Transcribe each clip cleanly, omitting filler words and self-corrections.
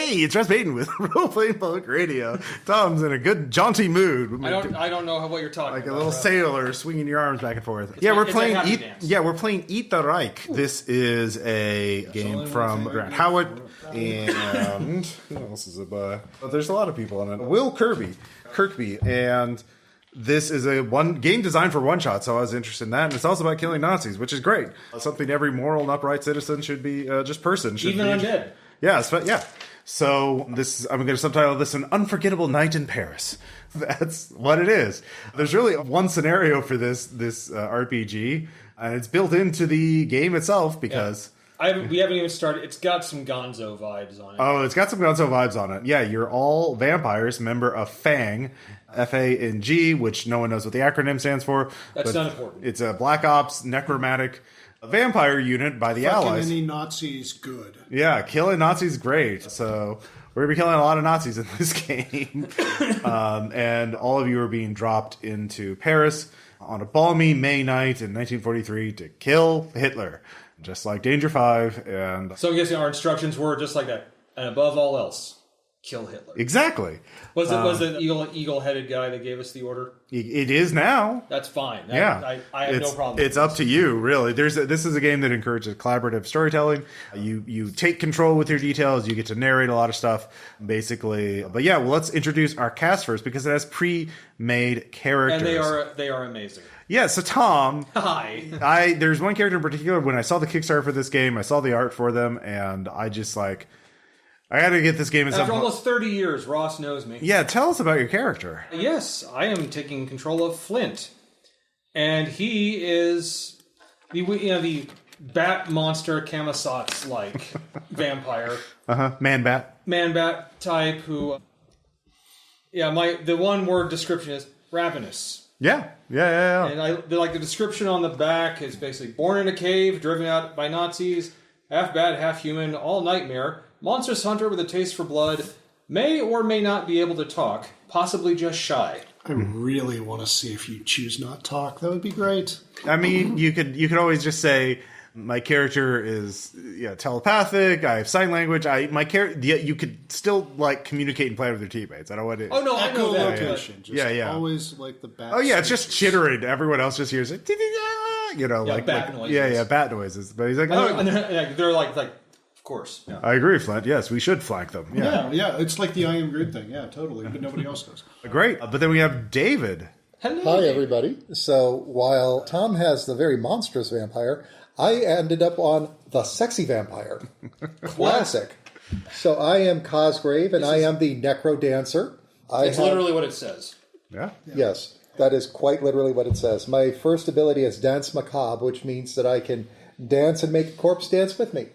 Hey, it's Russ Payton with Role Playing Public Radio. Tom's in a good jaunty mood. I don't know what you're talking like about. a little sailor swinging your arms back and forth. We're playing Eat the Reich. This is a game from Grant Howitt and who else is it by? Oh, there's a lot of people in it. Will Kirkby, and this is a game designed for one shot, so I was interested in that. And it's also about killing Nazis, which is great. Something every moral and upright citizen should be, even undead. Yeah. So I'm going to subtitle this "An Unforgettable Night in Paris." That's what it is. There's really one scenario for this RPG, and it's built into the game itself because we haven't even started. It's got some Gonzo vibes on it. Oh, it's got some Gonzo vibes on it. Yeah, you're all vampires, member of FANG, F-A-N-G, which no one knows what the acronym stands for. That's not important. It's a Black Ops necromantic vampire unit by the Allies. Any Nazis good. Yeah, killing Nazis great. So we're going to be killing a lot of Nazis in this game. And all of you are being dropped into Paris on a balmy May night in 1943 to kill Hitler. Just like Danger 5. And so I guess our instructions were just like that. And above all else, kill Hitler. Exactly. Was it the eagle-headed guy that gave us the order? It is now. That's fine. I have no problem. It's up to you, really. This is a game that encourages collaborative storytelling. You take control with your details. You get to narrate a lot of stuff, basically. But yeah, well, let's introduce our cast first because it has pre-made characters, and they are amazing. Yeah, so Tom, hi. There's one character in particular. When I saw the Kickstarter for this game, I saw the art for them, and I just I got to get this game. After almost 30 years, Ross knows me. Yeah, tell us about your character. Yes, I am taking control of Flint, and he is the bat monster Camisats like vampire. Man bat type who. The one word description is ravenous. Yeah. And the description on the back is basically born in a cave, driven out by Nazis, half bat, half human, all nightmare, monstrous hunter with a taste for blood, may or may not be able to talk, possibly just shy. I really want to see if you choose not talk. That would be great. I mean, you could always just say my character is telepathic. I have sign language. You could still communicate and play with your teammates. I don't want to. Oh no, I know that. Echolocation. Always like the bat. Oh yeah, it's just chittering. Everyone else just hears it. Bat noises. Yeah, bat noises. But he's like, and they're like, of course. Yeah. I agree, Flint. Yes, we should flank them. Yeah. It's like the I am Groot thing. Yeah, totally. But nobody else does. Great. But then we have David. Hello. Hi, everybody. So while Tom has the very monstrous vampire, I ended up on the sexy vampire. Classic. So I am Cosgrave, and I am the necro dancer. It's literally what it says. Yeah. Yes, that is quite literally what it says. My first ability is Dance Macabre, which means that I can dance and make a corpse dance with me.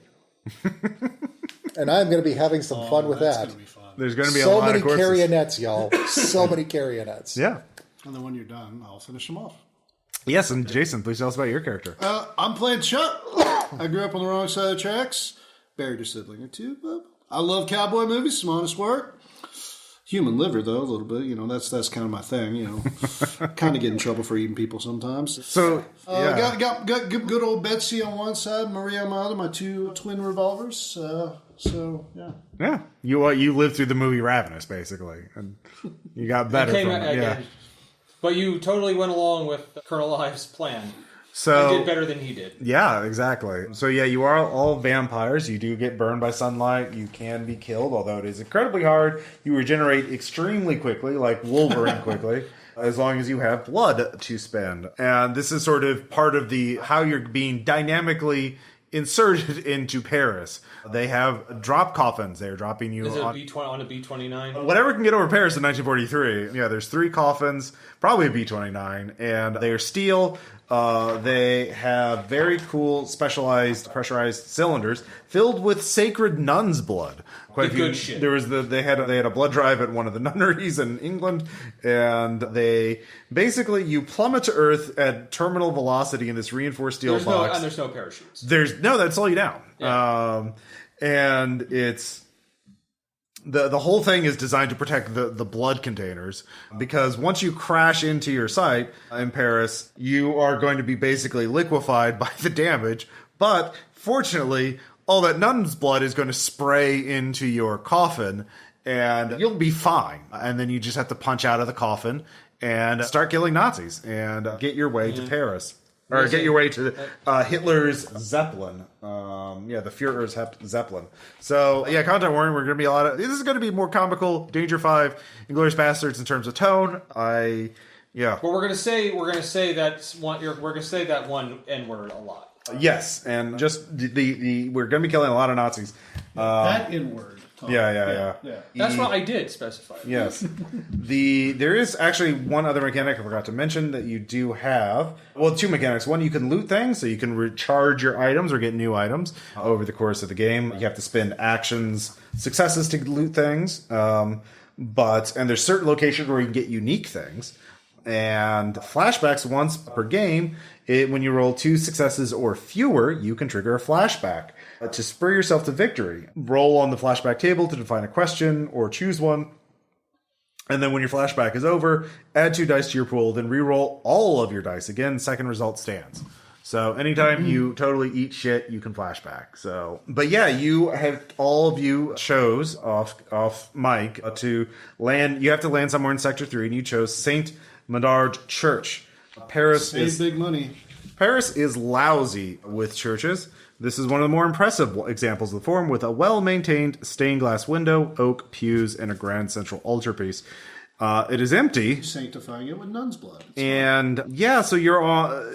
And I'm going to be having some fun with that. Gonna be fun. There's going to be a lot of corpses. So many carionets, y'all. So many carionets. Yeah. And then when you're done, I'll finish them off. Yes, and Jason, please tell us about your character. I'm playing Chuck. I grew up on the wrong side of the tracks. Buried a sibling or two. But I love cowboy movies. Some honest work. Human liver, though, a little bit. That's kind of my thing. Kind of get in trouble for eating people sometimes. So, got good old Betsy on one side, Maria on my other, my two twin revolvers. Yeah. You lived through the movie Ravenous, basically, and you got better from it. Yeah. But you totally went along with Colonel Ives' plan. So I did better than he did. Yeah, exactly. So yeah, you are all vampires. You do get burned by sunlight. You can be killed, although it is incredibly hard. You regenerate extremely quickly, like Wolverine quickly, as long as you have blood to spend. And this is sort of part of how you're being dynamically inserted into Paris. They have drop coffins. They're dropping you on a B-29. Whatever can get over Paris in 1943. Yeah, there's 3 coffins, probably a B-29, and they are steel. They have very cool, specialized, pressurized cylinders filled with sacred nun's blood. Quite good shit. They had a blood drive at one of the nunneries in England, and you plummet to Earth at terminal velocity in this reinforced steel box. And there's no parachutes. That slow you down. Yeah. And it's the whole thing is designed to protect the blood containers, because once you crash into your site in Paris, you are going to be basically liquefied by the damage. But fortunately, all that nun's blood is going to spray into your coffin, and you'll be fine. And then you just have to punch out of the coffin and start killing Nazis and get your way to Paris. Or get your way to Hitler's Zeppelin. The Führer's Zeppelin. So, content warning, we're going to be this is going to be more comical, Danger 5, Inglourious Bastards in terms of tone. But we're going to say that one N-word a lot. Yes, and just we're going to be killing a lot of Nazis. That N-word. Yeah. That's what I did specify. Yes. There is actually one other mechanic I forgot to mention that you do have. Well, two mechanics. One, you can loot things, so you can recharge your items or get new items over the course of the game. You have to spend successes to loot things. And there's certain locations where you can get unique things. And flashbacks once per game, when you roll 2 successes or fewer, you can trigger a flashback to spur yourself to victory. Roll on the flashback table to define a question or choose one. And then when your flashback is over, add 2 dice to your pool, then re-roll all of your dice. Again, second result stands. So anytime you totally eat shit, you can flashback. So, but yeah, all of you chose off mic to land. You have to land somewhere in Sector 3, and you chose Saint Medard Church. Paris is big money. Paris is lousy with churches. This is one of the more impressive examples of the form, with a well-maintained stained glass window, oak pews, and a grand central altarpiece. It is empty. Sanctifying it with nun's blood. So you're all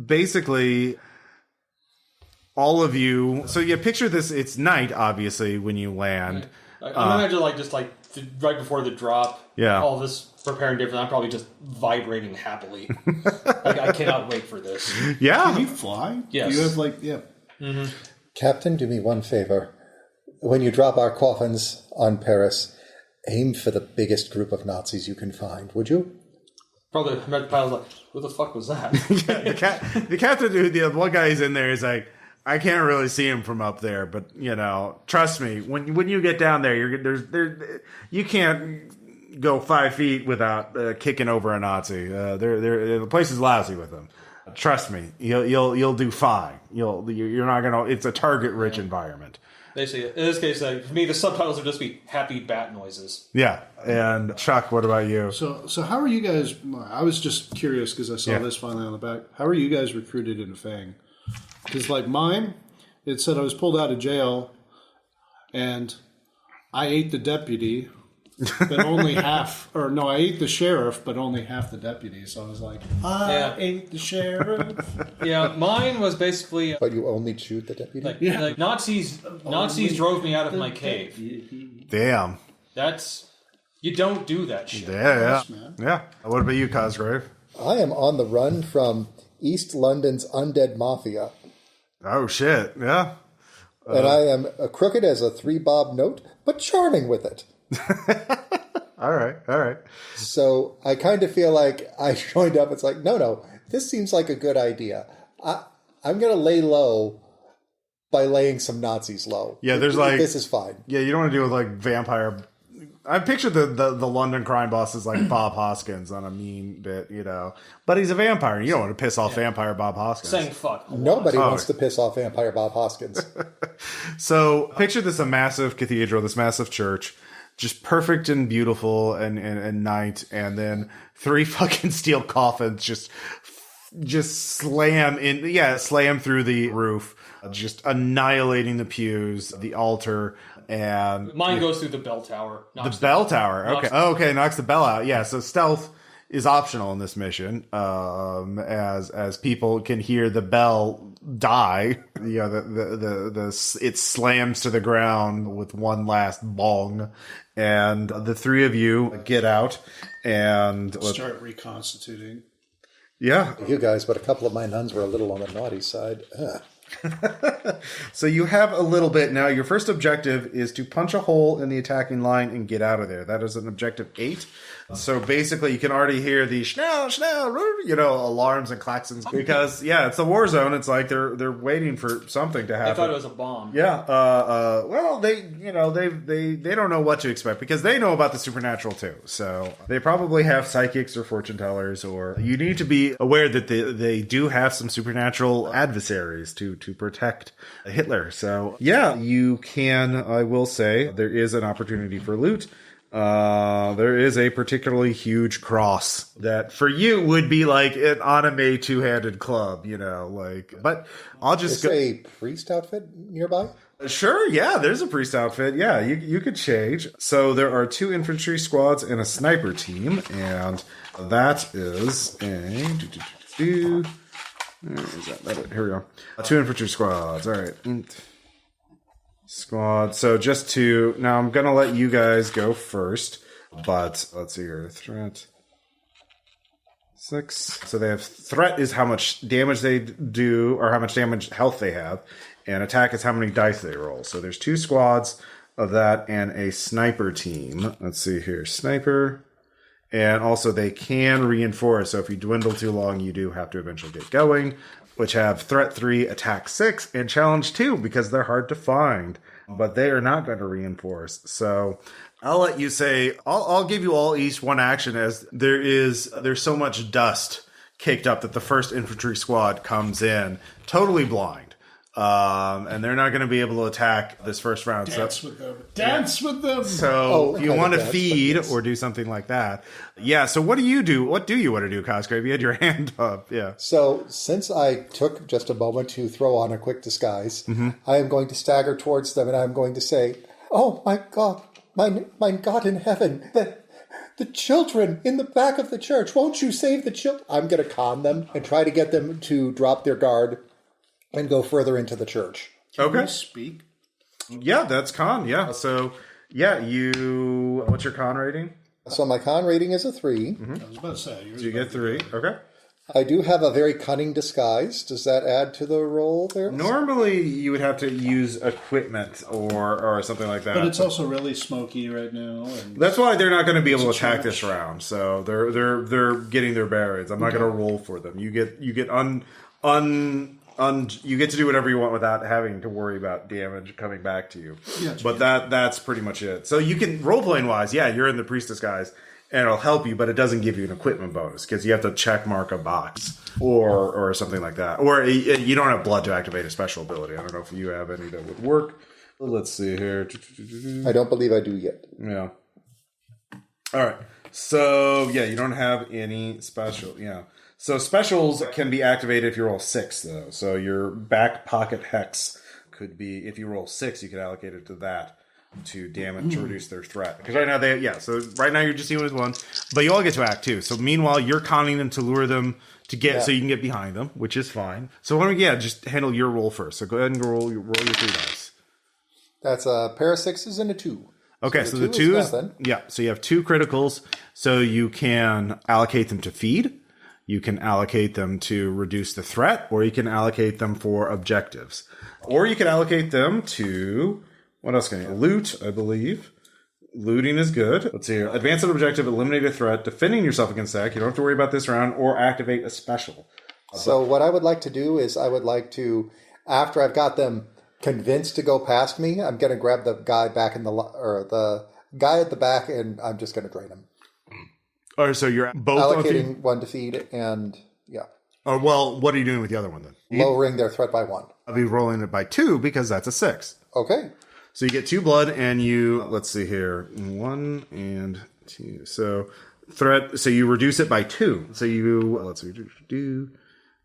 basically all of you. So you picture this. It's night, obviously, when you land. I'm imagine right before the drop. Yeah. All this preparing different. I'm probably just vibrating happily. I cannot wait for this. Yeah. Can you fly? Yes. You have Mm-hmm. Captain, do me one favor. When you drop our coffins on Paris, aim for the biggest group of Nazis you can find, would you? Probably the pilot's like, who the fuck was that? The captain, the one guy who's in there is like, I can't really see him from up there, but trust me, when you get down there, you can't go 5 feet without kicking over a Nazi. The place is lousy with them. Trust me, you'll do fine. You're not gonna. It's a target-rich environment. Basically, in this case, for me, the subtitles would just be happy bat noises. Yeah. And Chuck, what about you? So how are you guys? I was just curious because I saw this finally on the back. How are you guys recruited into Fang? Because mine, it said I was pulled out of jail, and I ate the deputy, but only half. Or no, I ate the sheriff, but only half the deputy. So I was like, I ate the sheriff. Yeah, mine was basically. But you only shoot the deputy? Like Nazis drove me out of my cave. Damn. You don't do that shit. Yeah. What about you, Cosgrave? I am on the run from East London's undead mafia. Oh, shit. Yeah. And I am crooked as a 3-bob note, but charming with it. All right. So I kind of feel like I joined up. It's like, no, this seems like a good idea. I'm going to lay low by laying some Nazis low. Yeah, there's this is fine. Yeah, you don't want to deal with vampire. I picture the London crime boss as like Bob Hoskins on a mean bit, but he's a vampire. You don't want to piss off vampire Bob Hoskins. Saying fuck. Nobody wants to piss off vampire Bob Hoskins. So picture this a massive cathedral, this massive church, just perfect and beautiful and night, and then 3 fucking steel coffins just slam through the roof, just annihilating the pews, the altar. And mine goes through the bell tower. The bell tower. Okay, knocks the bell out. Yeah, so stealth is optional in this mission. As people can hear the bell die, it slams to the ground with one last bong, and the 3 of you get out and start reconstituting. Yeah, you guys, but a couple of my nuns were a little on the naughty side. So you have a little bit now. Your first objective is to punch a hole in the attacking line and get out of there. That is an objective 8. So basically, you can already hear the schnell, alarms and klaxons because it's a war zone. It's like they're waiting for something to happen. I thought it was a bomb. Yeah. Well, they don't know what to expect because they know about the supernatural too. So they probably have psychics or fortune tellers, or you need to be aware that they do have some supernatural adversaries to to protect Hitler. So yeah, you can, I will say, there is an opportunity for loot. There is a particularly huge cross that for you would be like an anime two-handed club, but I'll just Is there a priest outfit nearby? Sure, yeah, there's a priest outfit. Yeah, you could change. So there are 2 infantry squads and a sniper team, and that is a... Where is that? Here we go. 2 infantry squads. All right. Squad. So just to... Now, I'm going to let you guys go first, but let's see here. Threat... 6. So they have... Threat is how much damage they do, or how much damage health they have. And attack is how many dice they roll. So there's 2 squads of that and a sniper team. Let's see here. Sniper. And also they can reinforce. So if you dwindle too long, you do have to eventually get going. Which have threat 3, attack 6, and challenge 2 because they're hard to find. But they are not going to reinforce. So I'll let you say, I'll give you all each one action as there's so much dust caked up that the first infantry squad comes in totally blind. And they're not going to be able to attack this first round. Dance with them. Dance with them. So if you want to feed or do something like that. Yeah, so what do you do? What do you want to do, Cosgrave? You had your hand up. Yeah. So since I took just a moment to throw on a quick disguise, I am going to stagger towards them and I'm going to say, "Oh my God, my God in heaven, the children in the back of the church, won't you save the children?" I'm going to con them and try to get them to drop their guard and go further into the church. Can you speak? Yeah, that's con. Yeah. So, yeah, what's your con rating? So my con rating is a 3. I was about to say. So you get 3. Okay. I do have a very cunning disguise. Does that add to the roll there? Normally, you would have to use equipment or something like that. But it's also really smoky right now. And that's why they're not going to be able to attack this round. So they're getting their bearings. I'm not going to roll for them. You get you get to do whatever you want without having to worry about damage coming back to you. Yeah, but that's pretty much it. So you can, role-playing wise, yeah, you're in the priest disguise, and it'll help you, but it doesn't give you an equipment bonus, because you have to check mark a box, or something like that. Or you don't have blood to activate a special ability. I don't know if you have any that would work. Let's see here. I don't believe I do yet. Yeah. All right. So, yeah, you don't have any special, yeah. So specials can be activated if you roll 6, though. So your back pocket hex could be, if you roll 6, you could allocate it to that to damage to reduce their threat. Because right now so right now you're just dealing with 1, but you all get to act 2. So meanwhile, you're conning them to lure them to get, so you can get behind them, which is fine. So why don't we, just handle your roll first. So go ahead and roll your 3 dice. That's a pair of 6s and a 2. Okay, so the 2 is so you have 2 criticals, so you can allocate them to feed. You can allocate them to reduce the threat, or you can allocate them for objectives. Or you can allocate them to, what else can you? Loot, I believe. Looting is good. Let's see here. Advance an objective, eliminate a threat, defending yourself against that. You don't have to worry about this round, or activate a special. So what I would like to do is I would like to, after I've got them convinced to go past me, I'm going to grab the guy back the guy at the back, and I'm just going to drain him. Or so you're both allocating 1 to feed, and Oh, well, what are you doing with the other one then? Lowering their threat by 1. I'll be rolling it by 2 because that's a 6. Okay. So you get 2 blood, and let's see here, 1 and 2. So threat. So you reduce it by 2. So let's see,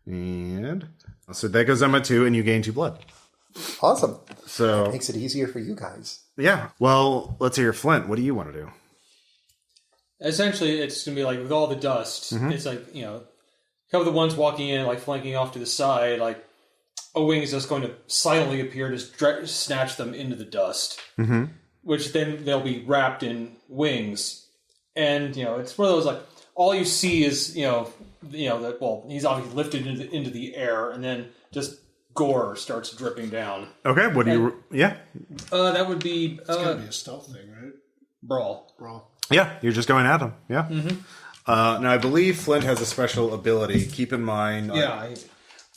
and so that goes down by 2, and you gain 2 blood. Awesome. So that makes it easier for you guys. Yeah. Well, let's hear Flint. What do you want to do? Essentially, it's going to be like with all the dust, it's like, a couple of the ones walking in, like flanking off to the side, like a wing is just going to silently appear to snatch them into the dust, which then they'll be wrapped in wings. And, it's one of those, like, all you see is, he's obviously lifted into the air, and then just gore starts dripping down. Okay, what do you... Yeah. That would be... It's got to be a stealth thing, right? Brawl. Yeah, you're just going at him. Yeah. Now, I believe Flint has a special ability. Keep in mind...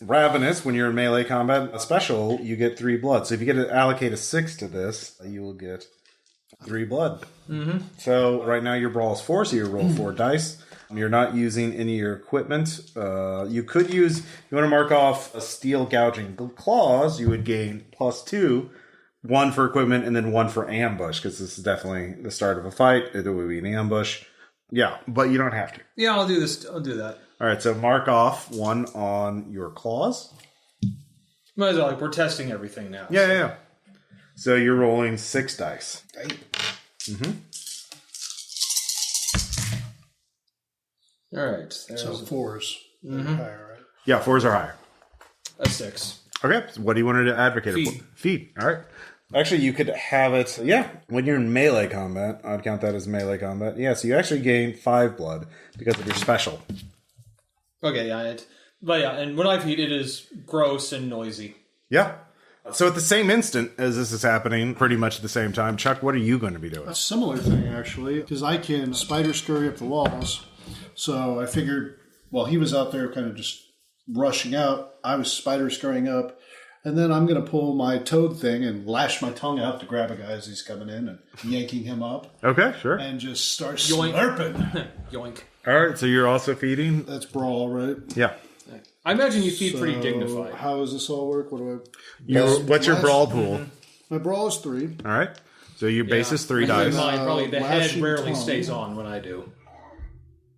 Ravenous, when you're in melee combat, a special, you get 3 blood. So if you get to allocate a 6 to this, you will get 3 blood. Mm-hmm. So right now your brawl is 4, so you roll 4 dice. You're not using any of your equipment. You could use, if you want to mark off a steel gouging claws, you would gain +2, 1 for equipment and then 1 for ambush, because this is definitely the start of a fight. It would be an ambush. Yeah, but you don't have to. Yeah, I'll do this. I'll do that. All right, so mark off 1 on your claws. Might as well, like, we're testing everything now. Yeah. So you're rolling 6 dice. Mm-hmm. All right. So 4s. Higher, right? Yeah, 4s are higher. A 6. Okay, so what do you want to advocate Feet. for? Feet. All right. Actually, you could have it, when you're in melee combat. I'd count that as melee combat. Yeah, so you actually gain 5 blood because of your special. Okay, yeah. And when I feed, it is gross and noisy. Yeah. So at the same instant as this is happening, pretty much at the same time, Chuck, what are you going to be doing? A similar thing, actually, because I can spider scurry up the walls. So I figured, while he was out there kind of just rushing out, I was spider scurrying up. And then I'm going to pull my toad thing and lash my tongue out to grab a guy as he's coming in and yanking him up. Okay, sure. And just start Yoink. slurping. Yoink. All right, so you're also feeding? That's brawl, right? Yeah. I imagine you feed pretty dignified. How does this all work? What do I... What's your brawl pool? My brawl is 3. All right. So your base is 3 dice. Mine, probably the head lashing rarely tongue. stays on when I do.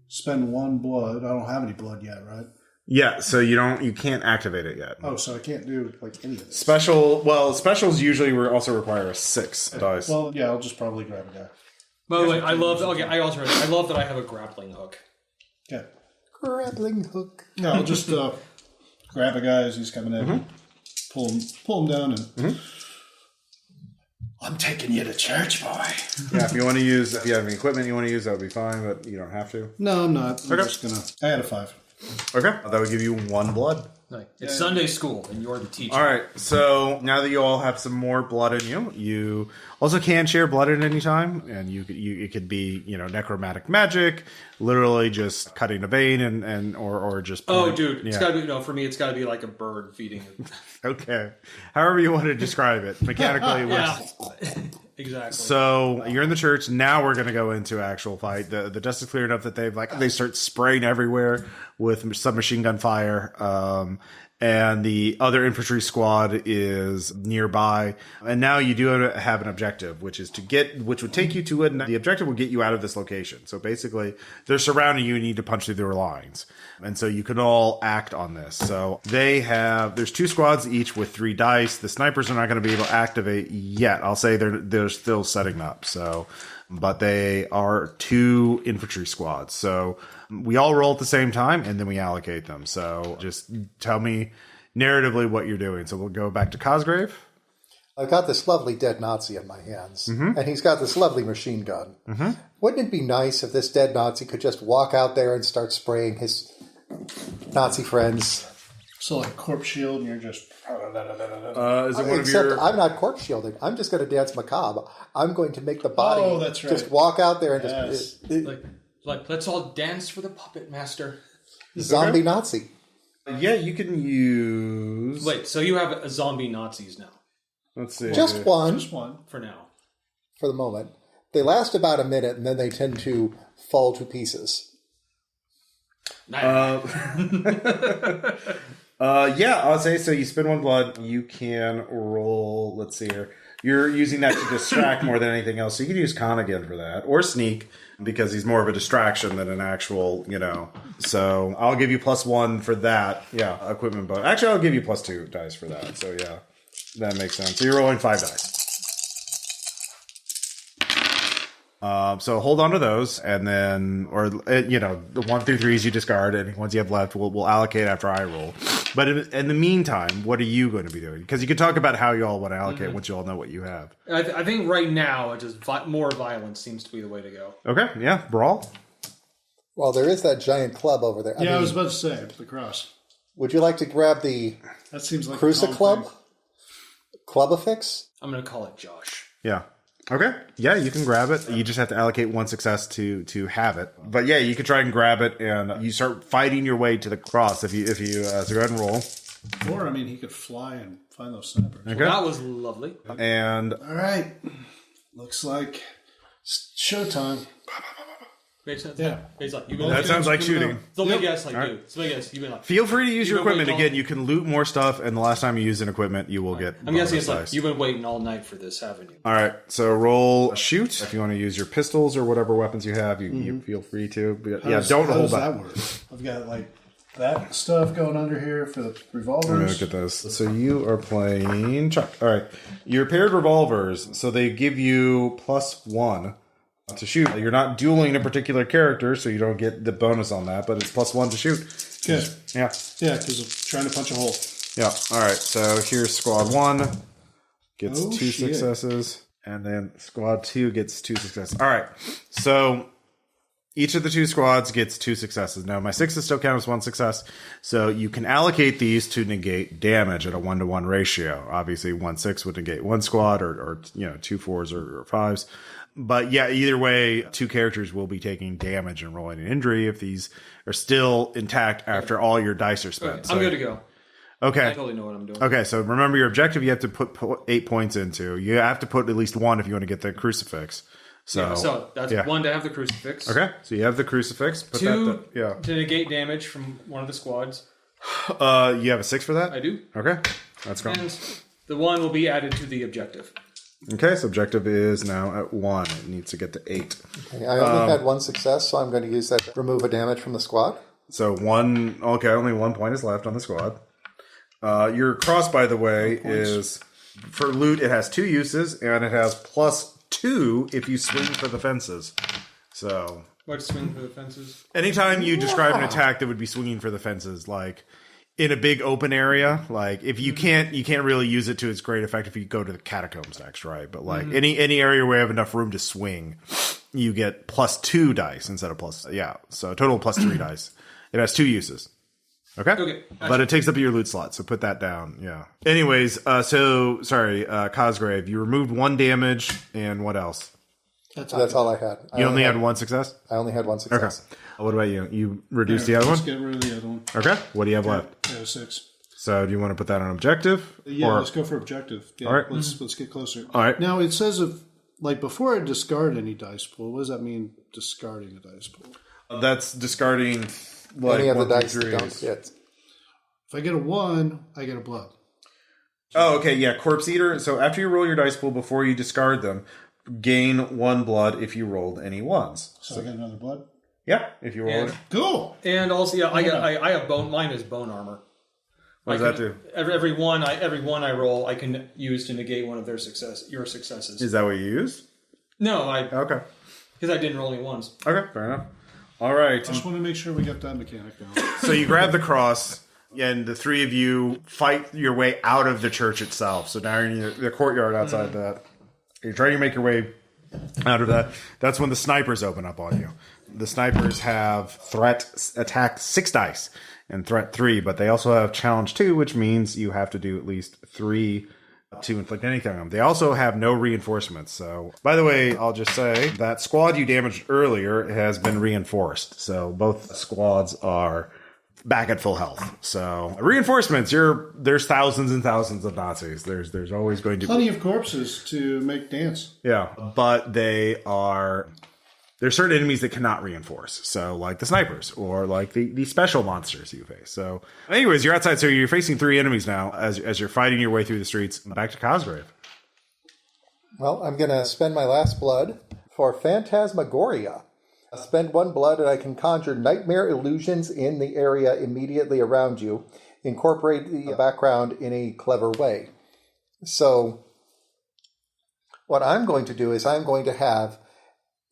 Spend 1 blood. I don't have any blood yet, right? Yeah, so you can't activate it yet. Oh, so I can't do like any of this. Specials usually also require a 6 dice. Well, yeah, I'll just probably grab a guy. By the way, I love that I have a grappling hook. Yeah. Grappling hook. No, I'll just grab a guy as he's coming in, pull him down, and I'm taking you to church, boy. Yeah, if you have any equipment you want to use, that would be fine, but you don't have to. No, I'm not. I'm Okay. just gonna. I had a 5. Okay, that would give you 1 blood. Nice. It's Sunday school, and you're the teacher. All right, so now that you all have some more blood in you, you also can share blood at any time, and it could be necromantic magic, literally just cutting a vein or just. Oh, dude, it's gotta be for me. It's gotta be like a bird feeding. Okay, however you want to describe it, mechanically it works. Yeah, exactly. So you're in the church. Now we're going to go into actual fight. The dust is clear enough that they start spraying everywhere with submachine gun fire. And the other infantry squad is nearby. And now you do have an objective, which would take you to it. The objective will get you out of this location. So basically, they're surrounding you and you need to punch through their lines. And so you can all act on this. So there's 2 squads each with 3 dice. The snipers are not going to be able to activate yet. I'll say they're still setting up. So, but they are 2 infantry squads. So we all roll at the same time and then we allocate them. So just tell me narratively what you're doing. So we'll go back to Cosgrave. I've got this lovely dead Nazi in my hands, and he's got this lovely machine gun. Wouldn't it be nice if this dead Nazi could just walk out there and start spraying his Nazi friends? So like corpse shield, and you're just. Is it one of Except your? I'm not corpse shielding. I'm just going to dance macabre. I'm going to make the body that's right. just walk out there and just Like, let's all dance for the puppet master. zombie Nazi. Yeah, you can use. Wait, so you have a zombie Nazis now? Let's see. Just one Just one. For now. for the moment. They last about a minute, and then they tend to fall to pieces. Yeah, I'll say so. You spend 1 blood. You can roll. Let's see here. You're using that to distract more than anything else. So you can use con again for that, or sneak because he's more of a distraction than an actual. So I'll give you +1 for that. Yeah, equipment bonus. Actually, I'll give you +2 dice for that. So yeah, that makes sense. So you're rolling 5 dice. So hold on to those, and then, the 1 through 3s you discard, and ones you have left, we'll allocate after I roll. But in the meantime, what are you going to be doing? Because you can talk about how you all want to allocate once you all know what you have. I think right now, it just more violence seems to be the way to go. Okay, yeah, brawl. Well, there is that giant club over there. I was about to say the cross. Would you like to grab the That seems like Cruci a Club? thing. Club-affix? I'm going to call it Josh. Yeah. Okay. Yeah, you can grab it. You just have to allocate 1 success to have it. But yeah, you can try and grab it, and you start fighting your way to the cross. If you so go ahead and roll. Or he could fly and find those snipers. Okay. Well, that was lovely. And All right. Looks like showtime. Makes sense. Yeah. It's like, you've been That like, sounds like shooting. somebody guess like you. Somebody guess you've been like. Feel free to use your You've been equipment. waiting Again, you can loot more stuff, and the last time you use an equipment, you will get I'm guessing it's bonus like dice. you've been waiting all night for this, haven't you? All right, so roll shoot. If you want to use your pistols or whatever weapons you have, you feel free to. But yeah, don't How hold does back. that work? I've got like that stuff going under here for the Let me revolvers. look at this. So you are playing Chuck. All right, your paired revolvers. So they give you +1 to shoot. You're not dueling a particular character, so you don't get the bonus on that, but it's +1 to shoot. Good. Yeah. Yeah, because I'm trying to punch a hole. Yeah. All right. So here's squad 1 gets Oh, 2 shit. successes, and then squad 2 gets 2 successes. All right. So each of the 2 squads gets 2 successes. Now my 6s still count as 1 success, so you can allocate these to negate damage at a 1-to-1 ratio. Obviously, 1 6 would negate 1 squad, or 2 4s or 5s. But yeah, either way, 2 characters will be taking damage and rolling an injury if these are still intact after all your dice are spent. Okay, I'm good to go. I Okay. totally know what I'm doing. Okay, so remember your objective you have to put 8 points into. You have to put at least 1 if you want to get the crucifix. So that's yeah. 1 to have the crucifix. Okay, so you have the crucifix. Put 2 that to negate damage from one of the squads. you have a 6 for that? I do. Okay, that's gone. And the 1 will be added to the objective. Okay, so objective is now at 1. It needs to get to 8. Okay, I only had 1 success, so I'm going to use that to remove a damage from the squad. So only 1 point is left on the squad. Your cross, by the way, is for loot. It has 2 uses, and it has +2 if you swing for the fences. So What's swing for the fences? anytime you describe an attack that would be swinging for the fences, like in a big open area, like if you can't really use it to its great effect if you go to the catacombs next, right? But like any area where you have enough room to swing, you get +2 dice instead of so total +3 dice. It has 2 uses. Okay. But it takes up your loot slot, so put that down. Yeah. Anyways, Cosgrave, you removed 1 damage, and what else? That's all I had. You only had 1 success? I only had 1 Okay. success. What about you? You reduced the other Let's one? get rid of the other one. Okay. What do you have left? Yeah, 6. So do you want to put that on objective? Yeah, Or- let's go for objective. Yeah, All right. Let's get closer. All right. Now it says before I discard any dice pool, what does that mean? Discarding a dice pool. That's discarding like Any of the 1 through dice that 3s. don't fit. If I get a 1, I get a blood. Oh, okay, yeah, Corpse Eater. So after you roll your dice pool before you discard them, gain 1 blood if you rolled any 1s. So I get another blood. Yeah, if you roll And- it. Cool. And also, yeah, I have bone. Mine is bone armor. What does that do? Every one I roll, I can use to negate one of your successes. Is that what you used? No, Okay. because I didn't roll any ones. Okay, fair enough. All right. Just want to make sure we got that mechanic down. So you grab the cross, and the 3 of you fight your way out of the church itself. So now you're in the courtyard outside that. You're trying to make your way out of that. That's when the snipers open up on you. The snipers have threat attack 6 dice and threat 3, but they also have challenge 2, which means you have to do at least 3 to inflict anything on them. They also have no reinforcements. So, by the way, I'll just say that squad you damaged earlier has been reinforced. So both squads are back at full health. So reinforcements, there's thousands and thousands of Nazis. There's always going to be Plenty of corpses to make dance. yeah, but there's certain enemies that cannot reinforce. So like the snipers or like the special monsters you face. So anyways, you're outside. So you're facing 3 enemies now as you're fighting your way through the streets. Back to Cosgrave. Well, I'm going to spend my last blood for Phantasmagoria. Spend 1 blood and I can conjure nightmare illusions in the area immediately around you. Incorporate the background in a clever way. So what I'm going to do is I'm going to have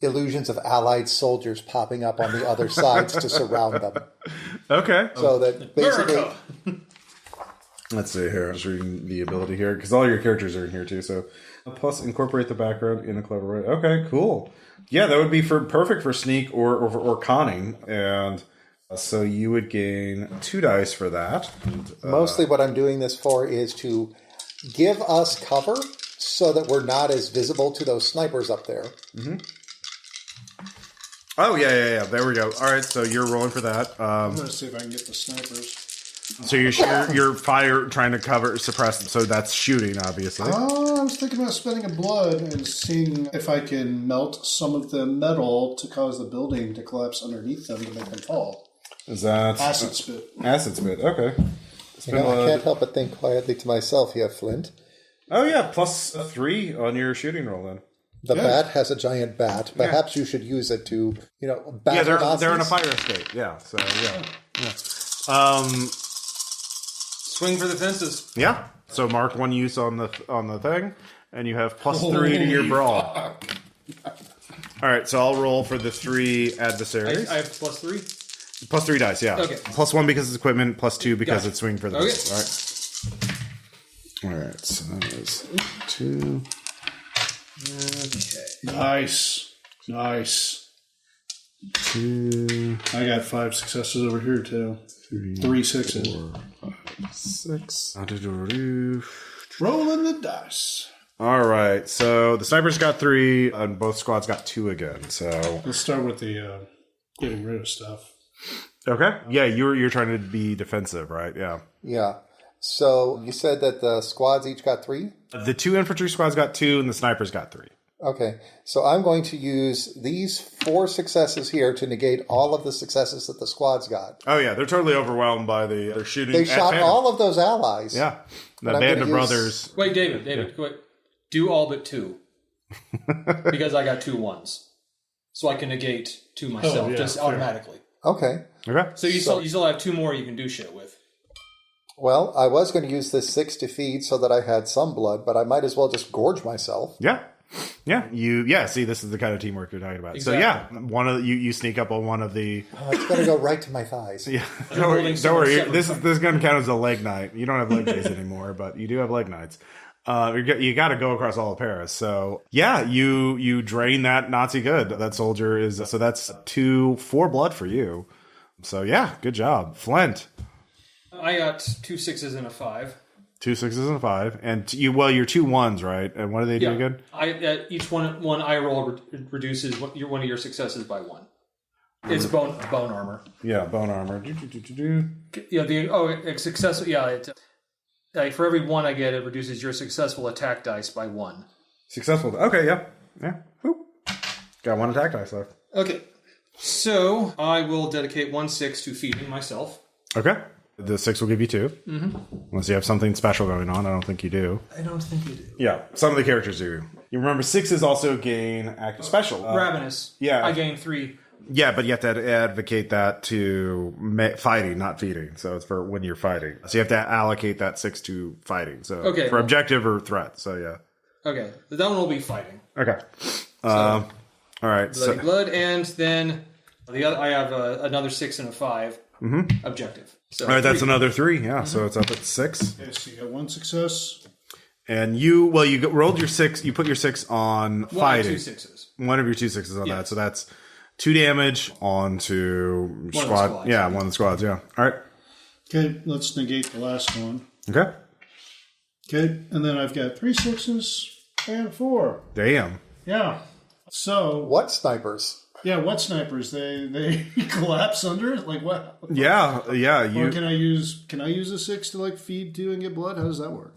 illusions of allied soldiers popping up on the other sides to surround them. Okay. So that basically... Let's see here. I'm just reading the ability here because all your characters are in here too. So plus incorporate the background in a clever way. Okay, cool. Yeah, that would be perfect for sneak or conning. And so you would gain 2 dice for that. Mostly what I'm doing this for is to give us cover so that we're not as visible to those snipers up there. Mm-hmm. Oh, yeah. There we go. All right, so you're rolling for that. I'm going to see if I can get the snipers. So you're fire trying to suppress. So that's shooting, obviously. I was thinking about spending a blood and seeing if I can melt some of the metal to cause the building to collapse underneath them to make them fall. Is that Acid spit? Acid spit. Okay. I can't help but think quietly to myself, yeah, Flint. Oh yeah, +3 on your shooting roll then. The bat has a giant bat. Perhaps you should use it to, bat. Yeah, they're in a fire escape. Yeah, so yeah. Swing for the fences. Yeah. So mark one use on the thing, and you have +3 to your brawl. All right, so I'll roll for the 3 adversaries. I have +3. +3 dice, yeah. Okay. +1 because it's equipment, +2 because it's swing for the. Okay. All right, so that is 2. Okay. Nice. 2. I got 5 successes over here too. 3 sixes. 4, 5, 6. Rolling the dice. All right, so the snipers got 3, and both squads got 2 again. So Let's start with the getting rid of stuff. okay, yeah, you're trying to be defensive, right? Yeah. Yeah. So you said that the squads each got 3? The 2 infantry squads got 2, and the snipers got 3. Okay. So I'm going to use these 4 successes here to negate all of the successes that the squads got. Oh yeah, they're totally overwhelmed by they're shooting. They at shot Phantom. all of those allies. Yeah, the But I'm band gonna of use- brothers. Wait, David, wait. Do all but 2. Because I got 2 1s. So I can negate 2 myself, just fair. automatically. Okay. Okay. So you still have 2 more you can do shit with. Well, I was going to use this 6 to feed so that I had some blood, but I might as well just gorge myself. Yeah. Yeah. See, this is the kind of teamwork you're talking about. Exactly. So yeah, one of you sneak up on one of the. Oh, it's going to go right to my thighs. Yeah. I'm Don't holding worry. someone's This separate is going to count as a leg night. You don't have leg days anymore, but you do have leg nights. You got to go across all of Paris. So yeah, you drain that Nazi good. That soldier is. So that's 4 blood for you. So yeah, good job, Flint. I got 2 6s and a 5. 2 6s and a 5, and you're 2 1s, right? And what do they do again? Each one I roll reduces one of your successes by 1. It's bone armor. Yeah, bone armor. Yeah, successful. Yeah, for every 1 I get, it reduces your successful attack dice by 1. Successful. Okay, yeah. Whoop. Got 1 attack dice left. Okay, so I will dedicate 1 6 to feeding myself. Okay. The 6 will give you 2. Mm-hmm. Unless you have something special going on. I don't think you do. I don't think you do. Yeah, some of the characters do. You remember 6s also gain active special. Ravenous. yeah. I gain 3. Yeah, but you have to advocate that to fighting, not feeding. So it's for when you're fighting. So you have to allocate that 6 to fighting. So for objective or threat. So yeah. Okay, that one will be fighting. Okay. All right. Bloody blood, and then the other. I have another 6 and a 5 objective. So all right, that's another 3. Yeah, so it's up at 6. Okay, so you got 1 success. And you rolled your 6. You put your 6 on fighting. 2 6s. One of your 2 6s on that. So that's 2 damage onto squad. squads. Yeah, one of the squads. Yeah. All right. Okay, let's negate the last one. Okay. Okay, and then I've got 3 6s and a 4. Damn. Yeah. So What snipers? yeah, what snipers? They collapse under it? Like what? Yeah. Or can I use a 6 to like feed 2 and get blood? How does that work?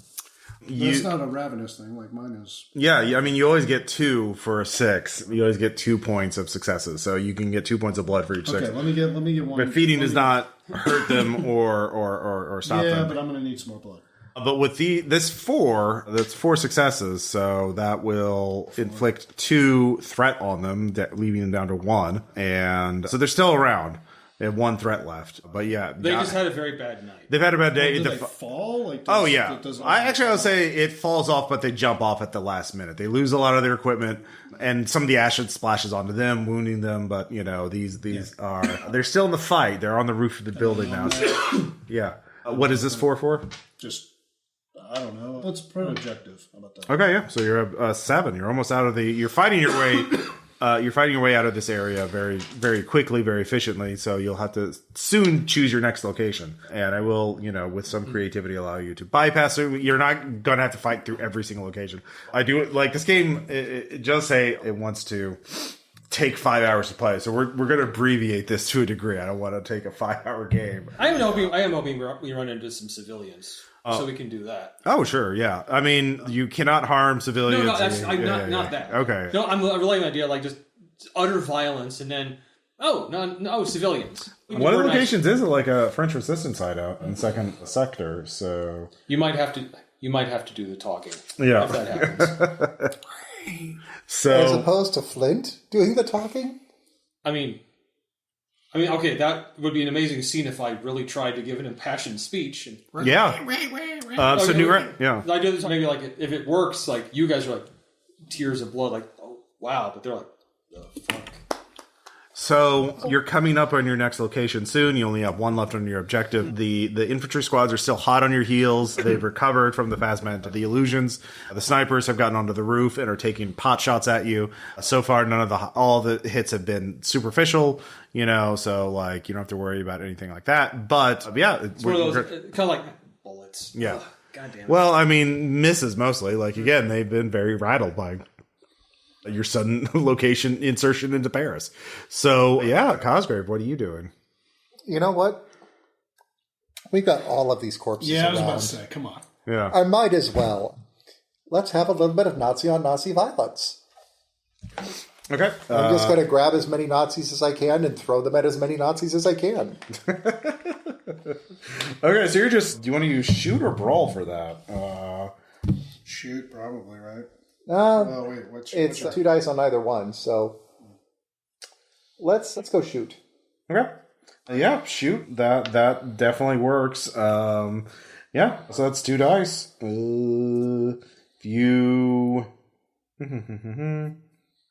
That's not a ravenous thing like mine is. Yeah. I mean, you always get 2 for a 6. You always get 2 points of successes, so you can get 2 points of blood for each 6. Okay, let me get 1. But feeding does not hurt them or stop them. Yeah, but I'm gonna need some more blood. But with that's 4 successes, so that will inflict 2 threat on them, leaving them down to 1. And so they're still around. They have 1 threat left. But yeah. They just had a very bad night. They've had a bad day. Did they fall? Like, Oh, yeah. I would say it falls off, but they jump off at the last minute. They lose a lot of their equipment, and some of the acid splashes onto them, wounding them. But, these are... They're still in the fight. They're on the roof of the building now. So, yeah. What is this for? Just, I don't know. Let's put an objective. How about that? Okay, yeah. So you're a 7. You're almost out of the... You're fighting your way... You're fighting your way out of this area very, very quickly, very efficiently. So you'll have to soon choose your next location. And I will, with some creativity, allow you to bypass it. You're not going to have to fight through every single location. I do like this game. It does say it wants to take 5 hours to play. So we're going to abbreviate this to a degree. I don't want to take a 5-hour game. I am hoping we run into some civilians. So we can do that. Oh, sure, yeah. I mean, you cannot harm civilians. No, that's not that. Okay. No, I'm relaying the idea like just utter violence and then civilians. One of the locations is like a French resistance hideout in second sector, so you might have to do the talking. Yeah. If that happens. So as opposed to Flint doing the talking. I mean, okay, that would be an amazing scene if I really tried to give an impassioned speech. And, yeah. Yeah. I do this maybe like if it works, like you guys are like tears of blood, like oh wow, but they're like the fuck. So you're coming up on your next location soon. You only have one left on your objective. The infantry squads are still hot on your heels. They've recovered from the phasma to the illusions. The snipers have gotten onto the roof and are taking pot shots at you. So far, all the hits have been superficial. So like you don't have to worry about anything like that. But yeah, it's one of those kind of like bullets. Yeah. Ugh, God damn it. Well, I mean, misses mostly. Like again, they've been very rattled by your sudden location insertion into Paris. So, yeah, Cosgrave, what are you doing? You know what? We've got all of these corpses Yeah, I was around. about to say, come on. Yeah. I might as well. Let's have a little bit of Nazi-on-Nazi violence. Okay. I'm just going to grab as many Nazis as I can and throw them at as many Nazis as I can. Okay, so do you want to use shoot or brawl for that? Shoot, probably, right? Oh, wait, it's 2 dice on either one, so let's go shoot. Okay. Yeah, shoot. That definitely works. Yeah, so that's 2 dice. If you...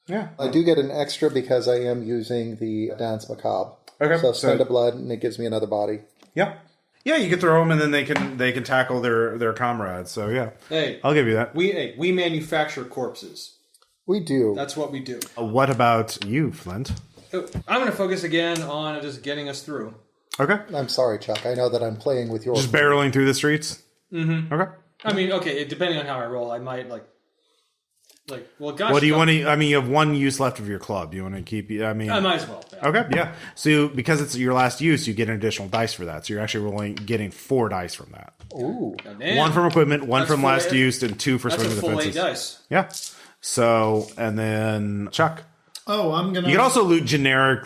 Yeah. I do get an extra because I am using the Dance Macabre. Okay. So spend a blood and it gives me another body. Yeah. Yeah, you can throw them and then they can tackle their comrades. So yeah, hey, I'll give you that. We manufacture corpses. We do. That's what we do. What about you, Flint? I'm going to focus again on just getting us through. Okay. I'm sorry, Chuck. I know that I'm playing with your... Just barreling through the streets? Mm-hmm. Okay. I mean, okay, depending on how I roll, I might well, gosh. What do you want to... I mean, you have 1 use left of your club. You want to keep... I mean... I might as well. Yeah. Okay, yeah. So because it's your last use, you get an additional dice for that. So you're actually getting 4 dice from that. Ooh. Damn. 1 from equipment, 1 That's from last 8. use, and 2 for That's swing a full 8 defenses. dice. Yeah. So, and then Chuck. Oh, I'm going to... You can also loot generic,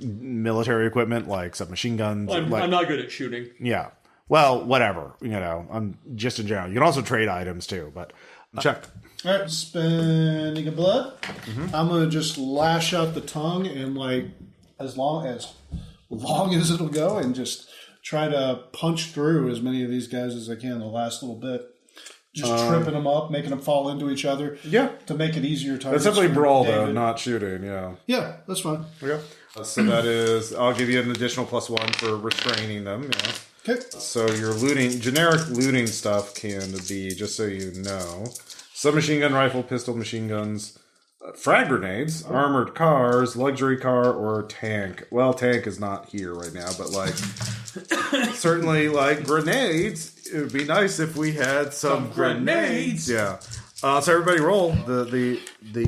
military equipment, like submachine guns. I'm not good at shooting. Yeah. Well, whatever. I'm just in general. You can also trade items, too, but Chuck. All right, spending a blood. Mm-hmm. I'm going to just lash out the tongue and, as long as it'll go and just try to punch through as many of these guys as I can the last little bit. Just tripping them up, making them fall into each other. Yeah. To make it easier. That's definitely brawl, though, not shooting, yeah. Yeah, that's fine. Okay. So that is, I'll give you an additional +1 for restraining them, yeah. Okay. So your generic looting stuff can be, just so you know, submachine gun rifle, pistol, machine guns, frag grenades, armored cars, luxury car, or tank. Well, tank is not here right now, but certainly grenades. It would be nice if we had some grenades. Yeah. So everybody roll. The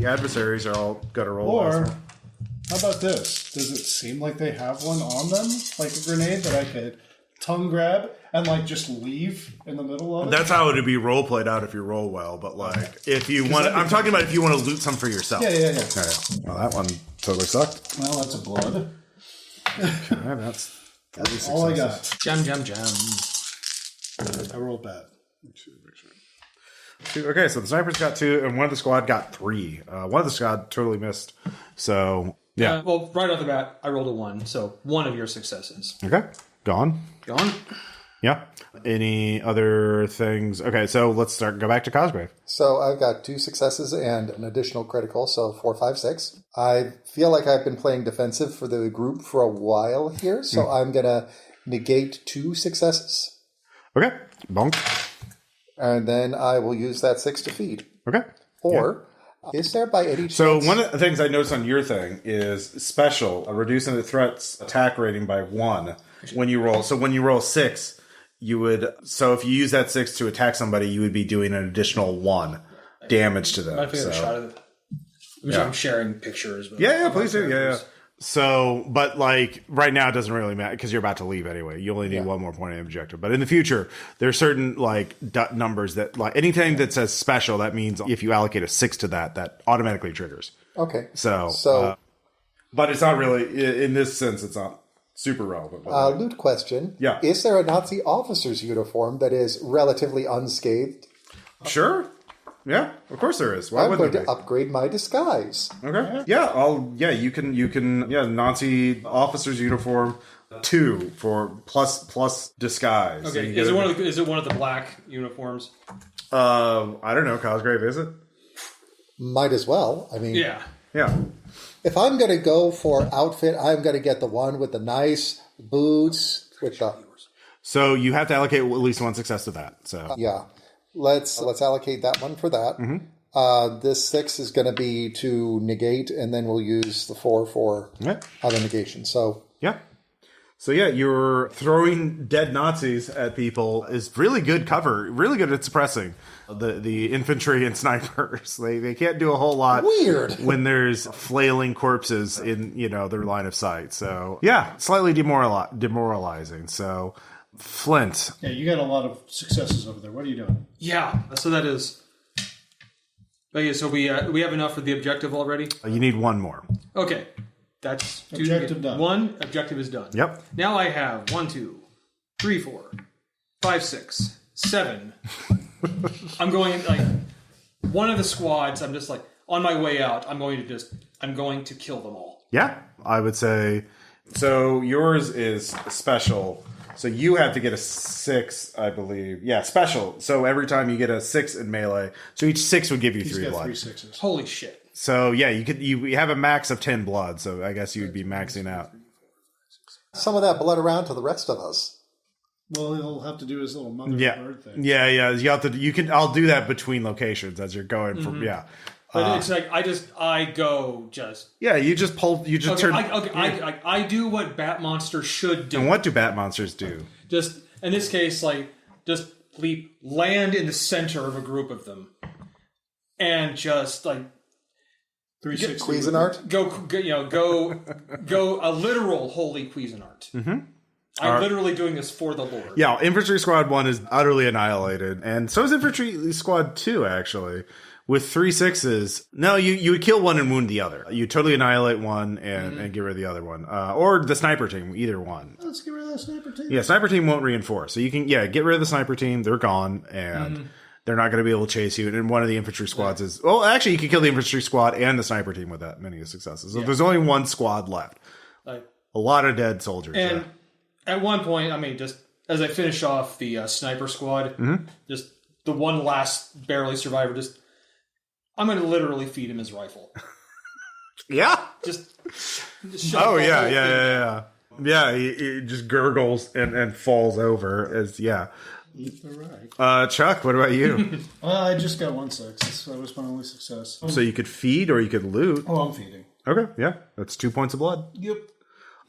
adversaries are all got to roll. Or how about this? Does it seem like they have one on them, like a grenade that I could tongue grab and just leave in the middle of it? That's how it would be role played out if you roll well. But if you want, I'm talking about if you want to loot some for yourself. Yeah. Okay. Well, that one totally sucked. Well, that's a blood. Okay, that's all I got. Jam. I rolled bad. Okay, so the snipers got 2, and one of the squad got 3. One of the squad totally missed. So yeah. Well, right off the bat, I rolled a 1, so 1 of your successes. Okay, gone. Yeah. Any other things? Okay, so let's go back to Cosgrave. So I've got 2 successes and an additional critical, so 4, 5, 6. I feel like I've been playing defensive for the group for a while here, so I'm going to negate 2 successes. Okay, bonk. And then I will use that 6 to feed. Okay. Or is there by any chance... So one of the things I noticed on your thing is special, reducing the threat's attack rating by 1 when you roll. So when you roll 6, you would... So if you use that 6 to attack somebody, you would be doing an additional 1 damage to them. I think I shot it. I'm sharing pictures. Yeah, please do. Yeah. So, but like right now, it doesn't really matter because you're about to leave anyway. You only need one more point on the objective. But in the future, there are certain like numbers that like anything that says special. That means if you allocate a 6 to that automatically triggers. Okay. So, but it's not really in this sense. It's not super relevant. Loot question. Yeah. Is there a Nazi officer's uniform that is relatively unscathed? Sure. Yeah, of course there is. Why I'm wouldn't going there to upgrade my disguise. be? Okay. Yeah, you can Nazi officer's uniform 2 for plus disguise. Okay. So Is it one of the black uniforms? I don't know, Cosgrave, is it? Might as well. I mean, Yeah. if I'm going to go for outfit, I'm going to get the one with the nice boots with the So you have to allocate at least 1 success to that. So yeah. Let's allocate that one for that. This 6 is going to be to negate, and then we'll use the 4 for other negation. So you're throwing dead Nazis at people is really good cover, really good at suppressing the infantry and snipers. They can't do a whole lot. Weird when there's flailing corpses in their line of sight. So slightly demoralizing. So Flint. Yeah, you got a lot of successes over there. What are you doing? Yeah. So that is. Okay, so we have enough for the objective already. You need 1 more. Okay, that's Objective done. 1 objective is done. Yep. Now I have 1, 2, 3, 4, 5, 6, 7. I'm going like one of the squads. I'm just like on my way out. I'm going to kill them all. Yeah, I would say. So yours is special. So you have to get a 6, I believe. Yeah, special. So every time you get a 6 in melee, so each 6 would give you 3 got blood. 3 6s. Holy shit! So yeah, you have a max of 10 blood. So I guess you would be maxing out. some of that blood around to the rest of us. Well, he'll have to do his little mother bird thing. Yeah. You have to. I'll do that between locations as you're going from. Yeah. But it's like I go. Yeah, you just pull. You just turn. I do what Bat Monster should do. And what do Bat Monsters do? Just in this case, just land in the center of a group of them, and just 360 Cuisinart? go a literal holy Cuisinart. Mm-hmm. I'm literally doing this for the Lord. Yeah, Infantry Squad 1 is utterly annihilated, and so is Infantry Squad 2, actually. With 3 6s, no, you would kill one and wound the other. You totally annihilate one and get rid of the other one. Or the sniper team, either one. Let's get rid of that sniper team. Yeah, sniper team won't reinforce. So you can, get rid of the sniper team. They're gone, and they're not going to be able to chase you. And one of the infantry squads is... Well, actually, you can kill the infantry squad and the sniper team with that many successes. So there's only one squad left. A lot of dead soldiers. And at one point, just as I finish off the sniper squad, just the one last barely survivor, I'm going to literally feed him his rifle. Yeah? Just oh, yeah. Yeah, he just gurgles and falls over as, Right. Chuck, what about you? I just got 1 6. That was my only success. So you could feed or you could loot. Oh, I'm feeding. Okay, yeah. That's 2 points of blood. Yep.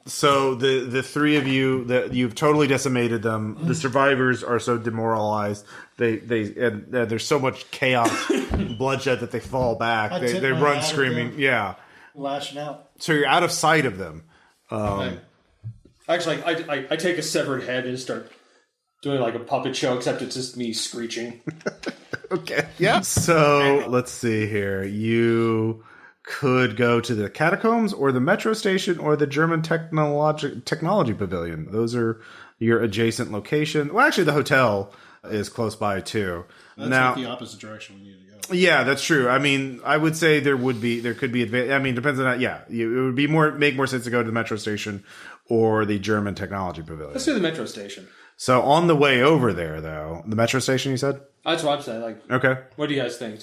So the three of you, that you've totally decimated them. The survivors are so demoralized. There's so much chaos, bloodshed that they fall back. They run screaming. Yeah, lashing out. So you're out of sight of them. Actually, I take a severed head and start doing a puppet show, except it's just me screeching. Okay. Yeah. So let's see here. You could go to the catacombs or the metro station or the German technology pavilion. Those are your adjacent location. Well, actually, the hotel is close by too. That's the opposite direction we need to go. Yeah, that's true. I would say there could be. Depends on that. Yeah, it would be make more sense to go to the metro station or the German technology pavilion. Let's do the metro station. So on the way over there, though, the metro station, you said? That's what I'm saying. Okay. What do you guys think?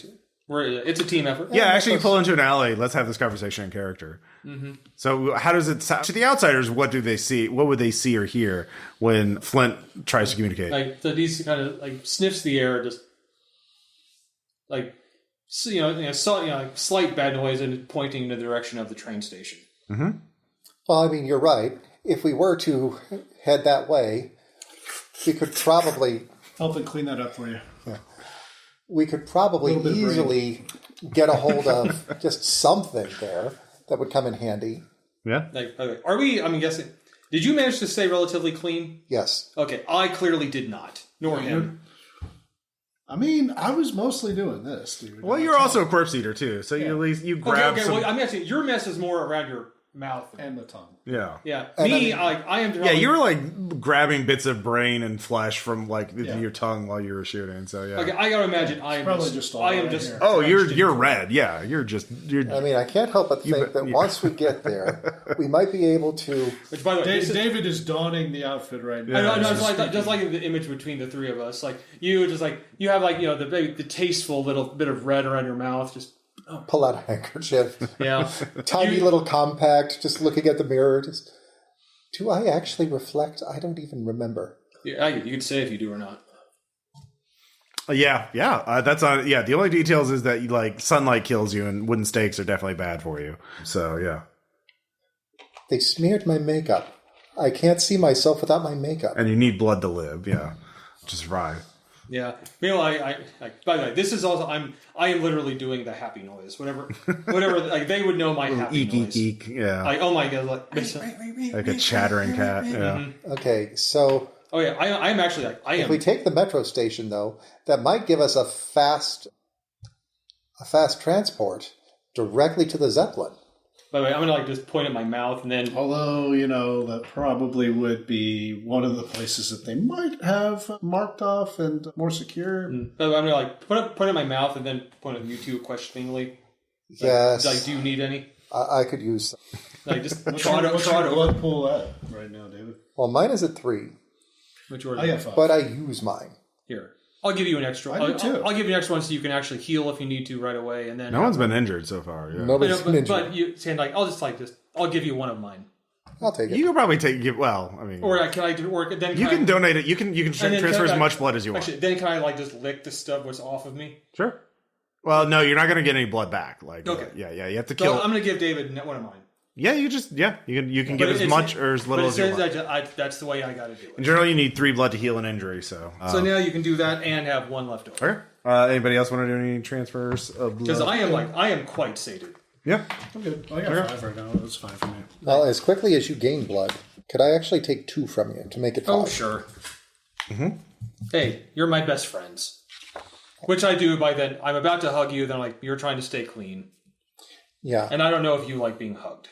It's a team effort. Yeah, actually, you pull into an alley. Let's have this conversation in character. Mm-hmm. So, how does it sound to the outsiders? What do they see? What would they see or hear when Flint tries to communicate? So he's kind of sniffs the air, just slight bad noise, and pointing in the direction of the train station. Mm-hmm. Well, you're right. If we were to head that way, we could probably help and clean that up for you. we could probably Little bit of easily get a hold of just something there that would come in handy. Yeah. Like, okay. Are we? I'm guessing. Did you manage to stay relatively clean? Yes. Okay, I clearly did not. Nor him. I mean, I was mostly doing this, dude. Well, you're also a corpse eater too, so you at least you grab Okay. some. Well, I'm guessing your mess is more around your mouth. And the tongue. Yeah. Yeah. And Me, I I am. Yeah, you were like grabbing bits of brain and flesh from like your tongue while you were shooting. So yeah. Okay, I gotta imagine I am Probably just. just all I am right just. here. Oh, you're red. Yeah, you're. I mean, I can't help but think that once we get there, we might be able to... Which, by the way, David is donning the outfit right now. I know, just like the image between the three of us. Like you, just like you have like the tasteful little bit of red around your mouth. Just pull out a handkerchief. yeah, Tiny little compact, just looking at the mirror. Just, do I actually reflect? I don't even remember. yeah. You could say if you do or not. Yeah. That's on. Yeah, the only details is that like sunlight kills you, and wooden stakes are definitely bad for you. So yeah. They smeared my makeup. I can't see myself without my makeup. And you need blood to live. Yeah, to survive. Yeah. Meanwhile, by the way, this is also I am literally doing the happy noise. Whatever. Like they would know my happy Eek, noise. eek, eek. Yeah. Like oh my god, Like a chattering cat. Yeah. Okay, so oh yeah, I am actually like I if am. we take the metro station, though, that might give us a fast transport directly to the Zeppelin. By the way, I'm gonna like just point at my mouth and then. Although, that probably would be one of the places that they might have marked off and more secure. By the way, I'm gonna like point at my mouth and then point at you two questioningly. Yes. Like, do you need any? I could use some. Like just What's trot your over. blood pool at right now, David? Well, mine is at 3, Which order? I got 5. but I use mine. Here. I'll give you an extra. I do too. I'll give you an extra one so you can actually heal if you need to right away, and then No one's been injured so far. Yeah. Nobody's been injured. but you saying like I'll give you one of mine, I'll take it. You could probably take. Well, I mean, or can I do? Or then you can donate it. You can and then transfer can I- as much blood as you want. Actually, then can I like just lick the stuff what's off of me? Sure. Well, no, you're not going to get any blood back. Like, Okay. yeah. You have to So kill. I'm gonna give David one of mine. Yeah, you can get But as much or as little but as you it want. says that's the way I got to do it. And generally, you need 3 blood to heal an injury. So, So now you can do that and have one left over. okay. Anybody else want to do any transfers of blood? Because I am quite sated. Yeah. I'm good. I got 5 right now. That's fine for me. Well, as quickly as you gain blood, could I actually take 2 from you to make it 5? Oh sure. Mm-hmm. Hey, you're my best friends. Which I do by then. I'm about to hug you. Then I'm like you're trying to stay clean, Yeah. and I don't know if you like being hugged.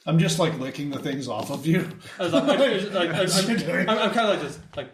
I'm just like licking the things off of you. I'm kind of like just like,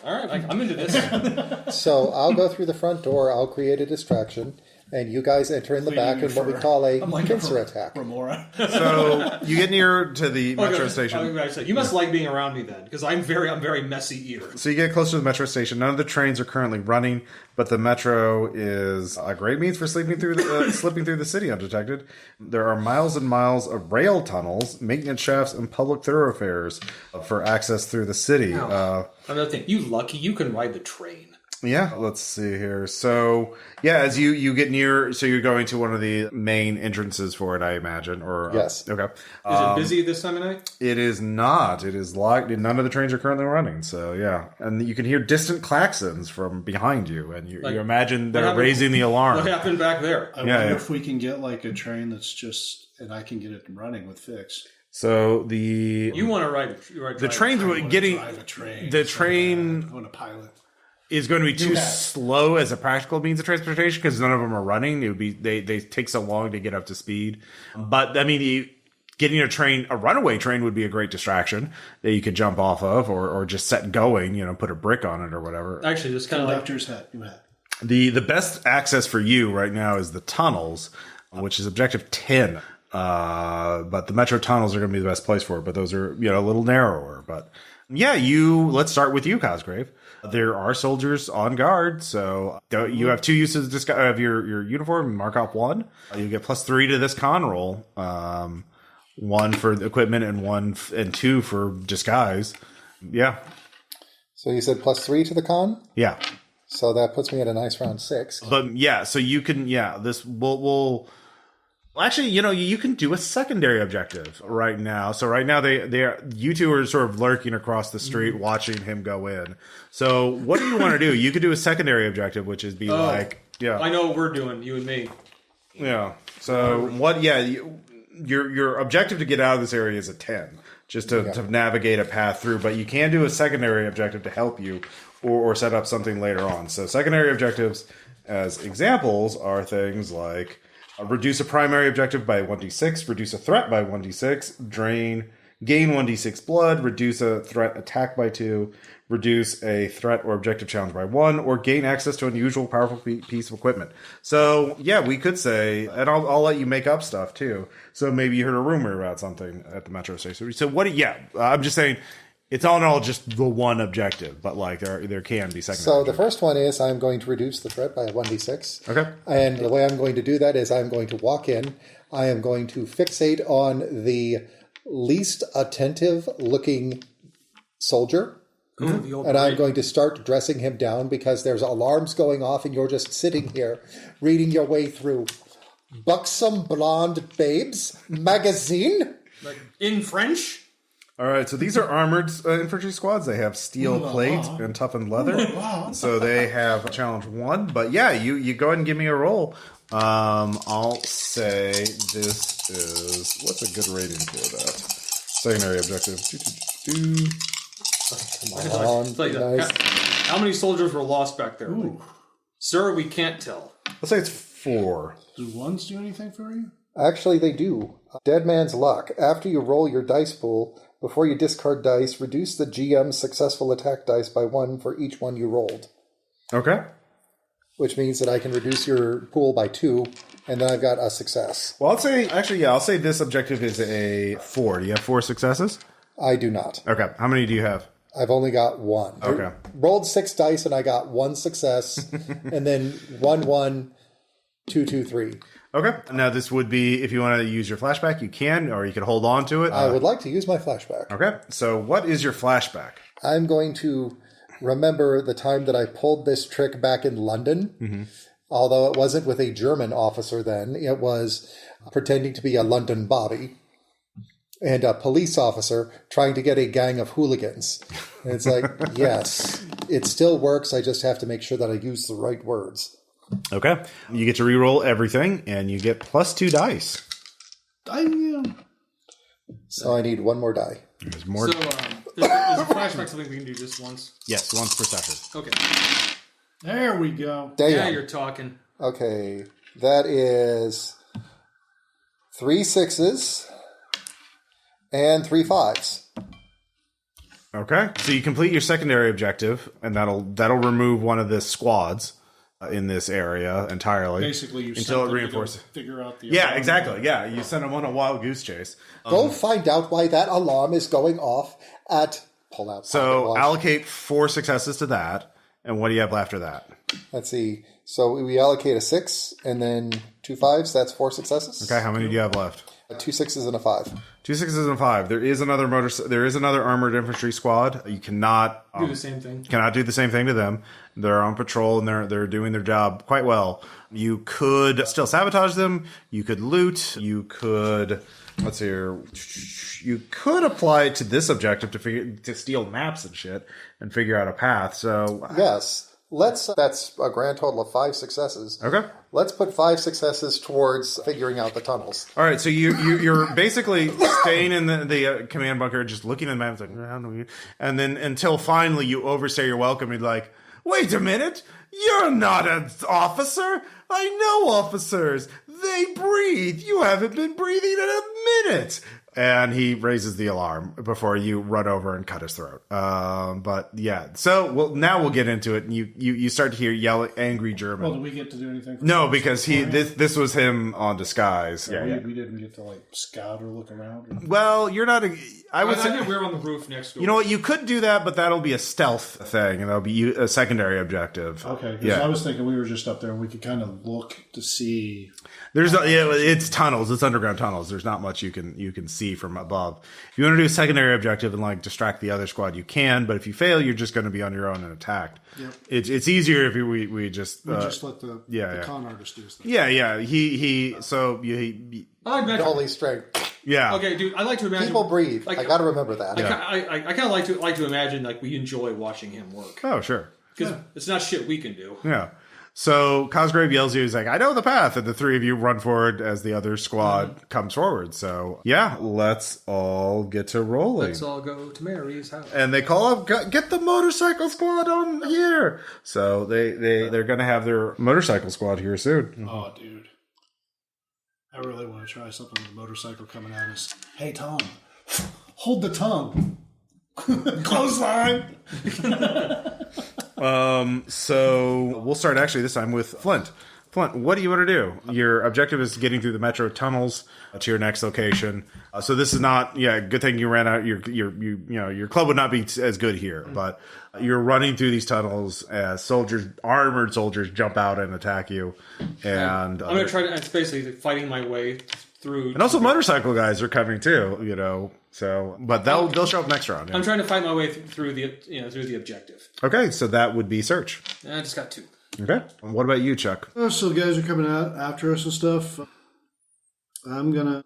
all right, like, I'm into this. So I'll go through the front door, I'll create a distraction, and you guys enter in the back in what we call a pincer attack. Remora. So you get near to the metro station. You must like being around me then, because I'm very messy eater. So you get close to the metro station. None of the trains are currently running, but the metro is a great means for slipping through the city undetected. There are miles and miles of rail tunnels, maintenance shafts, and public thoroughfares for access through the city. Another thing, you lucky you can ride the train. Yeah, let's see here. So, yeah, as you get near, so you're going to one of the main entrances for it, I imagine. Or Yes. Okay. Is it busy this time of night? It is not. It is locked. None of the trains are currently running. So, yeah. And you can hear distant klaxons from behind you. And you imagine they're raising the alarm. What happened back there? I wonder if we can get like a train that's just, and I can get it running with Fix. So You want to ride the train's getting Drive a train. the train I want to pilot. is going to be too slow as a practical means of transportation because none of them are running. It would be they take so long to get up to speed. But I mean, getting a runaway train would be a great distraction that you could jump off of or just set going. Put a brick on it or whatever. Actually, just kind of like Conductor's hat. You hat. The best access for you right now is the tunnels, which is objective 10. But the metro tunnels are going to be the best place for it. But those are a little narrower. But yeah, let's start with you, Cosgrave. There are soldiers on guard, so you have 2 uses of your uniform. Mark off 1. You get +3 to this con roll. 1 for the equipment and 2 for disguise. Yeah. So you said +3 to the con? Yeah. So that puts me at a nice round 6. But yeah, so you can this we'll Well, actually, you can do a secondary objective right now. So right now, you two are sort of lurking across the street, watching him go in. So what do you want to do? You could do a secondary objective, which is I know what we're doing, you and me. Yeah. So what? Yeah, your objective to get out of this area is a 10, just to navigate a path through. But you can do a secondary objective to help you, or set up something later on. So secondary objectives, as examples, are things like reduce a primary objective by 1d6, reduce a threat by 1d6, gain 1d6 blood, reduce a threat attack by 2, reduce a threat or objective challenge by 1, or gain access to an unusual powerful piece of equipment. So, yeah, we could say, and I'll let you make up stuff too. So maybe you heard a rumor about something at the metro station. So I'm just saying, it's all in all just the one objective, but like there can be secondary. So the first one is I'm going to reduce the threat by 1d6. Okay. And the way I'm going to do that is I'm going to walk in. I am going to fixate on the least attentive looking soldier. And I'm going to start dressing him down because there's alarms going off and you're just sitting here reading your way through Buxom Blonde Babes magazine. Like in French? All right, so these are armored infantry squads. They have steel plate and toughened leather. So they have challenge 1. But yeah, you go ahead and give me a roll. I'll say this is... What's a good rating for that? Secondary objective. Come on. Nice. How many soldiers were lost back there? Sir, we can't tell. Let's say it's 4. Do ones do anything for you? Actually, they do. Dead Man's Luck. After you roll your dice pool, before you discard dice, reduce the GM's successful attack dice by 1 for each one you rolled. Okay. Which means that I can reduce your pool by 2, and then I've got a success. Well, I'll say this objective is a 4. Do you have 4 successes? I do not. Okay. How many do you have? I've only got 1. Okay. I rolled 6 dice, and I got 1 success, and then 1, 1, 2, 2, 3. Okay. Now, this would be, if you want to use your flashback, you can, or you can hold on to it. I would like to use my flashback. Okay. So what is your flashback? I'm going to remember the time that I pulled this trick back in London. Although it wasn't with a German officer then. It was pretending to be a London Bobby and a police officer trying to get a gang of hooligans. And it's like, yes, it still works. I just have to make sure that I use the right words. Okay. You get to reroll everything, and you get plus 2 dice. So I need 1 more die. There's more. So, is a flashback something we can do just once? Yes, once per session. Okay. There we go. Damn. Yeah, you're talking. Okay. That is 3 6s and 3 5s. Okay. So you complete your secondary objective, and that'll remove one of the squads in this area entirely. Basically, you until it reinforces. Figure out the Yeah, exactly. Yeah, you send them on a wild goose chase. Go find out why that alarm is going off at pull out. So allocate 4 successes to that, and what do you have after that? Let's see. So we allocate a 6 and then 2 5s. That's 4 successes. Okay, how many do you have left? 2 6s and a 5. 2 6s and 5. There is another armored infantry squad. You cannot Do the same thing. Cannot do the same thing to them. They're on patrol and they're doing their job quite well. You could still sabotage them. You could loot. You could let's see here. You could apply it to this objective to steal maps and shit and figure out a path. So yes. That's a grand total of 5 successes. Okay. Let's put 5 successes towards figuring out the tunnels. All right, so you're basically staying in the command bunker, just looking at the map, like, and then until finally you overstay your welcome, and like, wait a minute, you're not an officer. I know officers. They breathe. You haven't been breathing in a minute. And he raises the alarm before you run over and cut his throat. But yeah, so now we'll get into it. And you start to hear yelling, angry German. Well, did we get to do anything? No, because this was him on disguise. Yeah, we didn't get to like scout or look around. Or... Well, you're not. I would say we're on the roof next door. You know what? You could do that, but that'll be a stealth thing, and that'll be a secondary objective. Okay, because I was thinking we were just up there and we could kind of look to see. It's tunnels. It's underground tunnels. There's not much you can see see from above. If you want to do a secondary objective and like distract the other squad, you can. But if you fail, you're just going to be on your own and attacked. Yep. It's easier if we just let the con artist do his thing. Yeah. He I imagine. Only strength. yeah. Okay, dude. I like to imagine People breathe. Like, I got to remember that. I kind of like to imagine like we enjoy watching him work Oh, sure. because it's not shit we can do. Yeah. So Cosgrave yells at you, he's like, I know the path. And the three of you run forward as the other squad comes forward. So, yeah, let's all get to rolling. Let's all go to Mary's house. And they call up, get the motorcycle squad on here. So they're going to have their motorcycle squad here soon. Oh, dude. I really want to try something with a motorcycle coming at us. Hey, Tom, hold the tongue. Clothesline. So we'll start actually this time with Flint. Flint, what do you want to do? Your objective is getting through the metro tunnels to your next location. So this is not, good thing you ran out. Your club would not be as good here, but you're running through these tunnels as armored soldiers jump out and attack you. And I'm going to try to, it's basically fighting my way through. And also motorcycle guys are coming too, So, but they'll show up next round. Yeah. I'm trying to fight my way through the objective. Okay, so that would be search. I just got 2. Okay. What about you, Chuck? So the guys are coming out after us and stuff. I'm gonna.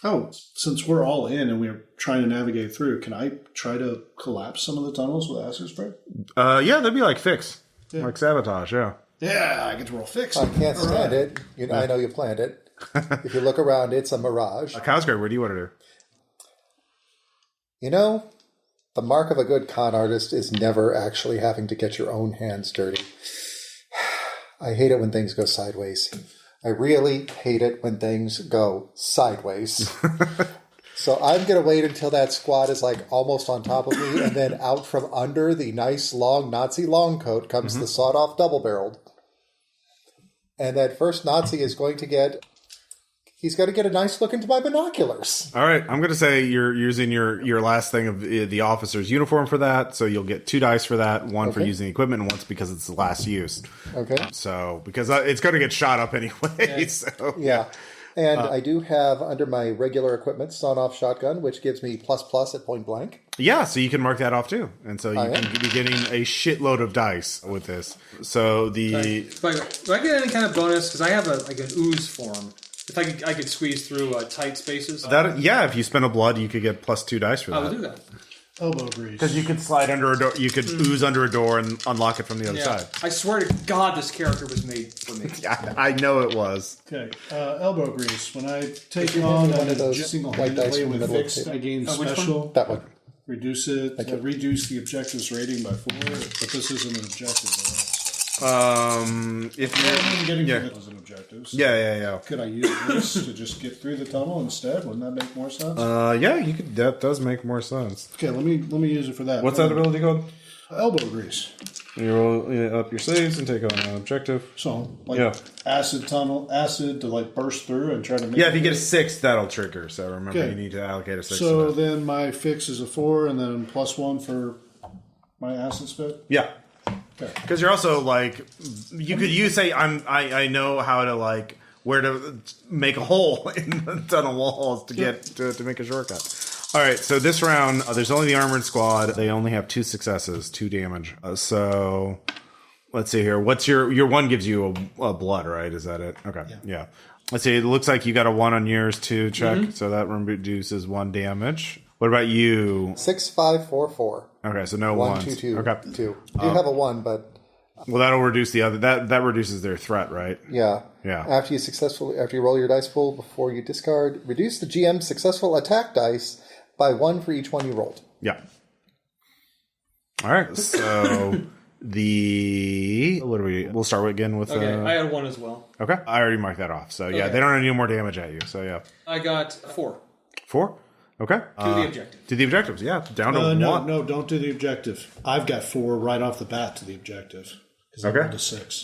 Oh, since we're all in and we're trying to navigate through, can I try to collapse some of the tunnels with acid spray? Yeah, that'd be like fix, like sabotage. Yeah. Yeah, I get to roll fix. I can't stand it. I know you planned it. If you look around, it's a mirage. Cosgrave, what do you want to do? The mark of a good con artist is never actually having to get your own hands dirty. I hate it when things go sideways. I really hate it when things go sideways. So I'm going to wait until that squad is like almost on top of me, and then out from under the nice long Nazi long coat comes the sawed-off double-barreled. And that first Nazi is going to get... He's got to get a nice look into my binoculars. All right, I'm going to say you're using your last thing of the officer's uniform for that, so you'll get 2 dice for that, one for using the equipment, and once because it's the last use. Okay. So, because it's going to get shot up anyway. So. Yeah. And I do have, under my regular equipment, sawn-off shotgun, which gives me ++ at point blank. Yeah, so you can mark that off too. And so you can be getting a shitload of dice with this. So do I get any kind of bonus? Because I have an ooze form. If I could squeeze through tight spaces. If you spend a blood, you could get +2 dice for that. I will do that. Elbow grease. Because you could slide under a door, you could ooze under a door and unlock it from the other side. I swear to God, this character was made for me. I know it was. Okay, elbow grease. When I take on one of those single-handedly with fixed, I gain special. That one. Reduce the objective's rating by 4, but this isn't an objective. If I'm getting to it as an objective. So yeah. Could I use this to just get through the tunnel instead? Wouldn't that make more sense? You could. That does make more sense. Okay, let me use it for that. What's that ability called? Elbow grease. You roll up your sleeves and take on an objective. So, acid to burst through and try to make. Yeah, if you get a 6, that'll trigger. So remember, you need to allocate a 6. So then my fix is a 4, and then +1 for my acid spit. Yeah. Because you're also you could say I know how to where to make a hole in the tunnel walls to get to make a shortcut. All right, so this round there's only the armored squad. They only have 2 successes, 2 damage. So let's see here. What's your one gives you a blood, right? Is that it? Okay, yeah. Let's see. It looks like you got a 1 on yours too, Chuck. So that reduces 1 damage. What about you? 6, 5, 4, 4. Okay, so no 1, ones. 2, 2. Okay. 2. You have a 1, but well, that'll reduce the other. That reduces their threat, right? Yeah. After you roll your dice pool before you discard, reduce the GM's successful attack dice by 1 for each one you rolled. Yeah. All right. So we'll start again with. Okay, I had 1 as well. Okay, I already marked that off. So they don't have any more damage at you. So yeah. I got 4. 4. Okay. To the objective. To the objectives, yeah. Down to 1. No, don't do the objective. I've got 4 right off the bat to the objective. Because I rolled a 6.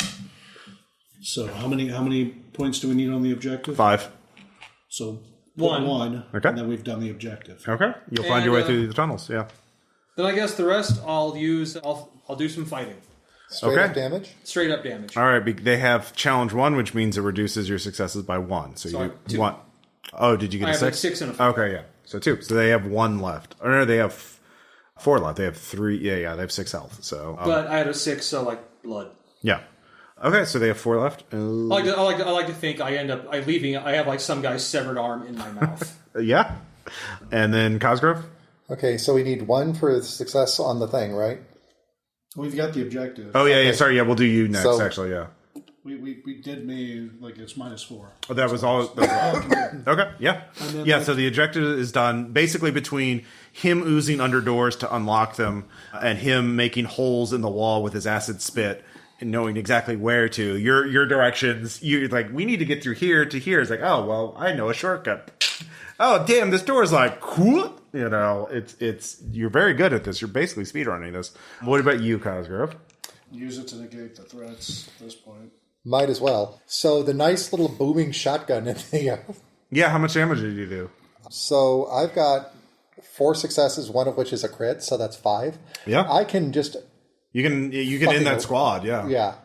So how many points do we need on the objective? 5. So 1. Okay. And then we've done the objective. Okay. You'll find your way through the tunnels, yeah. Then I guess the rest I'll do some fighting. Straight up damage? Straight up damage. All right. They have challenge 1, which means it reduces your successes by 1. So you 2. 1. Oh, did you get I a have like 6? 6 and a 4. Okay, yeah. So 2. So they have 1 left. Or no, they have 4 left. They have 3. Yeah, they have 6 health. So But I had a 6, so like blood. yeah. Okay, so they have 4 left. I like to think I have like some guy's severed arm in my mouth. Yeah. And then Cosgrove? Okay, so we need 1 for success on the thing, right? We've got the objective. Oh, yeah, yeah. Sorry, yeah, we'll do you next, So- actually, yeah. We did me like it's -4. Oh, that was all. Okay, yeah. Yeah, so the objective is done basically between him oozing under doors to unlock them and him making holes in the wall with his acid spit and knowing exactly where to. Your directions, you're like, we need to get through here to here. It's like, oh, well, I know a shortcut. Oh, damn, this door is like, cool. You know, it's you're very good at this. You're basically speedrunning this. What about you, Cosgrove? Use it to negate the threats at this point. Might as well. So the nice little booming shotgun in the... Yeah, how much damage did you do? So I've got 4 successes, 1 of which is a crit, so that's 5. Yeah. I can just... You can end that squad, yeah. Yeah.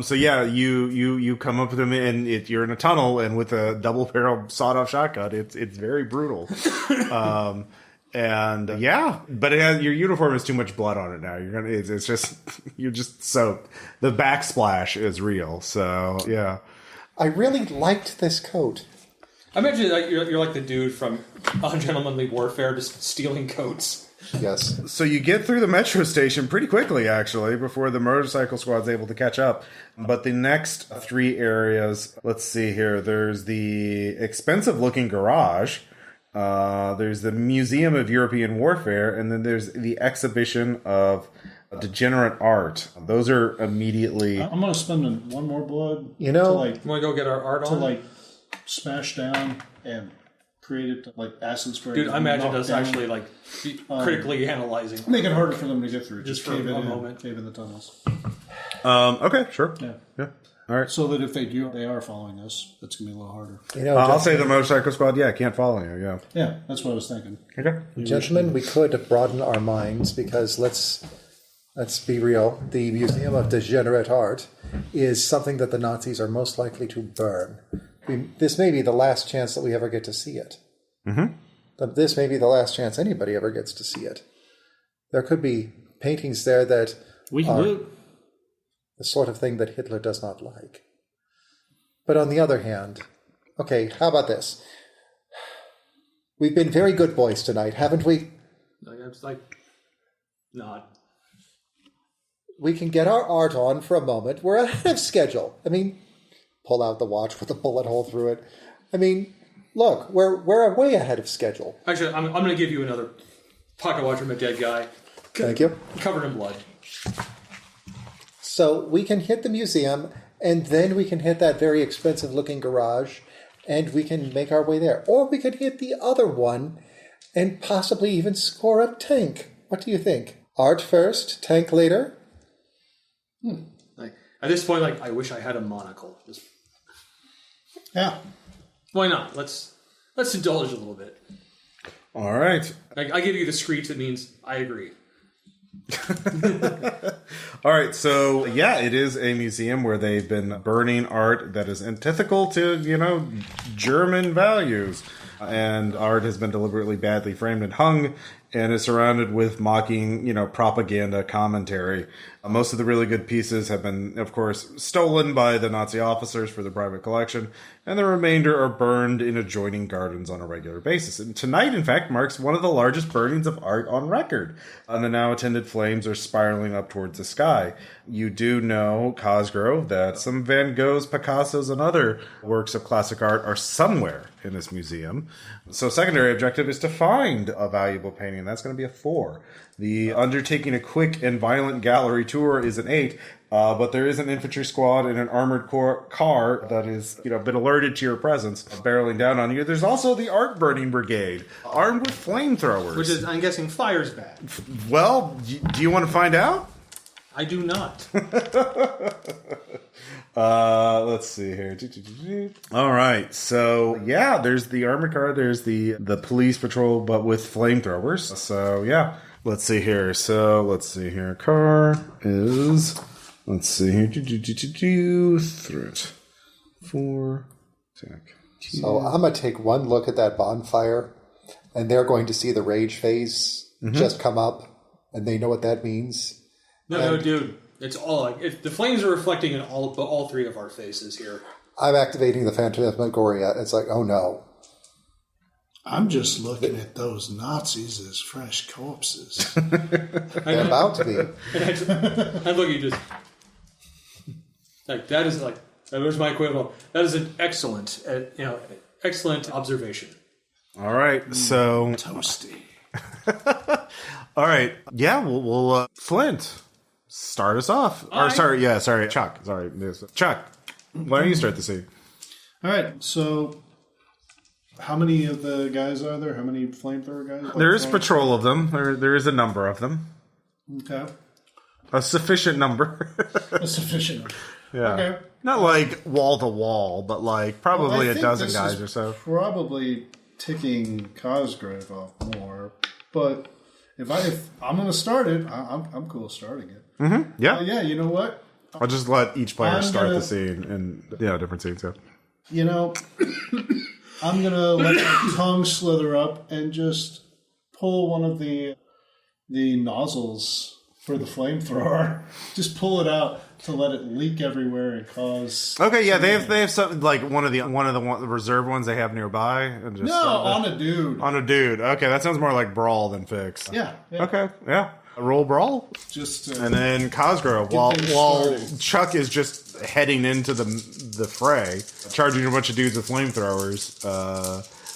So yeah, you come up with them and you're in a tunnel and with a double barrel sawed off shotgun, it's very brutal. And yeah, but your uniform has too much blood on it now. It's just you're just soaked. The backsplash is real. So yeah, I really liked this coat. I imagine like you're like the dude from Ungentlemanly Warfare, just stealing coats. Yes. So you get through the metro station pretty quickly, actually, before the motorcycle squad's able to catch up. But the next 3 areas, let's see here. There's the expensive-looking garage. There's the Museum of European Warfare, and then there's the exhibition of degenerate art. Those are immediately... I'm going to spend 1 more blood. You know... to like You want to go get our art to on? like smash down and create it like acid spray. Dude, I imagine knock us down. actually like critically analyzing. Make it harder for them to get through. Just for cave a it in, moment. Cave in the tunnels. Okay, sure. Yeah. All right. So that if they are following us, it's going to be a little harder. You know, I'll say the motorcycle squad, can't follow you, yeah. Yeah, that's what I was thinking. Okay. gentlemen, we could broaden our minds because let's be real. The Museum of Degenerate Art is something that the Nazis are most likely to burn. This may be the last chance that we ever get to see it. Mm-hmm. But this may be the last chance anybody ever gets to see it. There could be paintings there that We are can do the sort of thing that Hitler does not like. But on the other hand, okay, how about this? We've been very good boys tonight, haven't we? Like, it's like not. We can get our art on for a moment. We're ahead of schedule. I mean, pull out the watch with a bullet hole through it. I mean, look, we're way ahead of schedule. Actually, I'm going to give you another pocket watch from a dead guy. Thank you. Covered in blood. So we can hit the museum, and then we can hit that very expensive-looking garage, and we can make our way there. Or we could hit the other one and possibly even score a tank. What do you think? Art first, tank later? Like at this point, like I wish I had a monocle. Just, Yeah. why not? Let's indulge a little bit. All right. I give you the screech that means I agree. All right, so yeah, it is a museum where they've been burning art that is antithetical to, German values. And art has been deliberately badly framed and hung and is surrounded with mocking, propaganda commentary. Most of the really good pieces have been, of course, stolen by the Nazi officers for their private collection, and the remainder are burned in adjoining gardens on a regular basis. And tonight, in fact, marks one of the largest burnings of art on record. And the now attended flames are spiraling up towards the sky. You do know, Cosgrove, that some Van Goghs, Picassos, and other works of classic art are somewhere in this museum. So secondary objective is to find a valuable painting. That's going to be a 4. The undertaking a quick and violent gallery tour is an 8. But there is an infantry squad and an armored car that is, been alerted to your presence, barreling down on you. There's also the art burning brigade, armed with flamethrowers. Which is, I'm guessing, fire's bad. Well, do you want to find out? I do not. Let's see here. All right. So, yeah, there's the armored car. There's the police patrol, but with flamethrowers. So, yeah. Let's see here. Car is... Let's see here. Threat. 4. Attack. So I'm going to take one look at that bonfire, and they're going to see the rage phase just come up, and they know what that means. No, dude. It's all the flames are reflecting in all three of our faces here. I'm activating the Phantasmagoria. It's like, oh no. I'm just looking at those Nazis as fresh corpses. They're about to be. I look at you just like that is like that was my equivalent. That is an excellent, excellent observation. All right, so Toasty. all right, yeah, we'll Flint, start us off. Chuck. Chuck, why don't you start the scene? All right, so how many of the guys are there? How many flamethrower guys? There is patrol of them. There is a number of them. Okay. A sufficient number. A sufficient number. Yeah. Okay. Not like wall to wall, but like probably a dozen guys or so. Probably ticking Cosgrave off more, but if I'm going to start it, I'm cool starting it. Mm-hmm. Yeah. Yeah. You know what? I'll just let each player start the scene in different scenes. Yeah. I'm going to let the tongue slither up and just pull one of the nozzles for the flamethrower. Just pull it out to let it leak everywhere and cause. Okay, yeah, they have something like one of the reserve ones they have nearby, and just on a dude. On a dude. Okay, that sounds more like brawl than fix. Yeah. Okay. Yeah. Roll brawl. Just and then Cosgrove, while Chuck is just heading into the fray, charging a bunch of dudes with flamethrowers.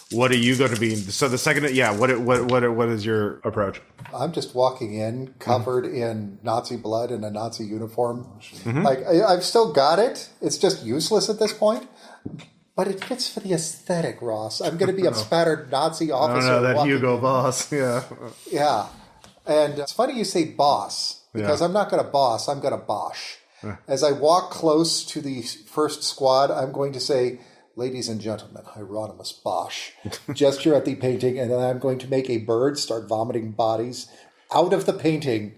What are you going to be? So the second, what is your approach? I'm just walking in, covered in Nazi blood in a Nazi uniform. Like I've still got it. It's just useless at this point. But it fits for the aesthetic, Ross. I'm going to be a spattered Nazi officer. Oh no, that Hugo Boss. Yeah. Yeah. And it's funny you say boss, because I'm not going to boss, I'm going to bosh. As I walk close to the first squad, I'm going to say, ladies and gentlemen, Hieronymus Bosch, gesture at the painting, and then I'm going to make a bird start vomiting bodies out of the painting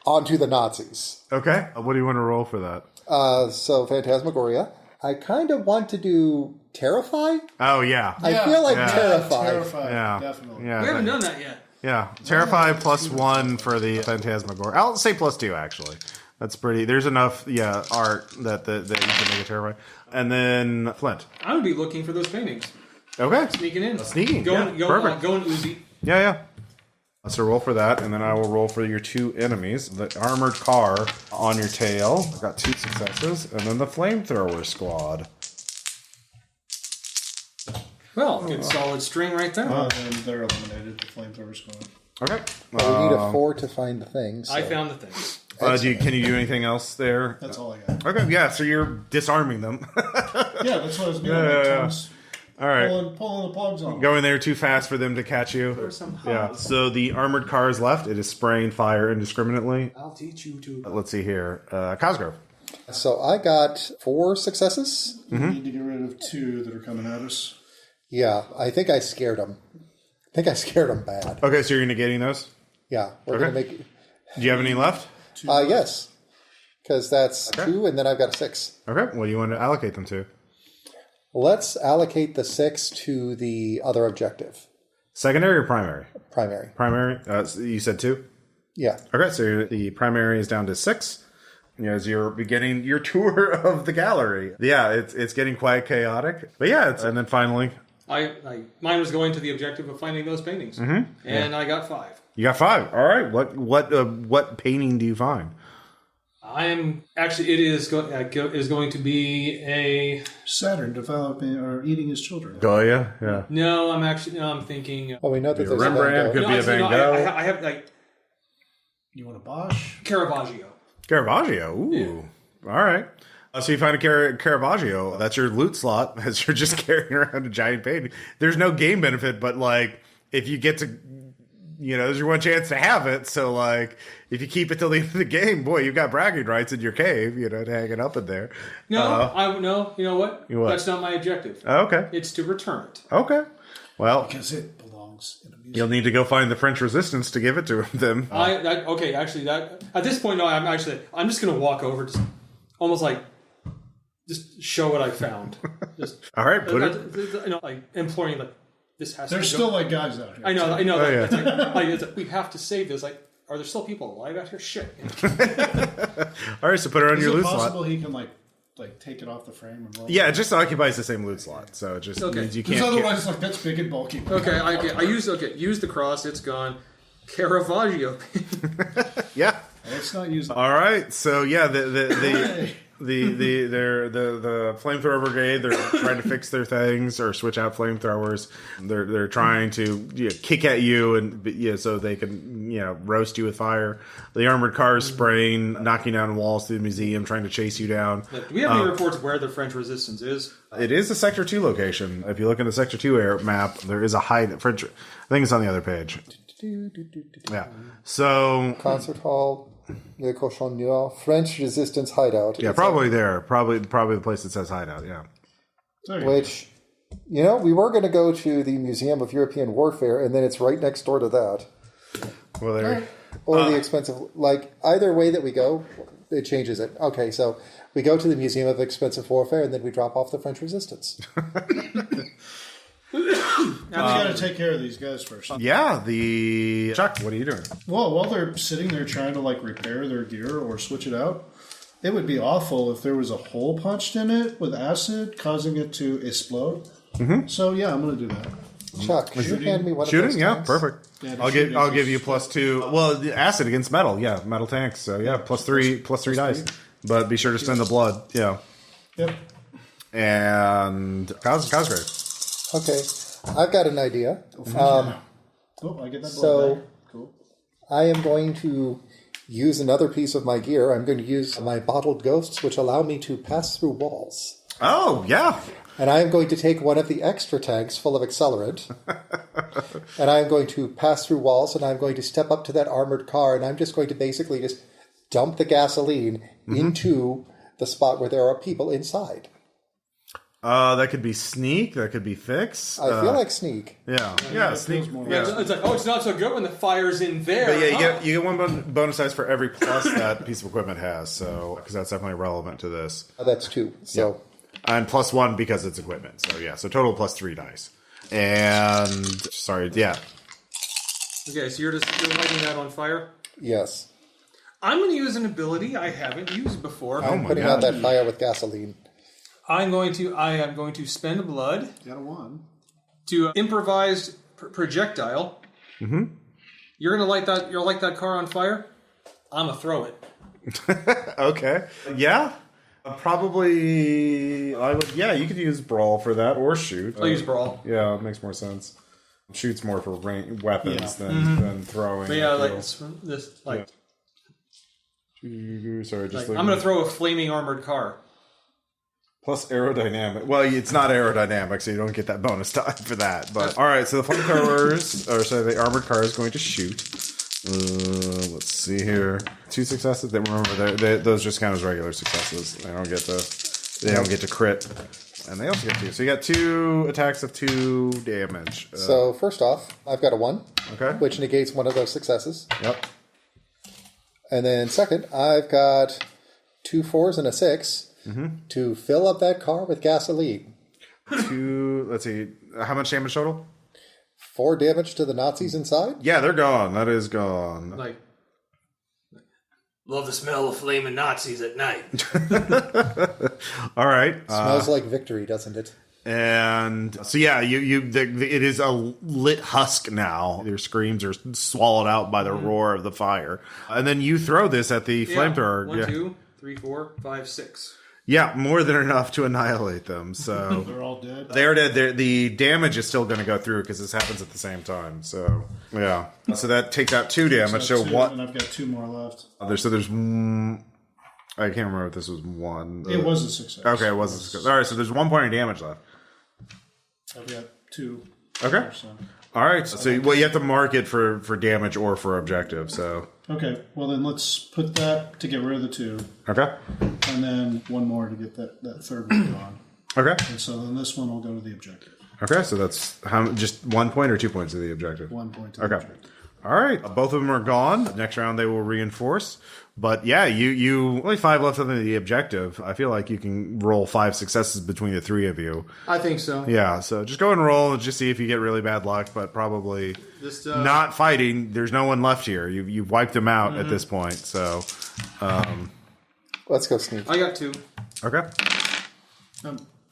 onto the Nazis. Okay. What do you want to roll for that? So, Phantasmagoria. I kind of want to do Terrify. Oh, yeah. I feel like Terrify. Terrify, definitely. Yeah. We haven't done that yet. Yeah. Terrify +1 for the Phantasmagoria. I'll say +2, actually. That's pretty. There's enough, art that you can make a Terrify. And then Flint. I would be looking for those paintings. Okay. Sneaking in. Perfect. Going Uzi. Yeah. So roll for that, and then I will roll for your two enemies. The armored car on your tail. I've got 2 successes. And then the flamethrower squad. Well, good solid string right there. And they're eliminated, the flamethrower squad. Okay. Well, we need a 4 to find the things. So. I found the things. Can you do anything else there? That's all I got. Okay, yeah, so you're disarming them. Yeah, that's what I was doing. All right. Pulling the plugs on. Going there too fast for them to catch you. Yeah, so the armored car is left. It is spraying fire indiscriminately. I'll teach you to. Let's see here. Cosgrove. So I got 4 successes. We need to get rid of 2 that are coming at us. Yeah, I think I scared them. Bad. Okay, so you're negating those? Yeah, we're going to make... Do you have any left? Yes, because that's 2, and then I've got a 6. Okay, what do you want to allocate them to? Let's allocate the 6 to the other objective. Secondary or primary? Primary. Primary? So you said 2? Yeah. Okay, so the primary is down to 6. As you're beginning your tour of the gallery. Yeah, it's getting quite chaotic. But yeah, and then finally... Mine was going to the objective of finding those paintings. And I got 5. You got 5. All right. What painting do you find? It is going to be a Saturn developing or eating his children. Goya? Yeah. No, I'm thinking. Well, we know that there's Rembrandt. Could be a Van Gogh. I have You want a Bosch? Caravaggio. Caravaggio. Ooh. Yeah. All right. So you find a Caravaggio. That's your loot slot as you're just carrying around a giant painting. There's no game benefit, but if you get to, there's your one chance to have it. So if you keep it till the end of the game, boy, you've got bragging rights in your cave, to hang it up in there. No, you know what? That's not my objective. Okay. It's to return it. Okay. Well, because it belongs in a museum. You'll need to go find the French Resistance to give it to them. Actually, at this point, no, I'm just going to walk over, just almost like just show what I found. Just All right, put it. like imploring, like this has. There's to still like guys out here. I know. Oh, yeah. It's like, we have to save this. Like, are there still people alive out here? Shit. All right, so put it on Is your it loot possible slot. he can like take it off the frame and roll? Yeah, it just occupies the same loot slot, so it just Okay. means you Because can't. otherwise, like that's big and bulky. Okay, I use the cross. It's gone. Caravaggio. Yeah. Let's not use. All right, so yeah, the flamethrower brigade, they're trying to fix their things or switch out flamethrowers. They're trying to kick at you and so they can roast you with fire. The armored cars spraying, knocking down walls through the museum, trying to chase you down. Do we have any reports where the French resistance is? It is a Sector 2 location. If you look in the Sector 2 air map, there is a hide. French. I think it's on the other page. Yeah. So Concert hall, Le Cochon Noir, French resistance hideout. yeah, probably there. Probably the place that says hideout. Yeah. Which, we were going to go to the Museum of European Warfare, and then it's right next door to that. Well, there. Or the expensive, either way that we go, it changes it. Okay, so we go to the Museum of Expensive Warfare, and then we drop off the French resistance. We got to take care of these guys first. Yeah. Chuck, what are you doing? Well, while they're sitting there trying to repair their gear or switch it out, it would be awful if there was a hole punched in it with acid, causing it to explode. Mm-hmm. So yeah, I'm going to do that. Chuck, could you hand me one of Shooting, those yeah, tanks? perfect. Yeah, I'll give you +2. Well, the acid against metal, yeah, metal tanks. So yeah, +3 dice. But be sure to spend the blood, yeah. Yep. And Cosgrave. Okay, I've got an idea. I get that blood So back. Cool. I am going to use another piece of my gear. I'm going to use my bottled ghosts, which allow me to pass through walls. Oh yeah. And I am going to take one of the extra tanks full of accelerant, and I am going to pass through walls, and I'm going to step up to that armored car, and I'm just going to basically just dump the gasoline into the spot where there are people inside. That could be sneak. That could be fix. I feel like sneak. Yeah, sneak. It's like, it's not so good when the fire's in there. But yeah, you get one bonus dice for every plus that piece of equipment has. So because that's definitely relevant to this. That's 2. So. And +1 because it's equipment. So yeah, so total +3 dice. And sorry, yeah. Okay, so you're lighting that on fire? Yes. I'm going to use an ability I haven't used before. I'm putting out that fire with gasoline. I am going to spend blood. Got a 1. To improvised projectile. Mm-hmm. You're going to light that. You'll light that car on fire. I'm gonna throw it. Okay. Yeah. Probably. I would. Yeah, you could use brawl for that or shoot. I'll use brawl. Yeah, it makes more sense. Shoot's more for weapons than throwing. But yeah, this. Sorry, just. I'm gonna throw a flaming armored car. Plus aerodynamic. Well, it's not aerodynamic, so you don't get that bonus time for that. But all right, so the flamethrowers, the armored car is going to shoot. Let's see here. 2 successes. Remember, those just count as regular successes. They don't get to crit, and they also get 2. So you got 2 attacks of 2 damage. So first off, I've got a 1, okay, which negates one of those successes. Yep. And then second, I've got 2 4s and a 6 to fill up that car with gasoline. 2. Let's see. How much damage total? 4 damage to the Nazis inside? Yeah, they're gone. That is gone. Love the smell of flaming Nazis at night. All right. Smells like victory, doesn't it? And so yeah, it is a lit husk now. Their screams are swallowed out by the roar of the fire. And then you throw this at the flamethrower. 1, 2, 3, 4, 5, 6. Yeah, more than enough to annihilate them. So They're all dead. they're dead. The damage is still going to go through because this happens at the same time. So yeah, so that takes out 2 damage. So what? And I've got 2 more left. There's I can't remember if this was 1. It was a success. Okay, it was a success. All right, so there's 1 point of damage left. I've got 2. Okay. All right. So you have to mark it for damage or for objective. So Okay. Well, then let's put that to get rid of the 2, okay. and then 1 more to get that third one gone. Okay. And so then this one will go to the objective. Okay. So that's just 1 point or 2 points of the objective. 1 point to the Okay. objective. All right. Both of them are gone. Next round they will reinforce. But yeah, you only 5 left on the objective. I feel like you can roll 5 successes between the 3 of you. I think so. Yeah, so just go and roll and just see if you get really bad luck, but probably not fighting. There's no one left here. You've wiped them out at this point, so... Let's go sneak. I got 2. Okay.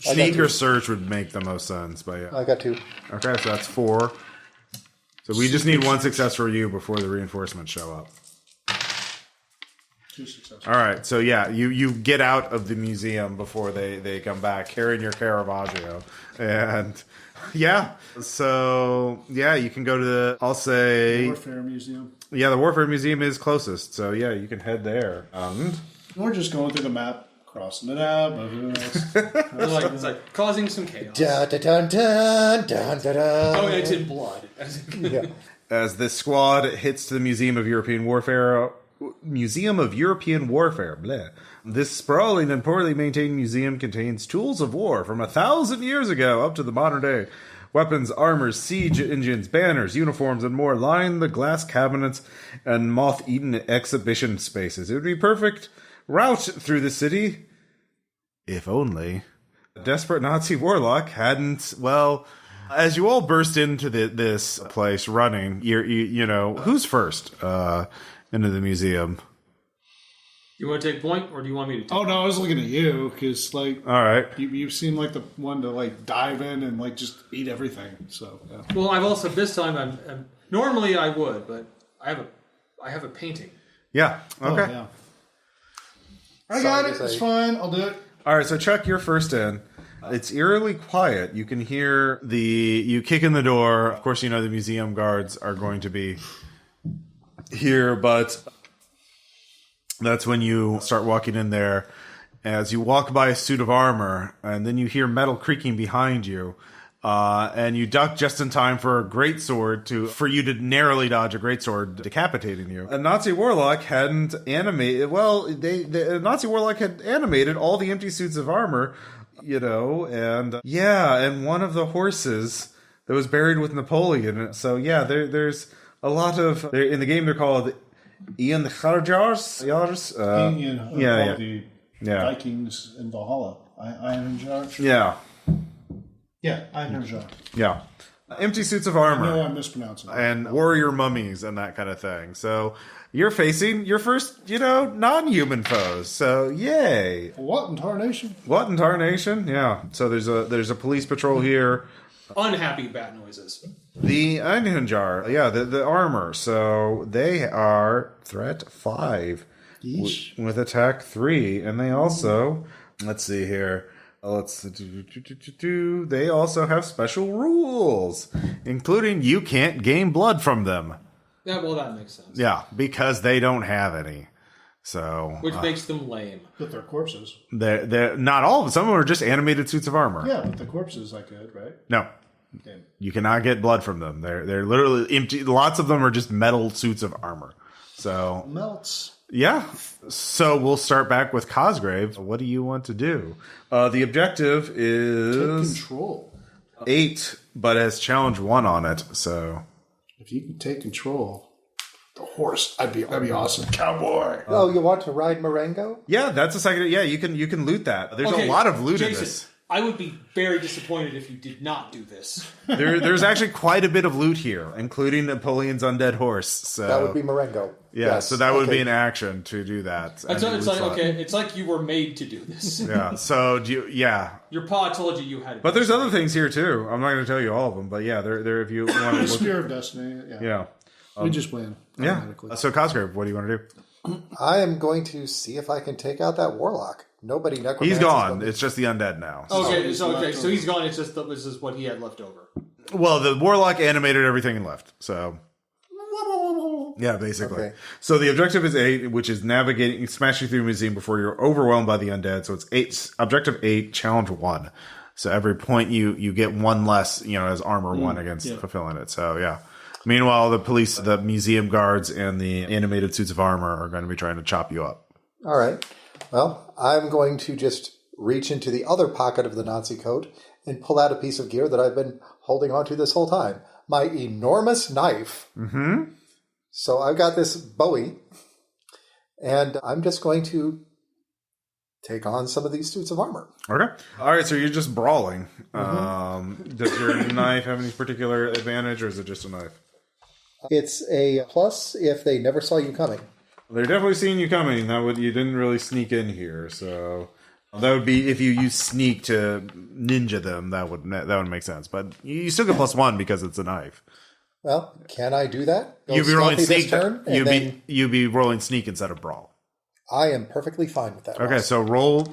Sneak or search would make the most sense, but yeah. I got 2. Okay, so that's 4. So we just need 1 success for you before the reinforcements show up. 2 successes. All right, so yeah, you get out of the museum before they come back, carrying your Caravaggio. And yeah, so yeah, you can go to the, I'll say... Warfare Museum. Yeah, the Warfare Museum is closest, so yeah, you can head there. We're just going through the map, crossing it out. It's like causing some chaos. Dun, dun, dun, dun, dun, dun. Oh, it's in blood. Yeah. As this squad hits the Museum of European Warfare, bleh. This sprawling and poorly maintained museum contains tools of war from 1,000 years ago up to the modern day. Weapons, armors, siege engines, banners, uniforms, and more line the glass cabinets and moth-eaten exhibition spaces. It would be perfect route through the city, if only a desperate Nazi warlock hadn't, well, as you all burst into this place running, you know, who's first into the museum? You want to take point, or do you want me to take Oh, no, I was looking at you, because, like, All right. you seem like the one to, like, dive in and, like, just eat everything, so, yeah. Well, I've also, this time, I'm normally I would, but I have a painting. Yeah. Okay. Oh, yeah. I got it. It's fine. I'll do it. All right, so Chuck, you're first in. It's eerily quiet. You can hear you kick in the door. Of course, you know the museum guards are going to be here, but that's when you start walking in there. As you walk by a suit of armor, and then you hear metal creaking behind you, and you duck just in time for a greatsword for you to narrowly dodge a greatsword decapitating you. A Nazi warlock hadn't animated. Well, the Nazi warlock had animated all the empty suits of armor, you know, and and one of the horses that was buried with Napoleon. So yeah, there's a lot of in the game. They're called Ian the Harjars. The Vikings in Valhalla. Iron Jar. Yeah. Yeah, Iron Jar. Yeah. Empty suits of armor. No, I'm mispronouncing it. And warrior mummies and that kind of thing. So you're facing your first, non-human foes. So yay. What in tarnation? What in tarnation? Yeah. So there's a police patrol here. Unhappy bat noises. The Einhenjar, the armor. So they are threat 5 with attack 3. And they also, let's see here. They also have special rules, including you can't gain blood from them. Yeah, well, that makes sense. Yeah, because they don't have any. So, which makes them lame. But they're corpses. They're not all of them. Some of them are just animated suits of armor. Yeah, but the corpses I could, right? No. Okay. You cannot get blood from them. They're literally empty. Lots of them are just metal suits of armor. So melts. Yeah. So we'll start back with Cosgrave. What do you want to do? The objective is take control. 8, but has challenge 1 on it. So if you can take control, the horse, that'd be awesome. Cowboy. Oh, you want to ride Marengo? Yeah, that's a second. Yeah, you can loot that. There's a lot of loot in this. I would be very disappointed if you did not do this. There's actually quite a bit of loot here, including Napoleon's undead horse. So that would be Marengo. Yeah, yes. so that would be an action to do that. It's like you were made to do this. Yeah. So your pa told you had it. But there's other things here too. I'm not going to tell you all of them, but yeah, there if you want to look. Spear of Destiny. Yeah. We just win. Yeah. So Cosgrave, what do you want to do? I am going to see if I can take out that warlock. Nobody necromances. He's gone. It's just the undead now. Okay, so he's gone. It's just this is what he had left over. Well, the warlock animated everything and left. So yeah, basically. Okay. So the objective is 8, which is smashing through the museum before you're overwhelmed by the undead. So it's 8. Objective 8, challenge 1. So every point you get 1 less, as armor 1 against fulfilling it. So yeah. Meanwhile, the police, the museum guards, and the animated suits of armor are going to be trying to chop you up. All right. Well, I'm going to just reach into the other pocket of the Nazi coat and pull out a piece of gear that I've been holding onto this whole time. My enormous knife. Mm-hmm. So I've got this Bowie, And I'm just going to take on some of these suits of armor. Okay. All right, so you're just brawling. Does your knife have any particular advantage, or is it just a knife? It's a plus if they never saw you coming. They're definitely seeing you coming. You didn't really sneak in here, so that would be if you use sneak to ninja them. That would make sense. But you still get +1 because it's a knife. Well, can I do that? You'd be rolling sneak. Turn, You'd be rolling sneak instead of brawl. I am perfectly fine with that. Okay, Ross. so roll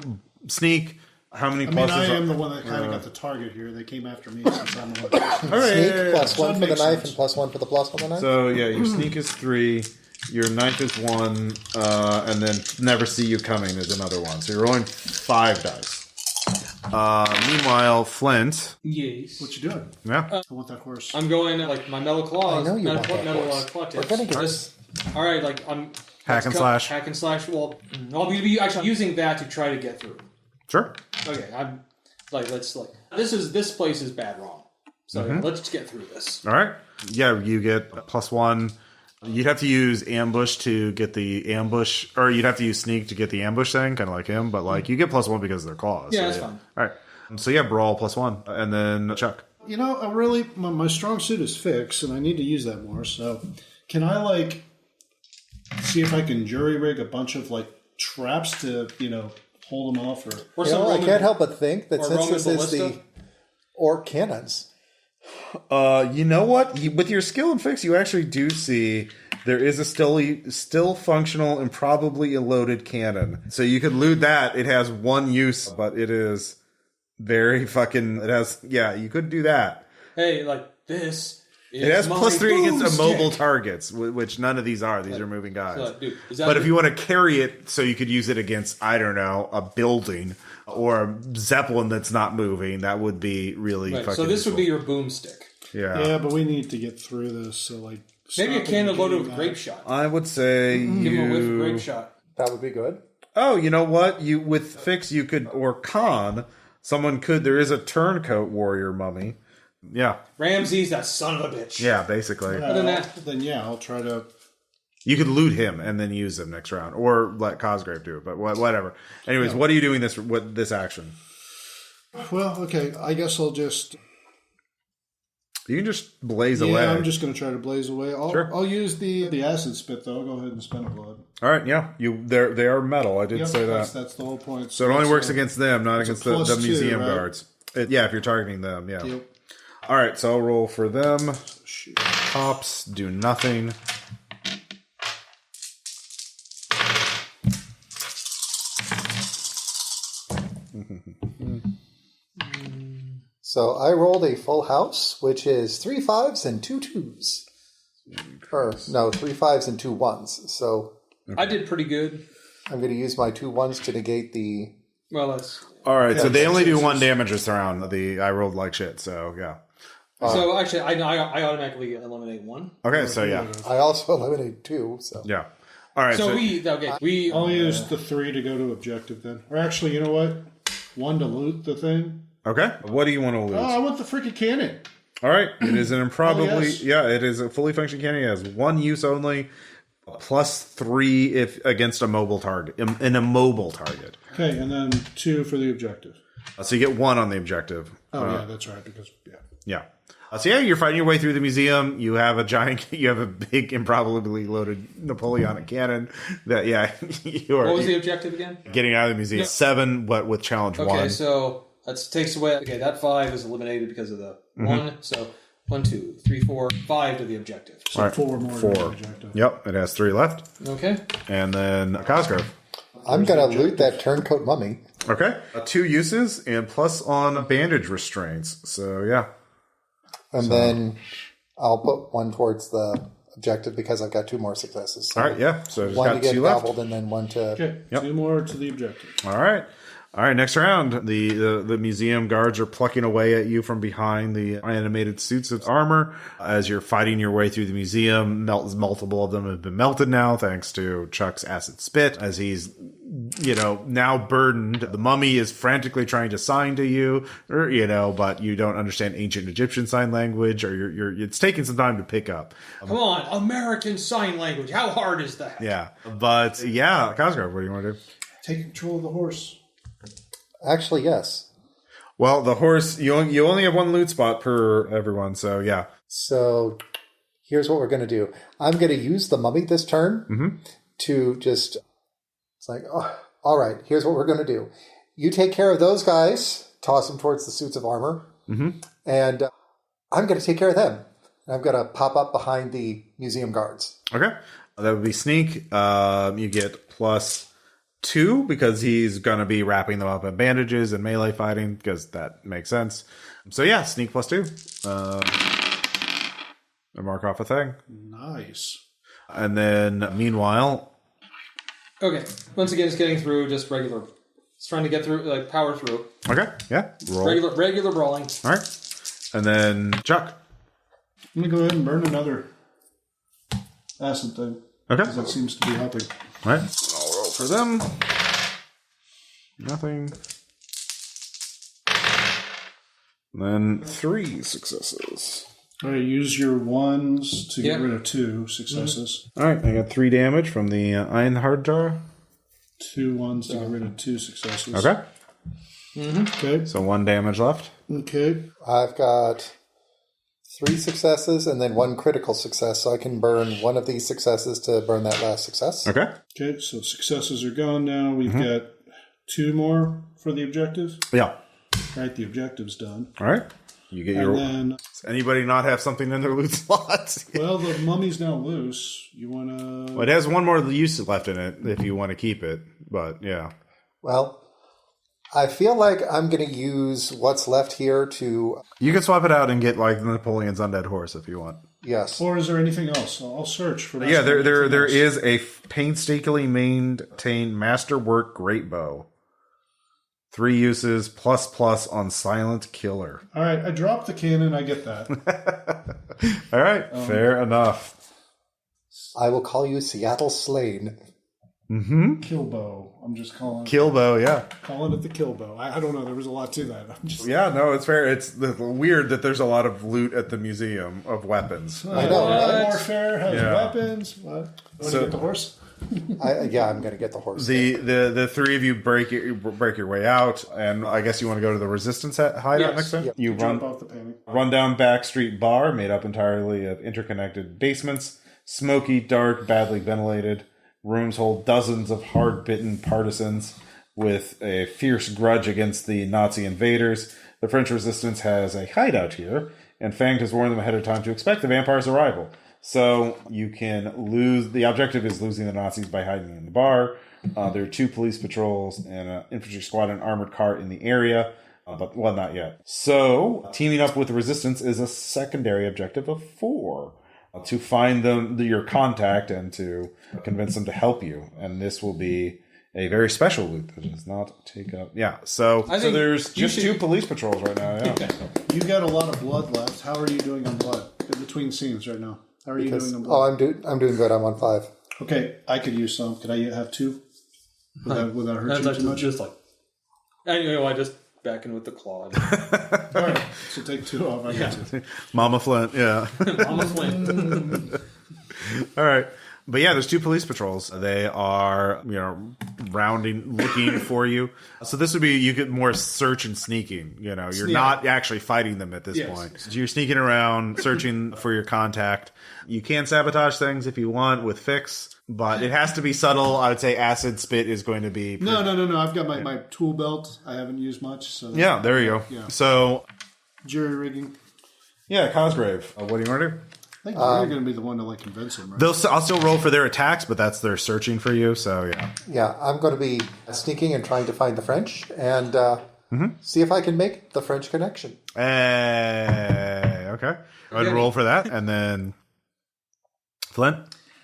sneak. How many pluses? I am the one that kind of got the target here. They came after me since I'm the one. All right, Sneak yeah. +1 for the makes knife sense. and +1 for the plus on the knife. So yeah, your sneak is 3, your knife is 1, and then never see you coming is another 1. So you're rolling 5 dice. Meanwhile, Flint. Yes. What you doing? Yeah. I want that horse. I'm going like my metal claws. I know you metal, want that metal horse. claw tips. We're gonna get This- all right, like I'm Hack and slash. Hack and slash. Well, I'll be actually using that to try to get through. Sure. Okay, I'm like this place is bad wrong. So yeah, let's get through this. All right. Yeah, you get +1. You'd have to use ambush to get the ambush, or you'd have to use sneak to get the ambush thing, kind of like him. But like you get +1 because of their claws. Yeah, so, that's fine. All right. So yeah, brawl +1, and then Chuck. You know, I really my strong suit is fixed, and I need to use that more. So, can I see if I can jury rig a bunch of traps to hold them off, or I can't help but think that or since Roman this is the ballista? orc cannons, You know what? With your skill and fix, you actually do see there is a still functional and probably a loaded cannon. So you could loot that. It has 1 use, but it is very fucking. It has you could do that. Hey, like this. It has my +3 against immobile boomstick. targets, which none of these are. These are moving guys. So, dude, is that But if you want to carry it, so you could use it against, I don't know, a building or a zeppelin that's not moving, that would be really right, fucking so this would be useful. your boomstick. yeah, but we need to get through this. So Maybe a stop cannon and loaded getting with that. grape shot. I would say Give him a whiff of grape shot. that would be good. Oh, you know what? You with fix you could, or con, someone could. There is a turncoat warrior mummy. Yeah, Ramses, that son of a bitch. yeah. Basically, Other than that, Then I'll try to. you could loot him and then use him next round, or let Cosgrave do it. But whatever. Anyways, what are you doing this action? Well, okay. I guess I'll just. You can just blaze Yeah, away. I'm just going to try to blaze away. Sure. I'll use the acid spit though. I'll go ahead and spend a blood. All right, yeah. They are metal. I did Yep, say that. That's the whole point. So it only works against them, not it's a against the +2, museum right? guards. Yeah, if you're targeting them, yeah. Yep. All right, so I'll roll for them. Shoot. Pops do nothing. So I rolled a full house, which is 3 5s and 2 2s. Or no, 3 5s and 2 1s. So I did pretty good. I'm going to use my 2 1s to negate the. Well, that's All right, so they only do 1 damage this round. I rolled like shit, so yeah. so. Actually, I automatically eliminate 1. Okay, so yeah. I also eliminated 2. So Yeah. All right, So we I'll use the 3 to go to objective then. Or actually, you know what? 1 to loot the thing. okay. What do you want to lose? Oh, I want the freaking cannon. All right, it is an improbably yes. yeah, it is a fully functioning cannon. It has 1 use only, +3 if against a mobile target, an immobile target. Okay, and then 2 for the objective. So you get 1 on the objective. Oh, yeah, that's right. Because, Yeah. So yeah, you're fighting your way through the museum. You have a big, improbably loaded Napoleonic cannon. That you are What was the objective again? getting out of the museum. 7, but with challenge 1. Okay, so that takes away. Okay, that 5 is eliminated because of the 1. So 1, 2, 3, 4, 5 to the objective. So All right, 4 more to 4. the objective. Yep, it has 3 left, Okay. and then Cosgrove. I'm going to loot that turncoat mummy. Okay, 2 uses and plus on bandage restraints. So yeah. And then I'll put 1 towards the objective because I've got 2 more successes. So All right, yeah. So just 1 to got get 2 left. gobbled and then 1 to. Okay, Yep. 2 more to the objective. All right. All right, next round. The museum guards are plucking away at you from behind the animated suits of armor as you're fighting your way through the museum. Multiple of them have been melted now, thanks to Chuck's acid spit. As he's, now burdened, the mummy is frantically trying to sign to you, but you don't understand ancient Egyptian sign language, or it's taking some time to pick up. Come on, American Sign Language. How hard is that? Yeah, but Cosgrave, what do you want to do? Take control of the horse. Actually, yes. Well, the horse, you only have one loot spot per everyone, so yeah. So here's what we're going to do. I'm going to use the mummy this turn to just... It's like, oh, all right, here's what we're going to do. You take care of those guys, toss them towards the suits of armor, and I'm going to take care of them. I'm going to pop up behind the museum guards. Okay. That would be sneak. You get +2 because he's going to be wrapping them up in bandages and melee fighting, because that makes sense. So yeah, sneak +2. And mark off a thing. Nice. And then, meanwhile... Okay. Once again, it's getting through just regular. It's trying to get through, power through. Okay, yeah. Roll. Regular brawling. All right. And then, Chuck. I'm going to go ahead and burn another acid thing. Okay. Because that seems to be helping. All right. I'll roll for them. Nothing. And then 3 successes. All right, use your ones to get rid of 2 successes. All right, I got 3 damage from the Einhardjar. 2 ones to get rid of 2 successes. Okay. Okay. So 1 damage left. Okay. I've got 3 successes and then 1 critical success, so I can burn one of these successes to burn that last success. Okay. Okay, so successes are gone now. We've got 2 more for the objective. Yeah. Right, the objective's done. All right. You get And your... then, Does anybody not have something in their loot slots? well, the mummy's now loose. You want to... Well, it has 1 more use left in it if you want to keep it, but yeah. Well, I feel like I'm going to use what's left here to... You can swap it out and get like Napoleon's undead horse if you want. Yes. Or is there anything else? I'll search for that. Yeah, there is a painstakingly maintained masterwork great bow. 3 uses ++ on silent killer. All right, I dropped the cannon. I get that. All right, fair enough. I will call you Seattle Slain. Killbow. I'm just calling Kill bow, yeah. calling it the killbow. I don't know. There was a lot to that. I'm just... Yeah, no, it's fair. It's weird that there's a lot of loot at the museum of weapons. I know, right? Warfare has Yeah. weapons. What? Want to get the horse? I'm going to get the horse. The 3 of you break your way out, and I guess you want to go to the resistance hideout Yes. next time. Yep. You Jump off the painting. run down back street bar made up entirely of interconnected basements, smoky, dark, badly ventilated. Rooms hold dozens of hard-bitten partisans with a fierce grudge against the Nazi invaders. The French resistance has a hideout here, and Fanged has warned them ahead of time to expect the vampire's arrival. So you can lose... The objective is losing the Nazis by hiding in the bar. There are 2 police patrols and an infantry squad and armored car in the area, but not yet. So teaming up with the resistance is a secondary objective of 4. To find your contact and to convince them to help you. And this will be a very special loot that does not take up... Yeah, so there's just 2 police patrols right now. Yeah. You got a lot of blood left. How are you doing on blood? In between scenes right now. How are you doing on blood? I'm doing good. I'm on 5. Okay, I could use some. Could I have 2? Without hurting you too much? Just like... Anyway, I just back in with the Claude. All right, so take 2 off. I got 2. Mama Flint, yeah. Mama Flint. All right. But yeah, there's 2 police patrols. They are, rounding, looking for you. So this would be, you get more search and sneaking. You're not actually fighting them at this point. So you're sneaking around, searching for your contact. You can sabotage things if you want with fix, but it has to be subtle. I would say acid spit is going to be... No. I've got my tool belt. I haven't used much. So Yeah, there you go. Yeah. So... Jury rigging. Yeah, Cosgrave. What do you want to do? I think you're going to be the one to convince him, right? I'll still roll for their attacks, but that's their searching for you, so yeah. Yeah, I'm going to be sneaking and trying to find the French and see if I can make the French connection. Okay. Go ahead and roll for that, and then... Flint?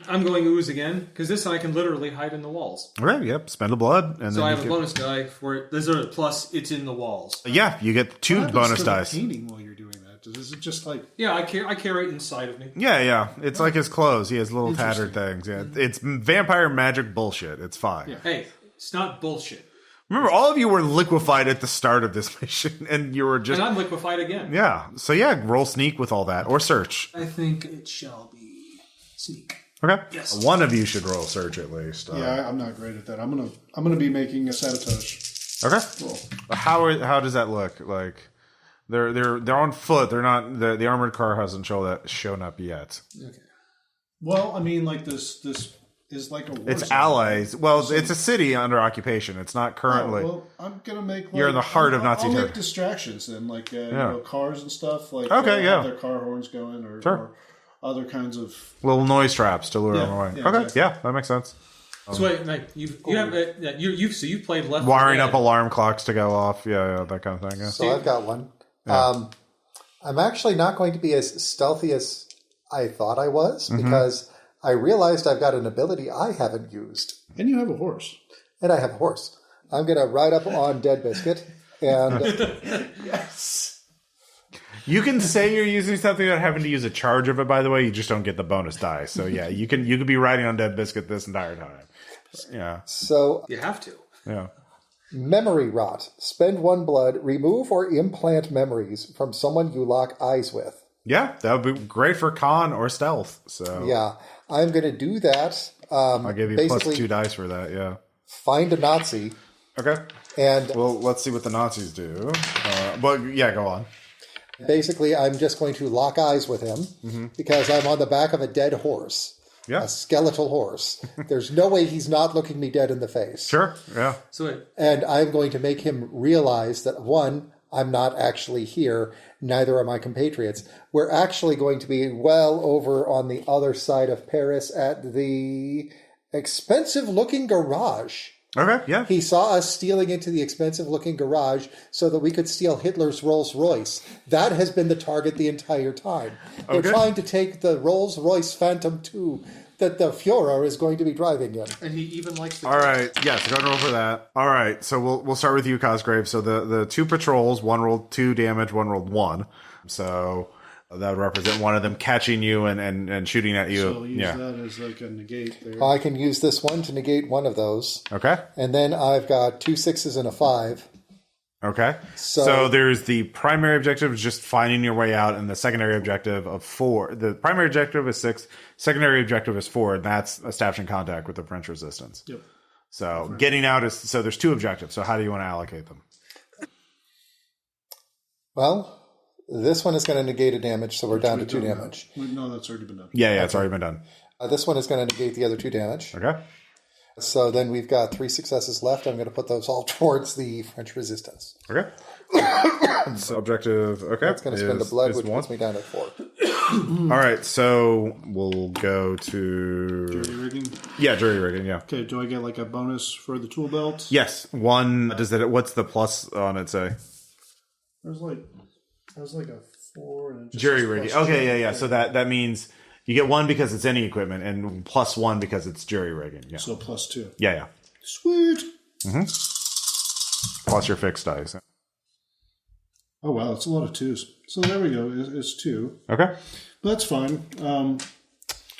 I'm going ooze again, because this time I can literally hide in the walls. Okay, yep. Spend a blood. And So then I you have a get- bonus die for it. There's a plus, it's in the walls. Yeah, you get What 2 happens bonus to the dice. painting while you're doing that? Is it just like... Yeah, I carry it inside of me. Yeah. It's like his clothes. He has little tattered things. Yeah, it's vampire magic bullshit. It's fine. Yeah. Hey, it's not bullshit. Remember, all of you were liquefied at the start of this mission, and you were just... And I'm liquefied again. Yeah. So yeah, roll sneak with all that. Or search. I think it shall be sneak. Okay. Yes. One of you should roll search at least. Yeah, I'm not great at that. I'm gonna be making a sabotage. Okay. Roll. How does that look? Like they're on foot. They're not the armored car hasn't shown up yet. Okay. Well, I mean, like this is like a war It's zone. allies. Well, it's a city under occupation. It's not currently. Oh, well, I'm gonna make. Like, You're in the heart of Nazi I'll make territory. distractions then, like you know, cars and stuff. Like Okay, yeah. have their car horns going, or, Sure. or other kinds of. Little noise traps to lure Yeah, them away. yeah, Okay, exactly. yeah, that makes sense. So wait, Mike, you've played Left 4 Wiring Dead. up alarm clocks to go off. Yeah, that kind of thing. Yeah. So I've got one. I'm actually not going to be as stealthy as I thought I was because I realized I've got an ability I haven't used. And you have a horse. And I have a horse. I'm going to ride up on Dead Biscuit and Yes. You can say you're using something without having to use a charge of it. By the way, you just don't get the bonus die. So yeah, you could be riding on Dead Biscuit this entire time. Yeah, so You have to. yeah. memory rot. Spend 1 blood, remove or implant memories from someone you lock eyes with. Yeah, that would be great for con or stealth. So Yeah, I'm going to do that. I'll give you plus basically 2 dice for that. Yeah. find a Nazi Okay. and Well, let's see what the Nazis do. But yeah, go on. basically I'm just going to lock eyes with him because I'm on the back of a dead horse. Yeah. A skeletal horse. There's no way he's not looking me dead in the face. Sure. Yeah. So wait, And I'm going to make him realize that, 1, I'm not actually here. Neither are my compatriots. We're actually going to be well over on the other side of Paris at the expensive-looking garage. Okay. Yeah. He saw us stealing into the expensive-looking garage so that we could steal Hitler's Rolls-Royce. That has been the target the entire time. They're Okay. trying to take the Rolls-Royce Phantom 2 that the Führer is going to be driving in. and he even likes the All right. Yes, go and roll for that. All right. So we'll start with you, Cosgrave. So the 2 patrols, one rolled 2 damage, one rolled 1. So that would represent one of them catching you and shooting at you. So use Yeah. that as like a negate there. I can use this one to negate one of those. Okay. And then I've got 2 6s and a 5. Okay. So- So there's the primary objective is just finding your way out, and the secondary objective of 4. The primary objective is 6. Secondary objective is 4, and that's establishing contact with the French resistance. Yep. So getting out is so there's 2 objectives. So how do you want to allocate them? Well, this one is going to negate a damage, so we're down to 2 damage. No, that's already been done. Yeah, it's already been done. This one is going to negate the other 2 damage. Okay. So then we've got 3 successes left. I'm going to put those all towards the French resistance. Okay. So objective. Okay. That's going to spend a blood, which 1. puts me down at 4. All right. So we'll go to Jury rigging. jury rigging. Yeah. Okay, do I get like a bonus for the tool belt? Yes. 1. Does it? What's the plus on it say? There's like a 4 and it just Jury says rigging. plus Okay. 2. Yeah. So that means you get 1 because it's any equipment, and plus 1 because it's jury rigging. Yeah. So plus 2. Yeah. Sweet. Plus your fixed dice. Oh wow, that's a lot of 2s. So there we go. It's 2. Okay. But that's fine.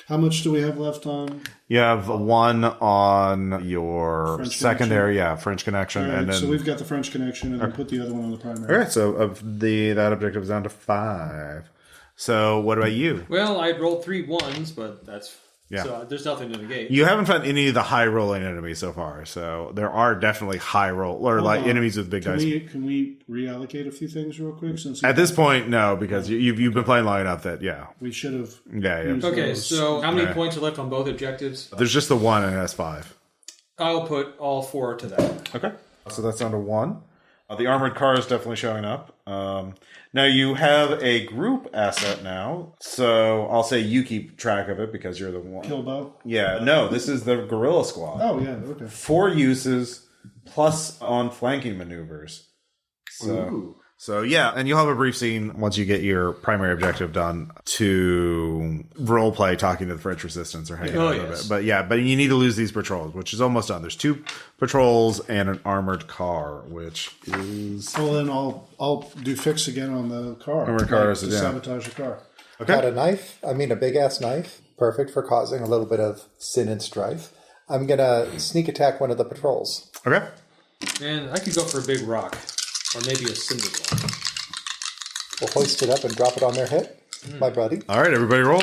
How much do we have left on? You have 1 on your French secondary, French connection, All right, and then so we've got the French connection, and then put the other one on the primary. all right. So of that objective is down to 5. So what about you? Well, I rolled 3 1s, but that's Yeah. so there's nothing to negate. You haven't found any of the high rolling enemies so far. So there are definitely high roll or like Hold on. enemies with big dice. Can we reallocate a few things real quick? Since At this point, no, because you've been playing long enough that we should have. yeah. Okay, those. so how many Yeah. points are left on both objectives? There's just the 1 and it has 5. I'll put all 4 to that. Okay. So that's down to 1. The armored car is definitely showing up. Now you have a group asset now, so I'll say you keep track of it because you're the one. Kilbo. Yeah, no, this is the guerrilla squad. Oh yeah, okay. 4 uses plus on flanking maneuvers. So yeah, and you'll have a brief scene once you get your primary objective done to role play talking to the French resistance or hanging out a little bit. But yeah, but you need to lose these patrols, which is almost done. There's 2 patrols and an armored car, which is Well, then I'll do fix again on the car. Armored cars, to yeah. sabotage the car. Got a knife. I mean, a big-ass knife. Perfect for causing a little bit of sin and strife. I'm going to sneak attack one of the patrols. okay. And I could go for a big rock. Or maybe a cinder block. We'll hoist it up and drop it on their head. My buddy. All right, everybody, roll.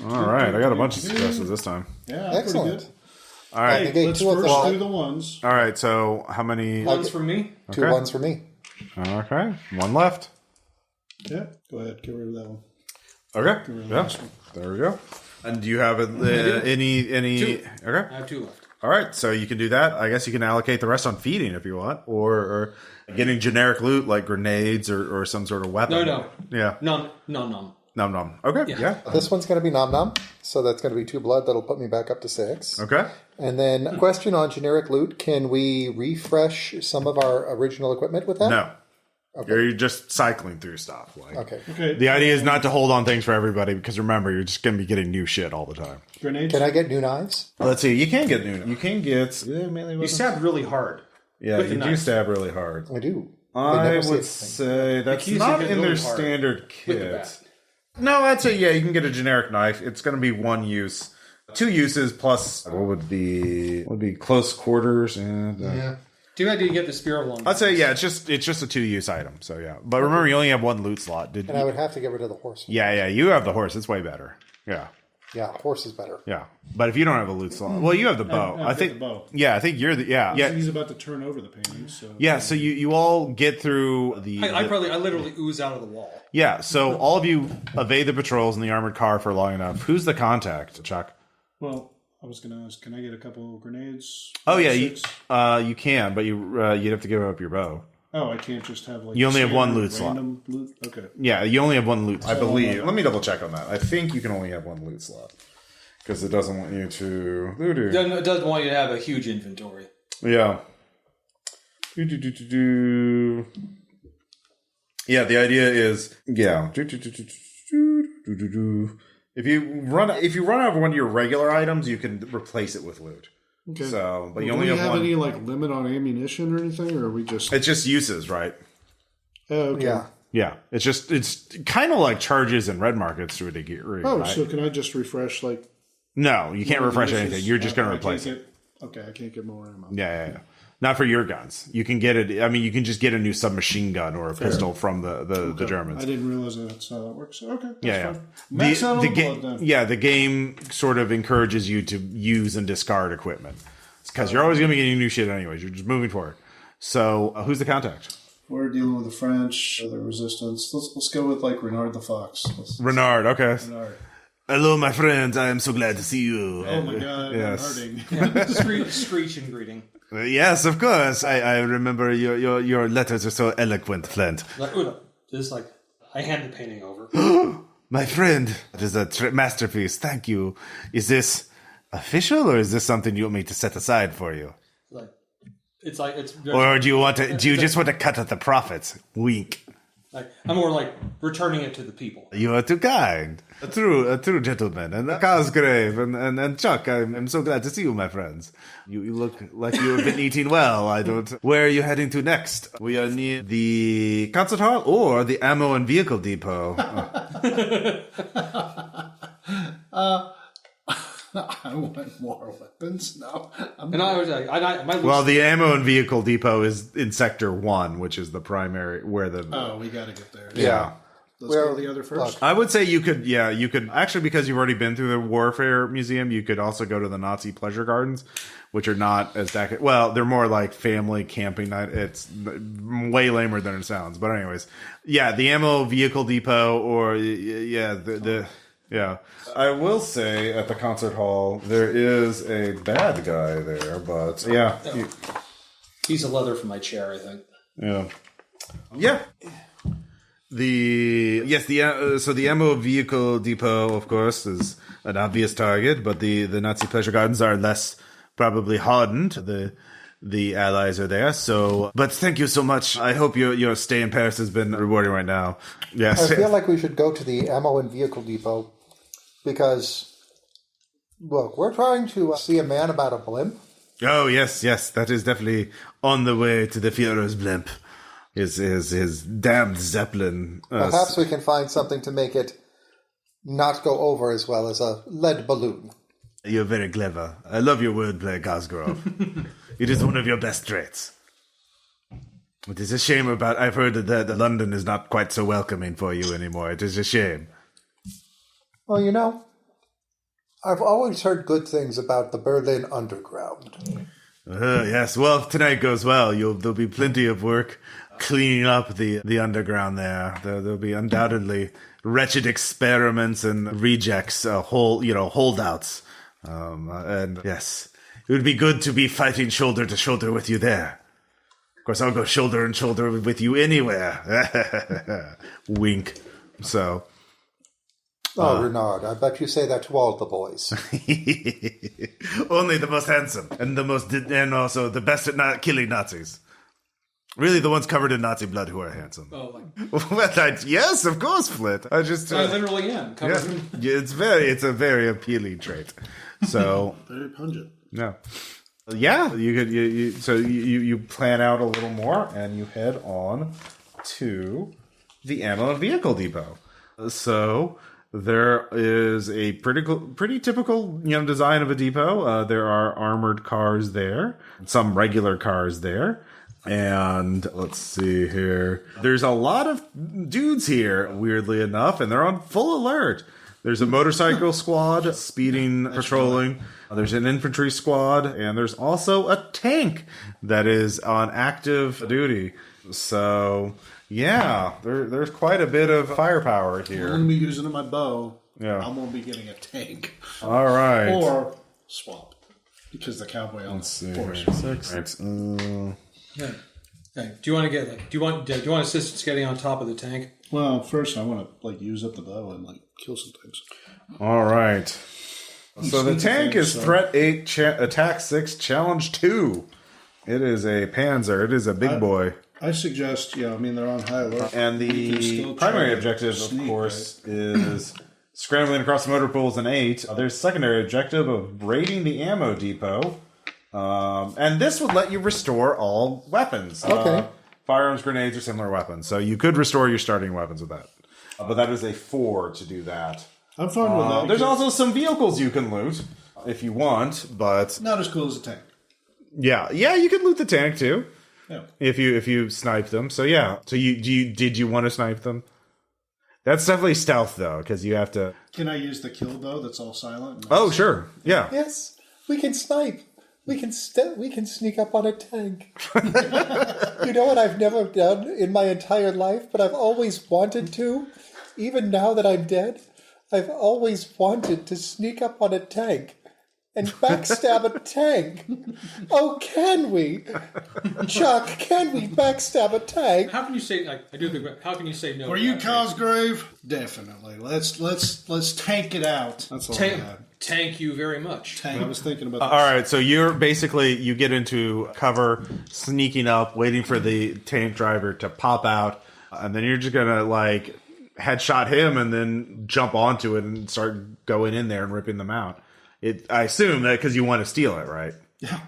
All right, I got a bunch of successes this time. Yeah, Excellent. pretty good. All right, Hey, think let's 2 of first them. do the ones. all right. So how many? One's from me. 2 Okay. ones for me. Okay, 1 left. Yeah, go ahead. Get rid of that one. Okay, yeah, there we go. And do you have any? 2. Okay. I have 2 left. All right, so you can do that. I guess you can allocate the rest on feeding if you want, or getting generic loot like grenades or some sort of weapon. No. Yeah. Nom. Nom. Okay. Yeah. This one's going to be Nom Nom. So that's going to be 2 blood. That'll put me back up to 6. Okay. And then a question on generic loot. Can we refresh some of our original equipment with that? No. Okay. You're just cycling through stuff. Like, Okay. the idea is not to hold on things for everybody because remember, you're just going to be getting new shit all the time. Grenades? Can I get new knives? Let's see. You can get new. You can get melee You weapons. stabbed really hard. Yeah, with the you do knife. stab really hard. I do. I never see would it. say that's keys not you get in their really hard standard With the kit. bat. No, I'd say yeah, you can get a generic knife. It's going to be 1 use, 2 uses plus what would be close quarters and Too bad you didn't get the spear of long. I'd say yeah, it's just a 2-use item. So yeah, but remember you only have 1 loot slot. And I would have to get rid of the horse. Yeah, you have the horse. It's way better. Yeah. Yeah, horse is better. Yeah, but if you don't have a loot slot, well, you have the bow. I've I got think. the bow. Yeah, I think you're the. Yeah. He's about to turn over the paintings. So. Yeah. So you all get through the. I literally ooze out of the wall. Yeah. So all of you evade the patrols in the armored car for long enough. Who's the contact, Chuck? Well, I was going to ask, can I get a couple of grenades? Oh yeah, 6? you can, but you'd have to give up your bow. Oh, I can't just have like. You only have 1 standard loot slot. random loot? Okay. Yeah, you only have 1 loot. I believe. Let me double check on that. I think you can only have 1 loot slot because it doesn't want you to. It doesn't want you to have a huge inventory. Yeah. Yeah, the idea is If you run out of one of your regular items, you can replace it with loot. Okay. So, but you Do only we have have one. any like limit on ammunition or anything, or are we just? It's just uses, right? Oh, okay. Yeah. Yeah, it's kind of like charges and red markets to a degree. Oh, right? so can I just refresh like? No, you can't refresh ammunition? anything. You're just going to I replace can't it. Okay, I can't get more ammo. Yeah. Not for your guns. You can get it. I mean, you can just get a new submachine gun or a pistol from the Germans. I didn't realize that's how that works. Okay, that's Yeah. fine. Max out on the game. blood then. Yeah, the game sort of encourages you to use and discard equipment because you're always going to be getting new shit anyways. You're just moving forward. So, who's the contact? We're dealing with the French, the resistance. Let's go with like Renard the Fox. Renard. Okay. Renard. Hello, my friends. I am so glad to see you. Oh my God, Yes. I'm hurting. Screech and greeting. Yes, of course. I remember your letters are so eloquent, Flint. Just like I hand the painting over. My friend, it is a masterpiece. Thank you. Is this official, or is this something you want me to set aside for you? It's Or do you just want to cut at the profits? Wink. like I'm more like returning it to the people. You are too kind. A true gentleman. And Cosgrave and Chuck, I'm so glad to see you, my friends. You look like you have been eating well. Where are you heading to next? We are near the concert hall or the ammo and vehicle depot. I want more weapons. No, And I was like, my Well, the ammo and vehicle depot is in Sector 1, which is the primary, where the... Oh, we got to get there. Yeah. Let's go to the other first. I would say you could, actually, because you've already been through the Warfare Museum, you could also go to the Nazi Pleasure Gardens, which are not as well, they're more like family camping night. It's way lamer than it sounds. But anyways, yeah, the ammo vehicle depot or, yeah. I will say at the concert hall, there is a bad guy there, but yeah. piece of leather from my chair, I think. Yeah. Yeah. So the ammo vehicle depot, of course, is an obvious target, but the Nazi Pleasure Gardens are less probably hardened. The allies are there. So, but thank you so much. I hope your stay in Paris has been rewarding right now. Yes. I feel like we should go to the ammo and vehicle depot because, look, we're trying to see a man about a blimp. Oh, yes. That is definitely on the way to the Führer's blimp. His damned Zeppelin. Perhaps we can find something to make it not go over as well as a lead balloon. You're very clever. I love your wordplay, Cosgrave. It is one of your best traits. It is a shame I've heard that London is not quite so welcoming for you anymore. It is a shame. Well, I've always heard good things about the Berlin Underground. Yes, well, if tonight goes well, there'll be plenty of work cleaning up the underground there. There'll be undoubtedly wretched experiments and rejects, holdouts. And yes, it would be good to be fighting shoulder to shoulder with you there. Of course, I'll go shoulder and shoulder with you anywhere. Wink. So. Oh, Renard, I bet you say that to all the boys. Only the most handsome and also the best at not killing Nazis. Really, the ones covered in Nazi blood who are handsome. Oh, yes, of course, Flint. I literally am. It's a very appealing trait. So Very pungent. no, yeah, you plan out a little more and you head on to the ammo and vehicle depot. So there is a pretty typical design of a depot. There are armored cars there, some regular cars there. And let's see here. There's a lot of dudes here, weirdly enough, and they're on full alert. There's a motorcycle squad speeding, patrolling. There's an infantry squad, and there's also a tank that is on active duty. So, yeah, there's quite a bit of firepower here. I'm going to be using my bow. Yeah. I'm going to be getting a tank. All right. Or swap. Because the cowboy on Let's see. portion. Right. Yeah. Okay. Do you want to do you want assistance getting on top of the tank? Well, first I want to use up the bow and kill some things. All right. So the tank is threat 8, attack 6, challenge 2. It is a Panzer. It is a big boy. I suggest, they're on high alert. And the primary objective, of course, is scrambling across the motor pools in 8. There's secondary objective of raiding the ammo depot. And this would let you restore all weapons. Okay. Firearms, grenades, or similar weapons. So you could restore your starting weapons with that. But that is a 4 to do that. I'm fine with that. There's also some vehicles you can loot if you want, but Not as cool as a tank. yeah, you could loot the tank too. Yeah. If you snipe them. So yeah. So did you want to snipe them? That's definitely stealth though, because you have to. Can I use the kill bow that's all silent? Oh sure, yeah. Yes, we can snipe. We can sneak up on a tank. You know what I've never done in my entire life, but I've always wanted to? Even now that I'm dead, I've always wanted to sneak up on a tank and backstab a tank. Oh, can we? Chuck, can we backstab a tank? How can you say how can you say no? Are you Cosgrave? Definitely. Let's tank it out. That's all I had. Tank you very much. Tank. I was thinking about All right, so you get into cover, sneaking up, waiting for the tank driver to pop out, and then you're just gonna headshot him and then jump onto it and start going in there and ripping them out. I assume that because you want to steal it, right?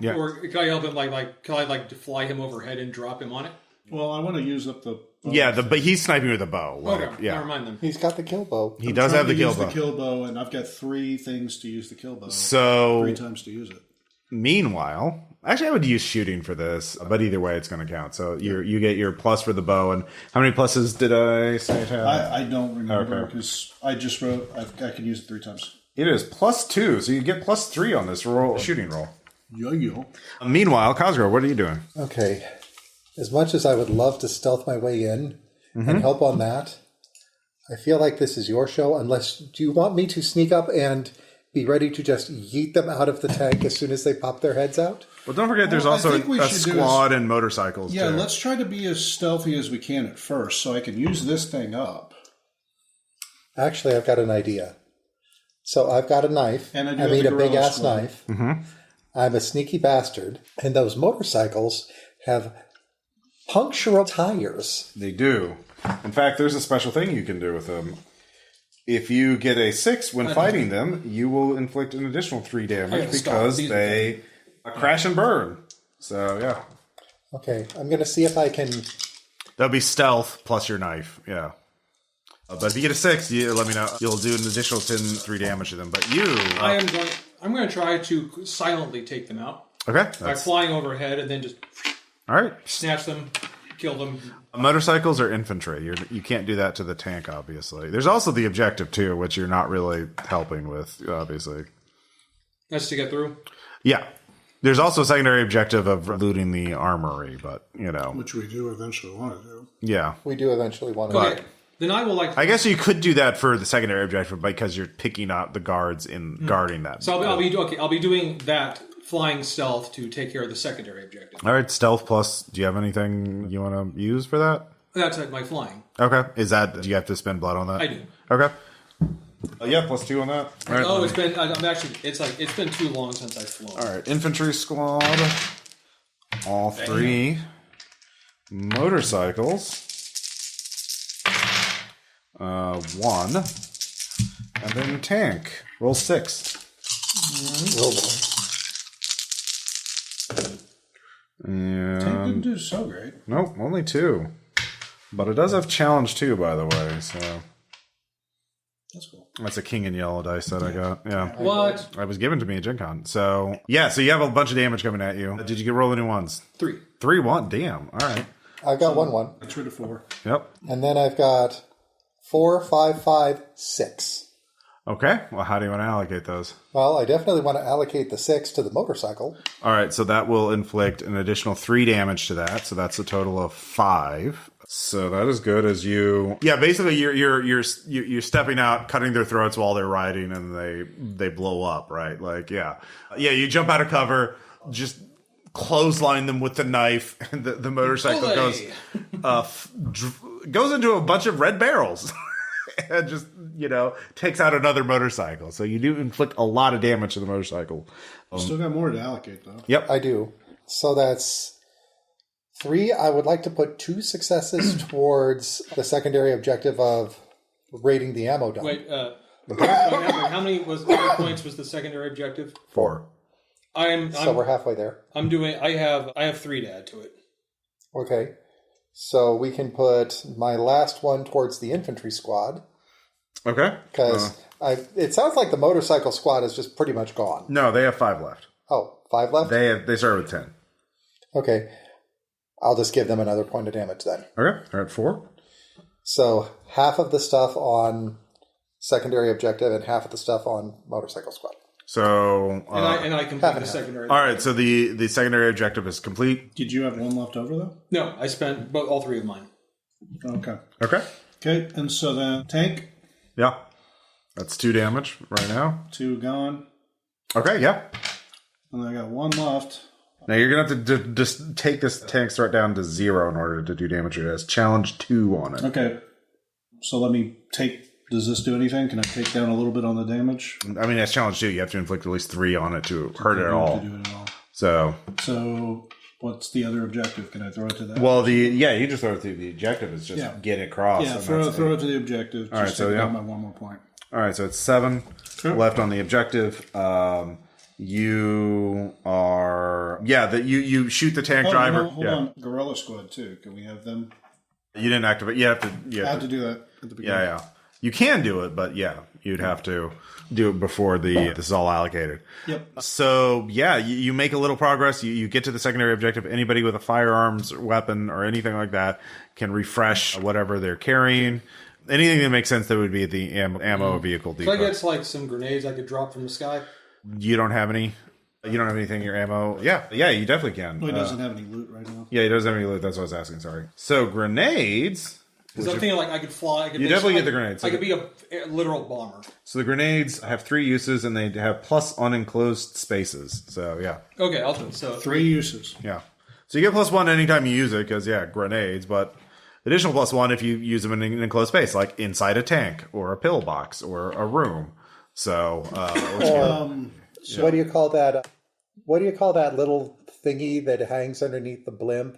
Yeah. Or can I help him? Can I fly him overhead and drop him on it? Well, I want to use up the bow. Yeah, but he's sniping with a bow. Okay, yeah. never mind then. He's got the kill bow. He does have the kill bow. The kill bow, and I've got 3 things to use the kill bow. So 3 times to use it. Meanwhile, actually, I would use shooting for this, but either way, it's going to count. So you get your plus for the bow, and how many pluses did I say it had? I don't remember because I just wrote I could use it 3 times. It is +2, so you get +3 on this shooting roll. Yo. Meanwhile, Cosgrove, what are you doing? Okay. As much as I would love to stealth my way in and help on that, I feel like this is your show. Do you want me to sneak up and be ready to just yeet them out of the tank as soon as they pop their heads out? Well, don't forget there's also a squad and motorcycles, Yeah, too. let's try to be as stealthy as we can at first so I can use this thing up. Actually, I've got an idea. So I've got a knife. And I mean, a big-ass knife. Mm-hmm. I'm a sneaky bastard, and those motorcycles have punctural tires. They do. In fact, there's a special thing you can do with them. If you get a 6 when fighting them, you will inflict an additional 3 damage because they crash and burn. So, yeah. Okay, I'm going to see if I can... That'll be stealth plus your knife, yeah. But if you get a 6, you let me know. You'll do an additional 3 damage to them. But you... I'm going to try to silently take them out. Okay. By flying overhead and then just... All right. Snatch them, kill them. Motorcycles are infantry. You can't do that to the tank, obviously. There's also the objective, too, which you're not really helping with, obviously. That's to get through? Yeah. There's also a secondary objective of looting the armory, but, you know. Which we do eventually want to do. Yeah. We do eventually want to... Okay. Then I will like... I guess you could do that for the secondary objective because you're picking out the guards in guarding that. So I'll be doing that flying stealth to take care of the secondary objective. All right, stealth plus. Do you have anything you want to use for that? That's my flying. Okay. Do you have to spend blood on that? I do. Okay. Yeah, plus 2 on that. All right, oh, it's been too long since I've flown. All right, infantry squad. All 3 motorcycles. 1, and then tank. Roll 6. Roll. And Tank didn't do so great. Nope, only 2. But it does have challenge 2, by the way. So That's cool. that's a king in yellow dice that I got. Yeah. What? It was given to me at Gen Con. So yeah, so you have a bunch of damage coming at you. Did you get roll any ones? 3. 3, 1. Damn. All right. I've got 1. That's rid of 4. Yep. And then I've got 4, 5, 5, 6. Okay. Well, how do you want to allocate those? Well, I definitely want to allocate the 6 to the motorcycle. All right, so that will inflict an additional 3 damage to that. So that's a total of 5. So that is good as you. Yeah, basically you're stepping out, cutting their throats while they're riding, and they blow up, right? Like yeah. You jump out of cover, just clothesline them with the knife, and the motorcycle goes into a bunch of red barrels. And just, takes out another motorcycle. So you do inflict a lot of damage to the motorcycle. Still got more to allocate, though. Yep. I do. So that's 3. I would like to put 2 successes towards the secondary objective of raiding the ammo dump. Wait, how many points was the secondary objective? 4. So we're halfway there. I have 3 to add to it. Okay. So we can put my last one towards the infantry squad. Okay. Because it sounds like the motorcycle squad is just pretty much gone. No, they have 5 left. Oh, 5 left? They start with 10. Okay. I'll just give them another point of damage then. Okay. They're at 4. So half of the stuff on secondary objective and half of the stuff on motorcycle squad. So and I complete the secondary. All right, so the secondary objective is complete. Did you have 1 left over, though? No, I spent all 3 of mine. Okay. Okay, and so then tank. Yeah, that's 2 damage right now. 2 gone. Okay, yeah. And I got 1 left. Now you're gonna have to just take this tank threat down to 0 in order to do damage. It has challenge 2 on it. Okay. So let me take. Does this do anything? Can I take down a little bit on the damage? I mean, that's challenge 2. You have to inflict at least 3 on it to hurt it at all. To do it at all. So what's the other objective? Can I throw it to that? Well, you just throw it to the objective. Is just get it across. Yeah, throw it to the objective. All right, so down by 1 more point. All right, so it's 7 left on the objective. You are you shoot the tank driver. Hold on, Guerrilla Squad too. Can we have them? You didn't activate. You have to. I have to do that at the beginning. Yeah. You can do it, but you'd have to do it before this is all allocated. Yep. So you make a little progress. You get to the secondary objective. Anybody with a firearms weapon or anything like that can refresh whatever they're carrying. Anything that makes sense that would be at the ammo vehicle depot. So I get some grenades I could drop from the sky. You don't have any. You don't have anything in your ammo. Yeah, you definitely can. Well, he doesn't have any loot right now. Yeah, he doesn't have any loot. That's what I was asking. Sorry. So grenades. Because I'm thinking like I could fly. You definitely get the grenades. I could be a literal bomber. So the grenades have 3 uses, and they have plus unenclosed spaces. So yeah. Okay, I'll do it. So 3 uses. Yeah. So you get +1 anytime you use it, because grenades. But additional +1 if you use them in an enclosed space, like inside a tank or a pillbox or a room. So, what do you call that? what do you call that little thingy that hangs underneath the blimp?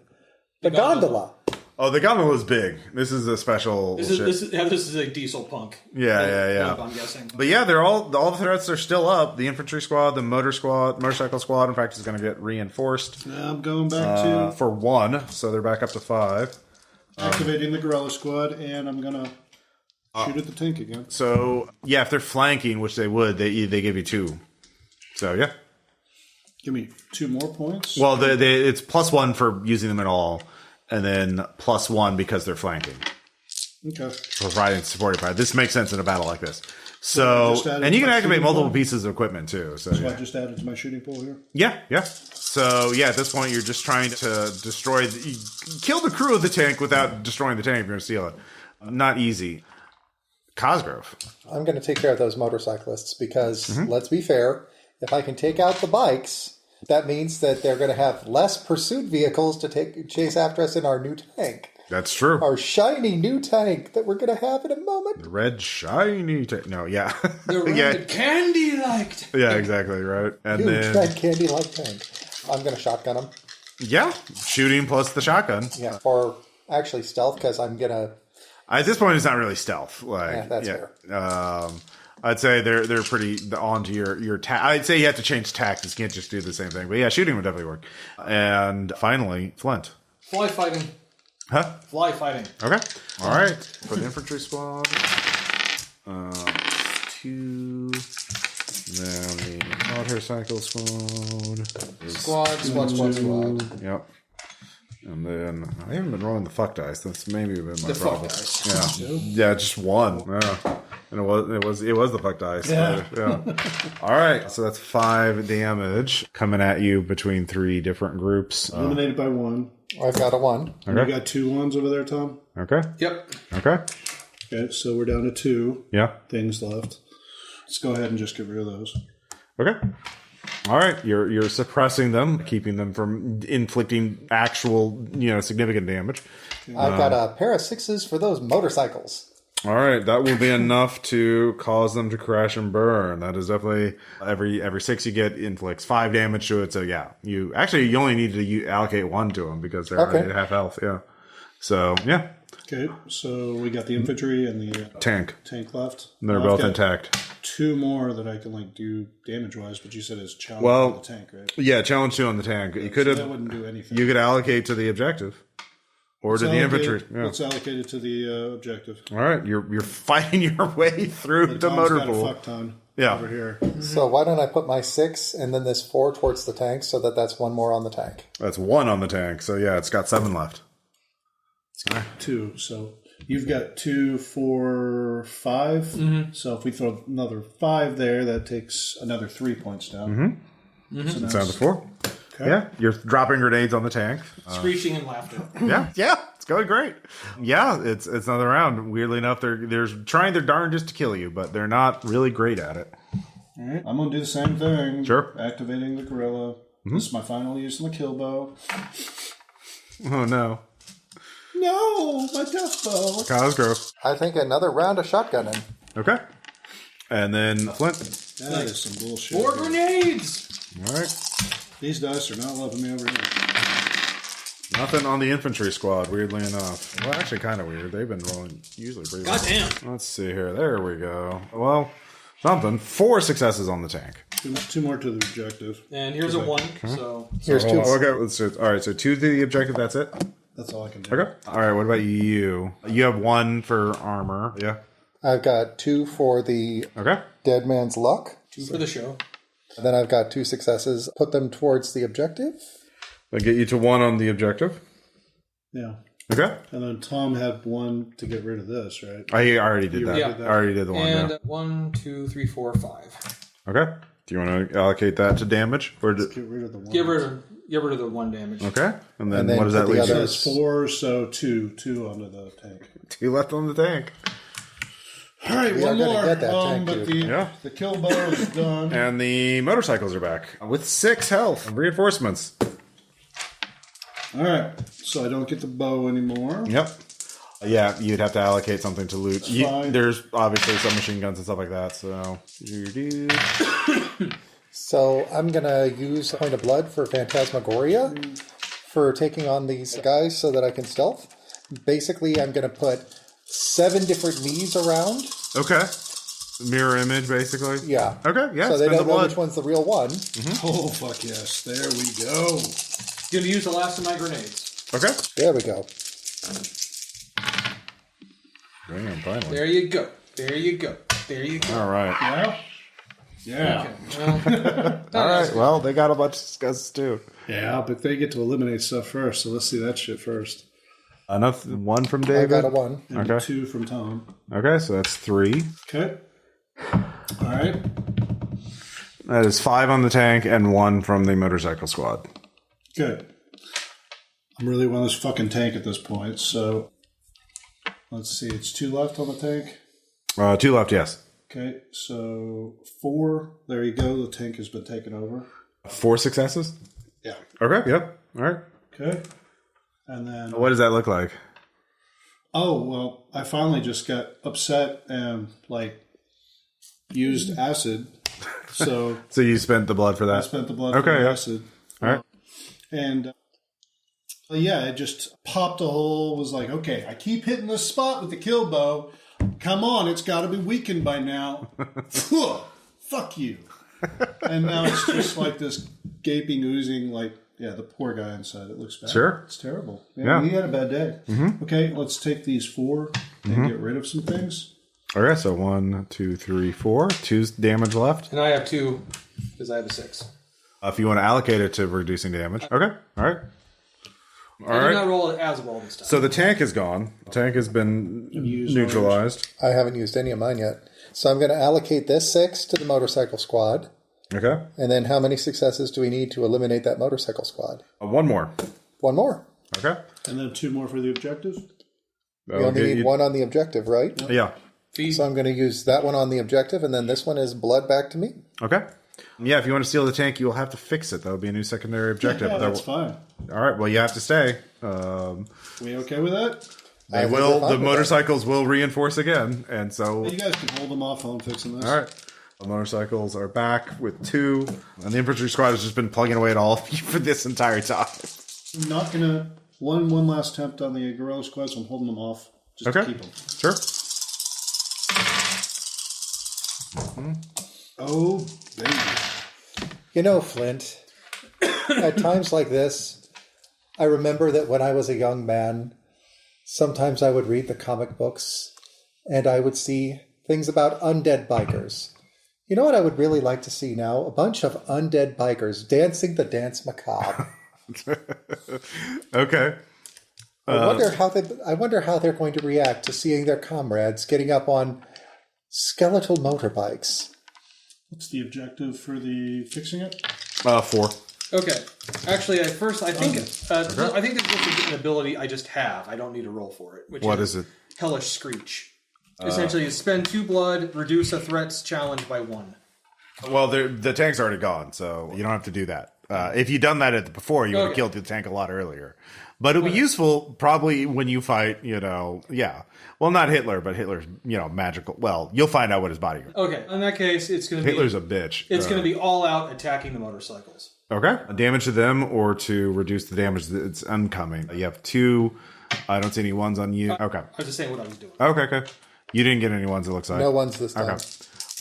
The gondola. Oh, the gondola is big. This is a special. This is a diesel punk. Yeah. I'm guessing. But yeah, they're all the threats are still up. The infantry squad, the motorcycle squad. In fact, is going to get reinforced. Yeah, I'm going back to for 1, so they're back up to 5. activating the guerrilla squad, and I'm gonna shoot at the tank again. So yeah, if they're flanking, which they would, they give you 2. So yeah. Give me 2 more points. Well, it's +1 for using them at all, and then +1 because they're flanking. Okay. Providing supporting fire. This makes sense in a battle like this. So, and you can activate multiple pieces of equipment too. So I just added to my shooting pool here. Yeah. So yeah, at this point, you're just trying to kill the crew of the tank without destroying the tank if you're going to steal it. Not easy. Cosgrave. I'm going to take care of those motorcyclists because, let's be fair, if I can take out the bikes, that means that they're going to have less pursuit vehicles to chase after us in our new tank. That's true. Our shiny new tank that we're going to have in a moment. The red shiny tank. No, yeah. The red candy-like. Yeah, exactly, right. And Huge red candy-like tank. I'm going to shotgun them. Yeah, shooting plus the shotgun. Yeah, or actually stealth because I'm going to... At this point, it's not really stealth. That's fair. I'd say they're pretty onto your I'd say you have to change tactics. You can't just do the same thing. But yeah, shooting would definitely work. And finally, Flint. Fly fighting. Huh? Fly fighting. Okay. All right. For the infantry squad. 2. Then the motorcycle squad. Squad. Yep. And then I haven't been rolling the fuck dice. That's maybe been my The problem. fuck dice. Yeah, just 1. Yeah. And it was the fuck dice. Yeah. All right. So that's 5 damage coming at you between 3 different groups. Eliminated by 1. I've got a 1. Okay. You got 2 1s over there, Tom? Okay. Yep. Okay. Okay, so we're down to 2 Yeah. things left. Let's go ahead and just get rid of those. Okay. All right. You're suppressing them, keeping them from inflicting actual, significant damage. I've got a pair of 6s for those motorcycles. All right, that will be enough to cause them to crash and burn. That is definitely every 6 you get inflicts 5 damage to it. So yeah, you only need to allocate 1 to them because they're already at half health. Yeah. So yeah. Okay, so we got the infantry and the Tank. left. They're I've both got intact. 2 more that I can do damage wise, but you said it's challenge Well, for the tank, right? Yeah, challenge 2 on the tank. You could So that have. wouldn't do anything. You could allocate to the objective. Or to the infantry. Yeah. It's allocated to the objective. All right, you're fighting your way through the Tom's motor got a pool. fuck ton Yeah. over here. So why don't I put my 6 and then this 4 towards the tank so that's 1 more on the tank. That's 1 on the tank. So yeah, it's got 7 left. 2. So you've got 2, 4, 5. Mm-hmm. So if we throw another 5 there, that takes another 3 points down. So It's down to 4. Okay. Yeah, you're dropping grenades on the tank. Screeching and laughter. Yeah, it's going great. Yeah, it's another round. Weirdly enough, they're trying their darndest to kill you, but they're not really great at it. All right. I'm going to do the same thing. Sure. Activating the gorilla. This is my final use on the kill bow. Oh no, No, my death bow. Cosgrove. I think another round of shotgunning. Okay, and then Flint. That is some bullshit. More grenades! All right, These dice are not loving me over here. nothing on the infantry squad. Weirdly enough, well, actually, kind of weird. They've been rolling usually pretty well. Goddamn. Let's see here. There we go. Well, something. 4 successes on the tank. 2 more to the objective. And here's a 1, so... Here's 2. Okay, let's do. All right, so 2 to the objective. That's it. That's all I can do. Okay. All right. What about you? You have 1 for armor. Yeah. I've got 2 for the Okay. dead man's luck. 2 for the show. And then I've got 2 successes. Put them towards the objective. That get you to 1 on the objective. Yeah. Okay. And then Tom had 1 to get rid of this, right? I already did that. Yeah. I already did the 1. And Yeah. 1, 2, 3, 4, 5. Okay. Do you want to allocate that to damage? Or Get rid of the 1. Get rid of the 1 damage. okay. And then And then what does that put the leave you? other- That's 4, so 2 onto the tank. 2 left on the tank. All right, We are one gonna more. get that tank, but dude. the kill bow is done. And the motorcycles are back with 6 health and reinforcements. All right, so I don't get the bow anymore. Yep. Yeah, you'd have to allocate something to loot. Fine. There's obviously some machine guns and stuff like that. So, So I'm going to use a point of blood for Phantasmagoria for taking on these guys so that I can stealth. Basically, I'm going to put 7 different me's around. Okay. Mirror image, basically? Yeah. Okay, yeah. So they spend the don't know blood. which one's the real one. Oh, fuck yes. There we go. Going to use the last of my grenades. Okay. There we go. Damn, finally. There you go. There you go. There you go. All right. Yeah. Yeah. Well, All right. Well, they got a bunch of discuss too. Yeah, but they get to eliminate stuff first, so let's see that shit first. Enough. 1 from I David. got a 1. And Okay. 2 from Tom. Okay, so that's 3. Okay. All right. That is 5 on the tank and 1 from the motorcycle squad. Good. I'm really one of this fucking tank at this point, so let's see. It's 2 left on the tank. 2 left, yes. Okay, so 4. There you go. The tank has been taken over. 4 successes? Yeah. Okay, yep. All right. Okay. And then... What does that look like? Oh, well, I finally just got upset and, used acid. So So you spent the blood for that? I spent the blood Okay, for the yeah. acid. All right. And, yeah, it just popped a hole. Was like, okay, I keep hitting this spot with the kill bow. Come on, it's got to be weakened by now. Fuck you. And now it's just like this gaping, oozing, the poor guy inside. It looks bad. Sure. It's terrible. Yeah. He had a bad day. Mm-hmm. Okay, let's take these 4 and get rid of some things. Okay, so 1, 2, 3, 4. 2 damage left. and I have 2 because I have a 6. If you want to allocate it to reducing damage. Okay, all right. All I did not right. roll it as well this time. So the tank is gone. The tank has been Used neutralized. I haven't used any of mine yet. So I'm going to allocate this 6 to the motorcycle squad. Okay. And then how many successes do we need to eliminate that motorcycle squad? 1 more. 1 more. Okay. And then 2 more for the objective. We only need 1 on the objective, right? Yeah. Feed. So I'm going to use that one on the objective, and then this one is blood back to me. Okay. Yeah, if you want to steal the tank, you will have to fix it. That would be a new secondary objective. Yeah, that's fine. All right. Well, you have to stay. We okay with that? They I think will. we're fine The with motorcycles will reinforce again, and so. You guys can hold them off while I'm fixing this. All right. The motorcycles are back with 2, and the infantry squad has just been plugging away at all of you for this entire time. I'm not gonna one last attempt on the guerrilla squad, so I'm holding them off just to Okay. keep them. Sure. Oh baby! You know, Flint, at times like this, I remember that when I was a young man, sometimes I would read the comic books and I would see things about undead bikers. You know what I would really like to see now? A bunch of undead bikers dancing the dance macabre. Okay. I wonder how they're going to react to seeing their comrades getting up on skeletal motorbikes. What's the objective for the fixing it? 4. Okay. Actually, I think there's just an ability I just have. I don't need to roll for it. Which What is it? Hellish Screech. Essentially, you spend 2 blood, reduce a threat's challenge by 1. Well, the tank's already gone, so you don't have to do that. If you'd done that before, you would have killed the tank a lot earlier. But it'll be useful probably when you fight, Well, not Hitler, but Hitler's, magical. Well, you'll find out what his body is. Okay. In that case, it's going to be... Hitler's a bitch. It's going to be all out attacking the motorcycles. Okay. Damage to them or to reduce the damage that's oncoming. You have 2. I don't see any 1s on you. Okay. I was just saying what I was doing. Okay. You didn't get any 1s, it looks like. No ones this time. Okay.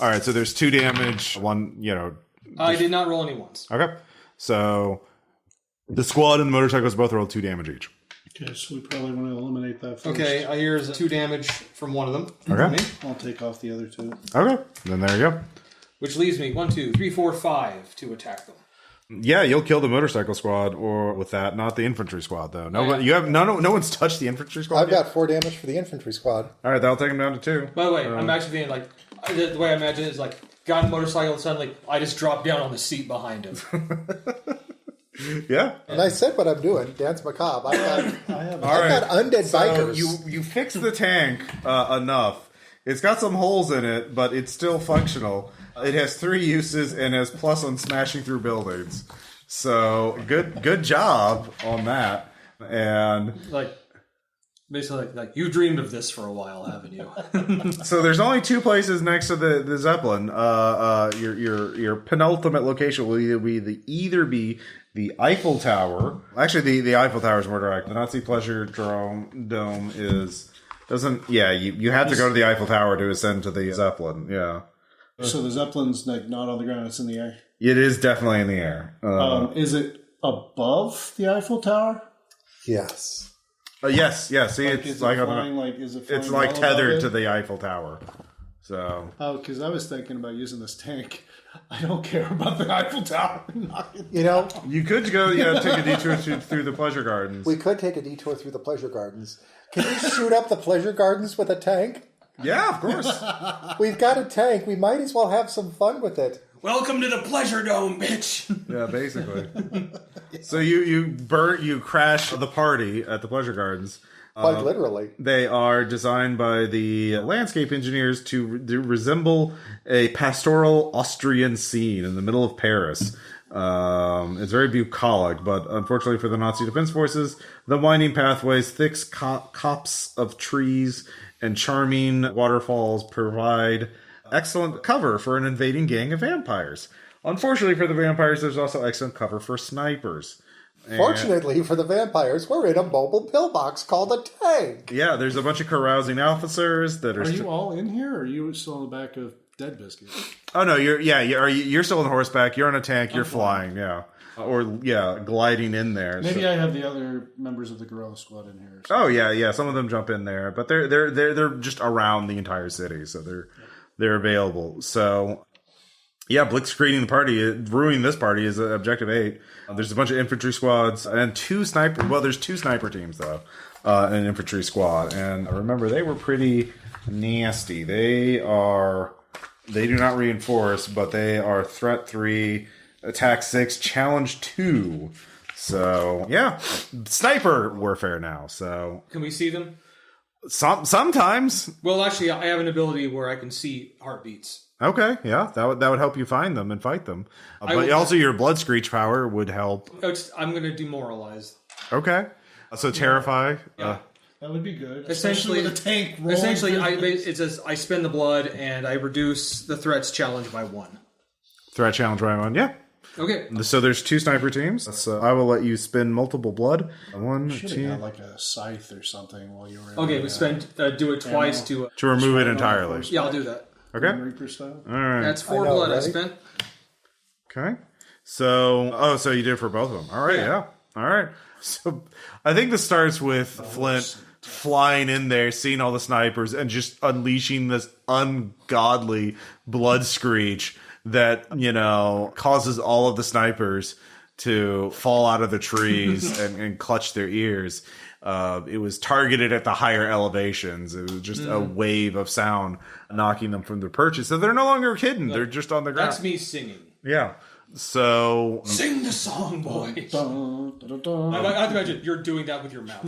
All right, so there's 2 damage. 1, I did not roll any 1s. Okay. So the squad and the motorcycles both rolled 2 damage each. Okay, so we probably want to eliminate that first. Okay, here's 2 damage from one of them. Okay. From me, I'll take off the other 2. Okay. Then there you go. which leaves me 1, 2, 3, 4, 5 to attack them. Yeah, you'll kill the motorcycle squad or with that, not the infantry squad though. No, Yeah. you have no one's touched the infantry squad. I've got 4 damage for the infantry squad. All right, that'll take them down to 2. By the way, I'm actually being the way I imagine it is got on a motorcycle and suddenly I just dropped down on the seat behind him. Yeah. And I said what I'm doing. Dance macabre. I've All got undead so bikers. You fix the tank enough. It's got some holes in it, but it's still functional. It has 3 uses and has plus on smashing through buildings. So good job on that. And Basically, like you dreamed of this for a while, haven't you? So there's only 2 places next to the Zeppelin. Your penultimate location will either be the Eiffel Tower. Actually, the Eiffel Tower is more direct. The Nazi Pleasure Dome doesn't. Yeah, you have to go to the Eiffel Tower to ascend to the Zeppelin. Yeah. So the Zeppelin's like not on the ground; it's in the air. It is definitely in the air. Is it above the Eiffel Tower? Yes. Yes. See, Like, it's like is it flying it's like well tethered above to it? the Eiffel Tower. So. Oh, because I was thinking about using this tank. I don't care about the Eiffel Tower. You know, You could go, take a detour through the pleasure gardens. we could take a detour through the pleasure gardens. Can you shoot up the pleasure gardens with a tank? Yeah, of course. We've got a tank. We might as well have some fun with it. Welcome to the Pleasure Dome, bitch. Yeah, basically. So you crash the party at the pleasure gardens. Quite literally. They are designed by the landscape engineers to resemble a pastoral Austrian scene in the middle of Paris. It's very bucolic, but unfortunately for the Nazi defense forces, the winding pathways, thick copse of trees, and charming waterfalls provide excellent cover for an invading gang of vampires. Unfortunately for the vampires, there's also excellent cover for snipers. Fortunately for the vampires, we're in a mobile pillbox called a tank. Yeah, there's a bunch of carousing officers that are. Are you all in here, or are you still on the back of Dead Biscuit? Oh no, you're still on horseback. You're on a tank. You're flying. Yeah, or gliding in there. Maybe I have the other members of the Gorilla Squad in here. Oh yeah. Some of them jump in there, but they're just around the entire city, so they're available. So. Yeah, blitzkrieging the party, ruining this party is Objective 8. There's a bunch of infantry squads and 2 sniper. Well, there's 2 sniper teams though, an infantry squad. And remember, they were pretty nasty. They do not reinforce, but they are threat 3, attack 6, challenge 2. So yeah, sniper warfare now. So Can we see them? sometimes. Well, actually, I have an ability where I can see heartbeats. Okay, yeah, that would help you find them and fight them. But would- also your blood screech power would help. I'm going to demoralize. Okay, so terrify. Yeah. That would be good. Essentially, Especially with a tank rolling essentially, through- it says I spend the blood and I reduce the threat's challenge by 1. Threat challenge right on. Yeah. Okay. So there's 2 sniper teams. So I will let you spend multiple blood. 1, Should 2 have got like a scythe or something while you were in Okay, the, we do it twice to. to remove it entirely. Yeah, I'll do that. Okay. Reaper style. All right. That's 4 know, blood I right? spent. Okay. So so you did it for both of them. All right. Yeah. All right. So I think this starts with Flint flying in there, seeing all the snipers, and just unleashing this ungodly blood screech that, causes all of the snipers to fall out of the trees and clutch their ears. It was targeted at the higher elevations. It was just a wave of sound knocking them from their perches. So they're no longer hidden. They're just on the ground. That's me singing. Yeah. So Sing the song, boys. I have to imagine you're doing that with your mouth.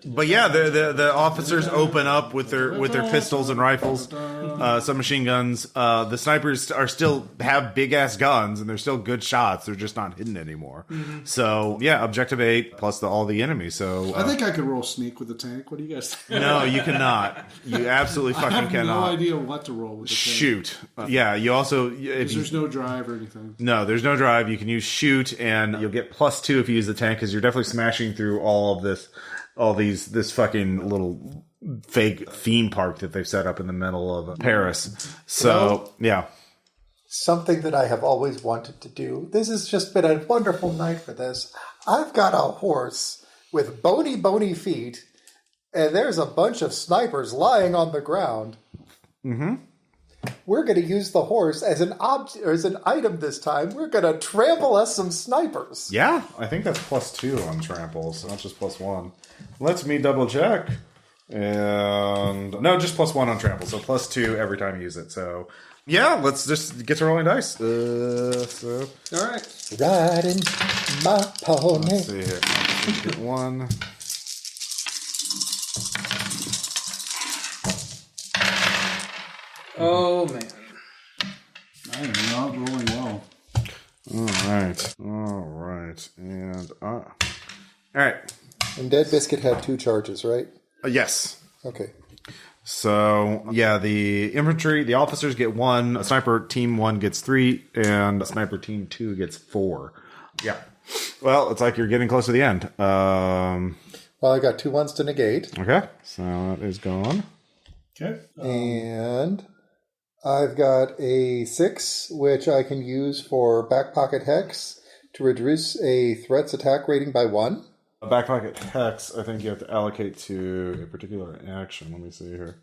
but yeah, the officers open up with their pistols and rifles, submachine guns. The snipers still have big ass guns and they're still good shots. They're just not hidden anymore. So yeah, Objective 8 plus all the enemies. So I think I could roll sneak with the tank. What do you guys think? no, you cannot. You absolutely I fucking have cannot. no idea what to roll with the tank. Shoot. Yeah, you also if Because you, there's no drive or anything. no, there's no drive. You can use shoot, and you'll get +2 if you use the tank because you're definitely smashing through this fucking little fake theme park that they've set up in the middle of Paris. So yeah, Something that I have always wanted to do. This has just been a wonderful night for this. I've got a horse with bony feet, and there's a bunch of snipers lying on the ground. Mm-hmm. We're going to use the horse as an item this time. We're going to trample us some snipers. yeah, I think that's +2 on tramples, not just +1. Let me double check. And no, just +1 on trample, so +2 every time you use it. So yeah, let's just get to rolling dice. So All right. Riding my pony. let's see here. Get 1. Oh man. I am not rolling well. All right, and all right. And Dead Biscuit had 2 charges, right? Yes. Okay. So, yeah, the infantry, the officers get 1, sniper team 1 gets 3, and sniper team 2 gets 4. Yeah. Well, it's like you're getting close to the end. Well, I got 2 ones to negate. Okay, so that is gone. Okay. And I've got a 6, which I can use for back pocket hex to reduce a threat's attack rating by 1. A back pocket hex, I think you have to allocate to a particular action. Let me see here.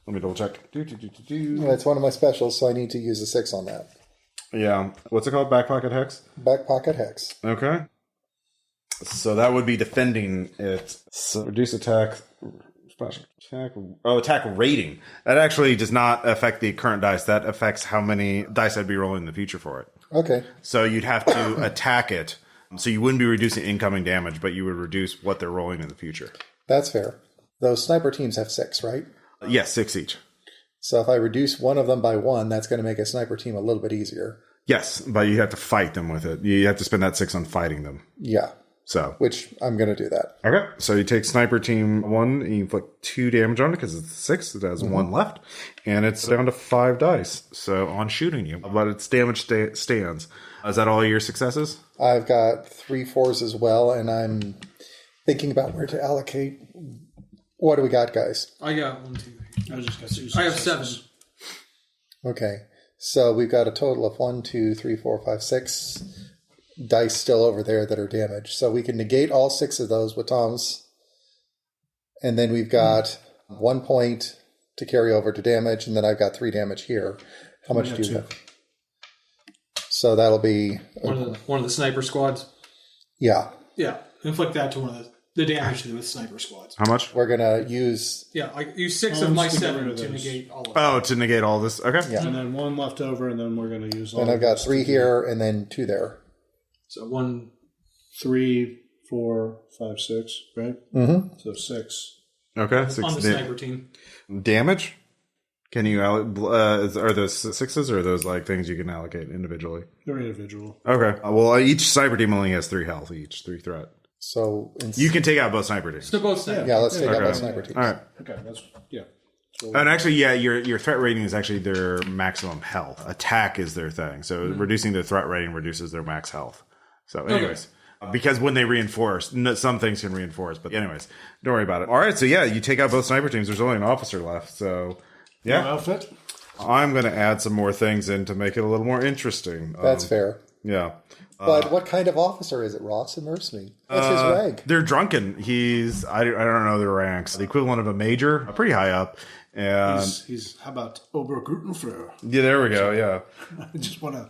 Let me double check. It's one of my specials, so I need to use a 6 on that. Yeah. What's it called? Back pocket hex? Back pocket hex. Okay. So that would be defending it. So reduce attack. Attack rating. That actually does not affect the current dice. That affects how many dice I'd be rolling in the future for it. Okay. So you'd have to attack it. So you wouldn't be reducing incoming damage, but you would reduce what they're rolling in the future. That's fair. Those sniper teams have 6, right? Yes, 6 each. So if I reduce one of them by 1, that's going to make a sniper team a little bit easier. Yes, but you have to fight them with it. You have to spend that 6 on fighting them. Yeah. So, which I'm going to do that. Okay. So you take sniper team 1, and you inflict 2 damage on it because it's 6. It has 1 left. And it's down to 5 dice. So on shooting you. But its damage stands. Is that all your successes? I've got 3 4s as well, and I'm thinking about where to allocate. What do we got, guys? I got 1, 2. I just got 2. I have 7. Okay. So we've got a total of 1, 2, 3, 4, 5, 6 dice still over there that are damaged. So we can negate all 6 of those with Tom's. And then we've got 1 point to carry over to damage, and then I've got 3 damage here. How much do you have? So that'll be one of the sniper squads. Yeah. Yeah. Inflict that to one of the damage to the sniper squads. How much? We're gonna use I use 6 of my 7 to negate all of them. Oh, to negate all this. Okay. Yeah. And then 1 left over, and then we're going to use all and I've got this 3 to do here and then 2 there. So 1, 3, 4, 5, 6, right? Mm-hmm. So 6. Okay. 6 on the sniper team. damage. Can you are those 6s or are those like things you can allocate individually? They're individual. Okay. Well, each sniper team only has 3 health each, 3 threat. So You can take out both sniper teams. So both sniper. yeah, let's take out Okay. my sniper teams. All right. Okay, that's, yeah. So And actually, yeah, your threat rating is actually their maximum health. Attack is their thing. So reducing their threat rating reduces their max health. So anyways, because when they reinforce, some things can reinforce. But anyways, don't worry about it. All right, so yeah, you take out both sniper teams. There's only an officer left. So no yeah, outfit? I'm going to add some more things in to make it a little more interesting. That's fair. Yeah. But what kind of officer is it, Ross? Immerse me. What's his rank? They're drunken. He's, I don't know their ranks. The equivalent of a major, pretty high up. And He's how about Obergrutenführer? yeah, there we go. Yeah. I just want to.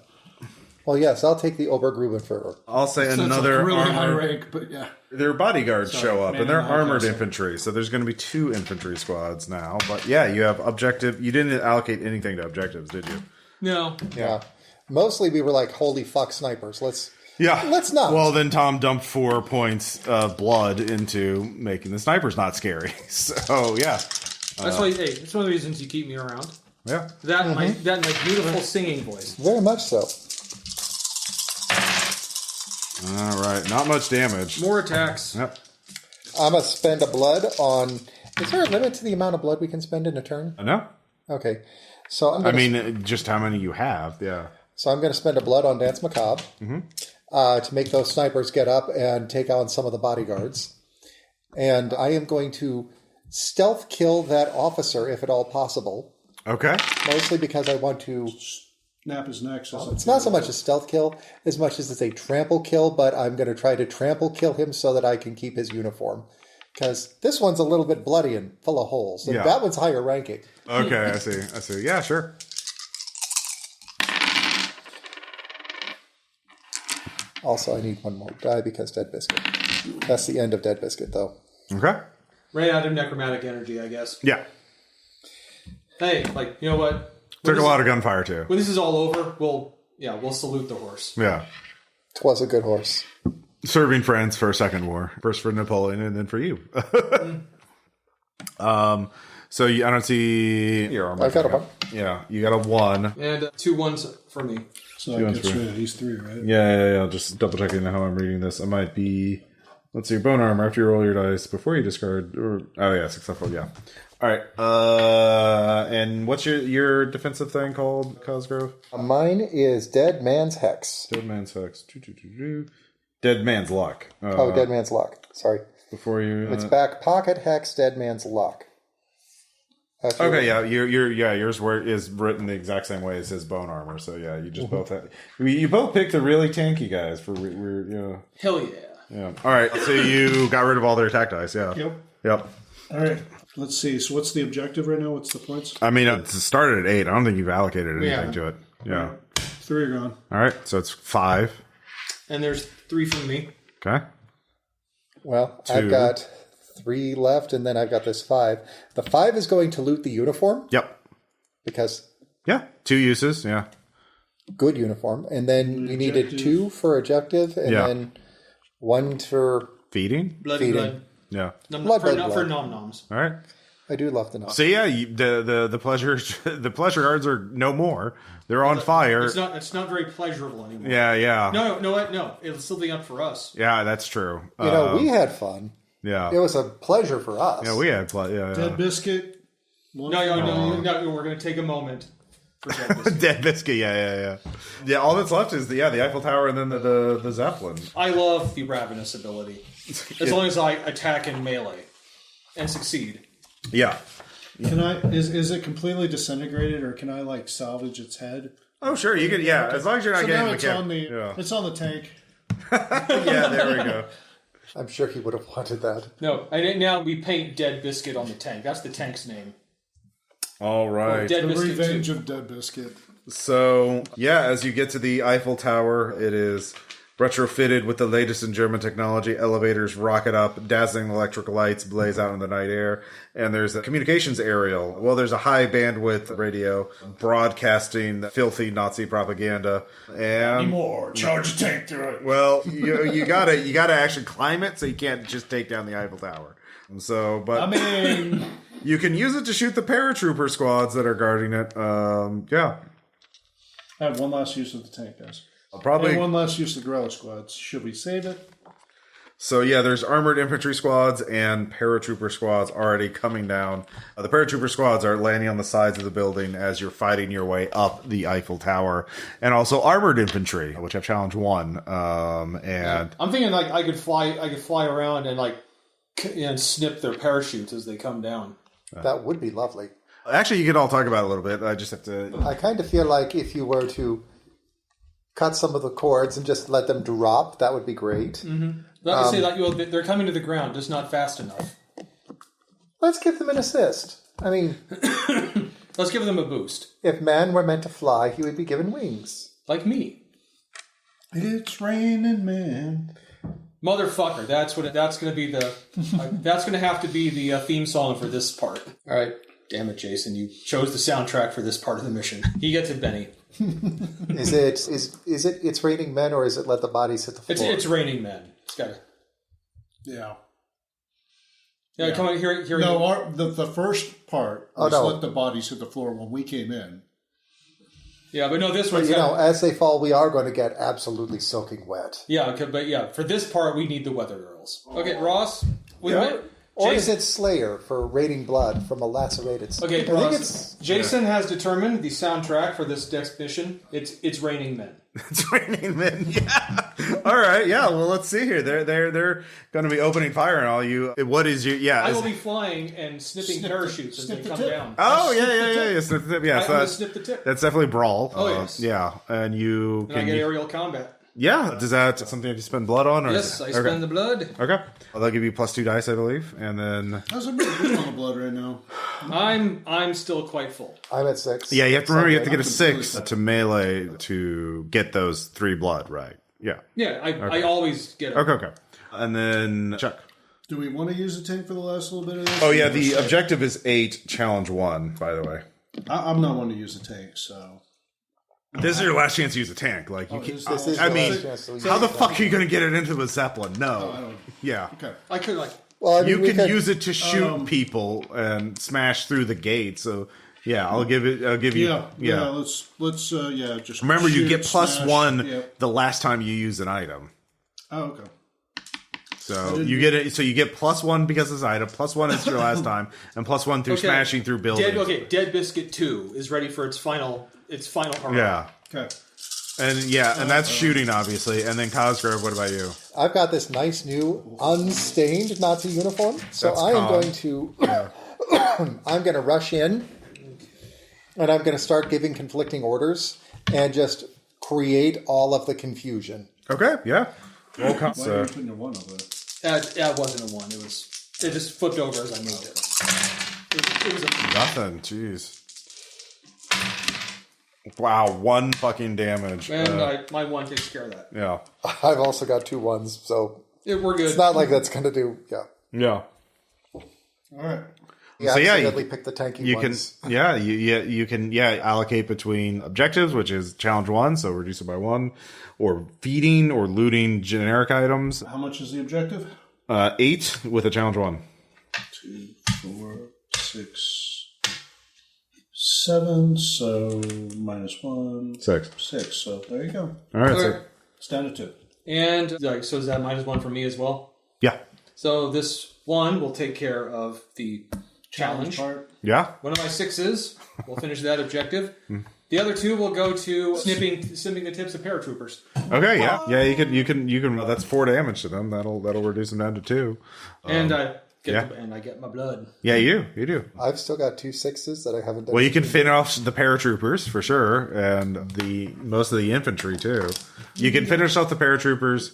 Well, yes, I'll take the Obergrubenführer. I'll say That's another a really high armored. rank, but yeah. Their bodyguards show up, man and they're in the armored castle. infantry. So there's going to be 2 infantry squads now. But yeah, you have objective. You didn't allocate anything to objectives, did you? No. Yeah. Mostly we were like, holy fuck, snipers. Let's not. Well, then Tom dumped 4 points of blood into making the snipers not scary. So yeah, That's why. Hey, it's one of the reasons you keep me around. yeah. That my beautiful singing voice. Very much so. All right, not much damage. More attacks. Yep. I'm going to spend a blood on... Is there a limit to the amount of blood we can spend in a turn? No, Okay. So I'm I going mean just how many you have. Yeah. So I'm going to spend a blood on Dance Macabre to make those snipers get up and take on some of the bodyguards. And I am going to stealth kill that officer if at all possible. Okay. Mostly because I want to... Snap his neck. It's not so much a stealth kill as much as it's a trample kill, but I'm going to try to trample kill him so that I can keep his uniform. Because this one's a little bit bloody and full of holes. And Yeah. that one's higher ranking. Okay, I see. Yeah, sure. Also, I need one more die because Dead Biscuit. That's the end of Dead Biscuit, though. Okay. Ran out of necromantic energy, I guess. Yeah. Hey, you know what? Took a lot of gunfire too. When this is all over, we'll salute the horse. Yeah. It was a good horse. Serving friends for a second war. First for Napoleon and then for you. So I don't see your armor. I've got a 1. Yeah, you got a 1. And 2 1s for me. So I get rid of these 3, right? Yeah. Just double checking how I'm reading this. I might be Let's see, bone armor. After you roll your dice, before you discard... successful, yeah. All right. And what's your defensive thing called, Cosgrove? Mine is Dead Man's Hex. Dead Man's Hex. Dead Man's Luck. Dead Man's Luck. Sorry. Before you... It's back pocket hex, Dead Man's Luck. Okay, yeah, yours is written the exact same way as his bone armor. So yeah, you just both have, you both picked the really tanky guys for Hell yeah. Yeah. All right, so you got rid of all their attack dice. Yeah. Yep. All right. Let's see. So what's the objective right now? What's the points? I mean, it started at 8. I don't think you've allocated anything to it. Yeah. Right. 3 are gone. All right, so it's 5. And there's 3 from me. Okay. Well, 2. I've got 3 left, and then I've got this 5. The 5 is going to loot the uniform. Yep. Because... Yeah, 2 uses, yeah. Good uniform. And then you needed 2 for objective, and then 1 for... Feeding? Blood. Yeah. For nom-noms. All right. I do love the nom. So yeah, the pleasure cards are no more. They're on fire. It's not very pleasurable anymore. Yeah. No. It'll still be up for us. Yeah, that's true. We had fun. Yeah. It was a pleasure for us. Yeah, we had fun. Yeah. Dead Biscuit. No. We're going to take a moment for Dead Biscuit. Dead Biscuit. Yeah. Yeah. All that's left is the Eiffel Tower and then the Zeppelin. I love the Ravenous ability, as long as I attack in melee and succeed. Yeah. Can I? Is it completely disintegrated, or can I salvage its head? Oh sure, you can. Yeah, as long as you're not getting it's on the tank. Yeah, there we go. I'm sure he would have wanted that. No, and now we paint Dead Biscuit on the tank. That's the tank's name. All right. Dead The Biscuit Revenge 2. of Dead Biscuit. So yeah, as you get to the Eiffel Tower, it is retrofitted with the latest in German technology. Elevators rocket up, dazzling electric lights blaze out in the night air, and there's a communications aerial. Well, there's a high bandwidth radio broadcasting filthy Nazi propaganda. And More. Charge a tank through it. well, you gotta actually climb it, so you can't just take down the Eiffel Tower. So, but you can use it to shoot the paratrooper squads that are guarding it. Yeah. I have one last use of the tank, guys. Probably And one last use of the Gorilla squads. Should we save it? So yeah, there's armored infantry squads and paratrooper squads already coming down. The paratrooper squads are landing on the sides of the building as you're fighting your way up the Eiffel Tower, and also armored infantry, which I've challenged 1. And I'm thinking I could fly around and snip their parachutes as they come down. That would be lovely. actually, you can all talk about it a little bit. I just have to. I kind of feel like if you were to cut some of the cords and just let them drop, that would be great. Mm-hmm. They're coming to the ground, just not fast enough. Let's give them an assist. I mean, let's give them a boost. If man were meant to fly, he would be given wings. Like me. It's raining man. Motherfucker, that's going to be the that's going to have to be the theme song for this part. All right. Damn it, Jason, you chose the soundtrack for this part of the mission. You get to Benny. Is it It's Raining Men, or is it Let the Bodies Hit the Floor? It's Raining Men. It's got to. Yeah. Yeah, come on, here. No, the first part was no. Let the Bodies Hit the Floor when we came in. Yeah, but no, this one's... as they fall, we are going to get absolutely soaking wet. Yeah, okay, but yeah, for this part, we need the Weather Girls. Okay, Ross? Or is it Slayer for Raining Blood from a Lacerated... Okay, Ross, Jason has determined the soundtrack for this next mission. It's Raining Men. It's Raining Men, yeah. All right, yeah, well, let's see here. They're going to be opening fire on all you. What is your... Yeah. I will be flying and snipping parachutes as they come down. Oh, yeah. Snip the tip, yeah. I'm going to snip the tip. That's definitely Brawl. Oh, yes. Yeah, and you... And I get aerial combat. Yeah, does that something you spend blood on? Or yes, I spend the blood. Okay. Well, they'll give you +2 dice, I believe, and then... How's everybody doing on the blood right now? I'm still quite full. I'm at 6. Yeah, you have to remember you have to get a 6 to melee to get those 3 blood, right? Yeah. Yeah, I always get it. Okay. And then Chuck. Do we want to use the tank for the last little bit of this? Oh, yeah, the objective is 8, challenge 1, by the way. I'm not one to use the tank, so... This is your last chance to use a tank. Like you can't. This is I your mean, last chance to use how the it. fuck are you going to get it into a Zeppelin? No. Okay. I could Well, I mean, You can use it to shoot people and smash through the gate. So yeah, I'll give you. Yeah. Let's just Remember, you shoot, get +1 Yep. the last time you use an item. Oh, okay. So you get it. So you get +1 because it's item, +1 is your last time, and +1 through smashing through buildings. Dead Biscuit 2 is ready for its final hurrah. Yeah. Okay. And that's shooting, obviously. And then Cosgrave, what about you? I've got this nice new unstained Nazi uniform, so That's I am calm. going to I'm going to rush in, and I'm going to start giving conflicting orders and just create all of the confusion. Okay, yeah. Roll Why are you putting your 1 over it? It wasn't a 1. It just flipped over as I moved it. It was a Nothing. Jeez. Wow, 1 fucking damage. and my 1 takes care of that. Yeah. I've also got 2 ones, so We're good. it's not like that's going to do. Yeah. Yeah. All right. You So, yeah, accidentally pick the tanky You ones. can, you can allocate between objectives, which is challenge 1, so reduce it by 1, or feeding or looting generic items. How much is the objective? 8 with a challenge 1. 2, 4, 6, 7. So -1. 6. 6. So there you go. All right. All So, right. It's down to 2. And so is that -1 for me as well? yeah. So this 1 will take care of the challenge. part. Yeah. One of my 6s will finish that objective. The other 2 will go to snipping the tips of paratroopers. Okay. Yeah. Yeah. You can. That's 4 damage to them. That'll reduce them down to 2. And I yeah. get my blood. Yeah. You do. I've still got 2 6s that I haven't done. Well, you can finish off the paratroopers for sure, and most of the infantry too. You can finish off the paratroopers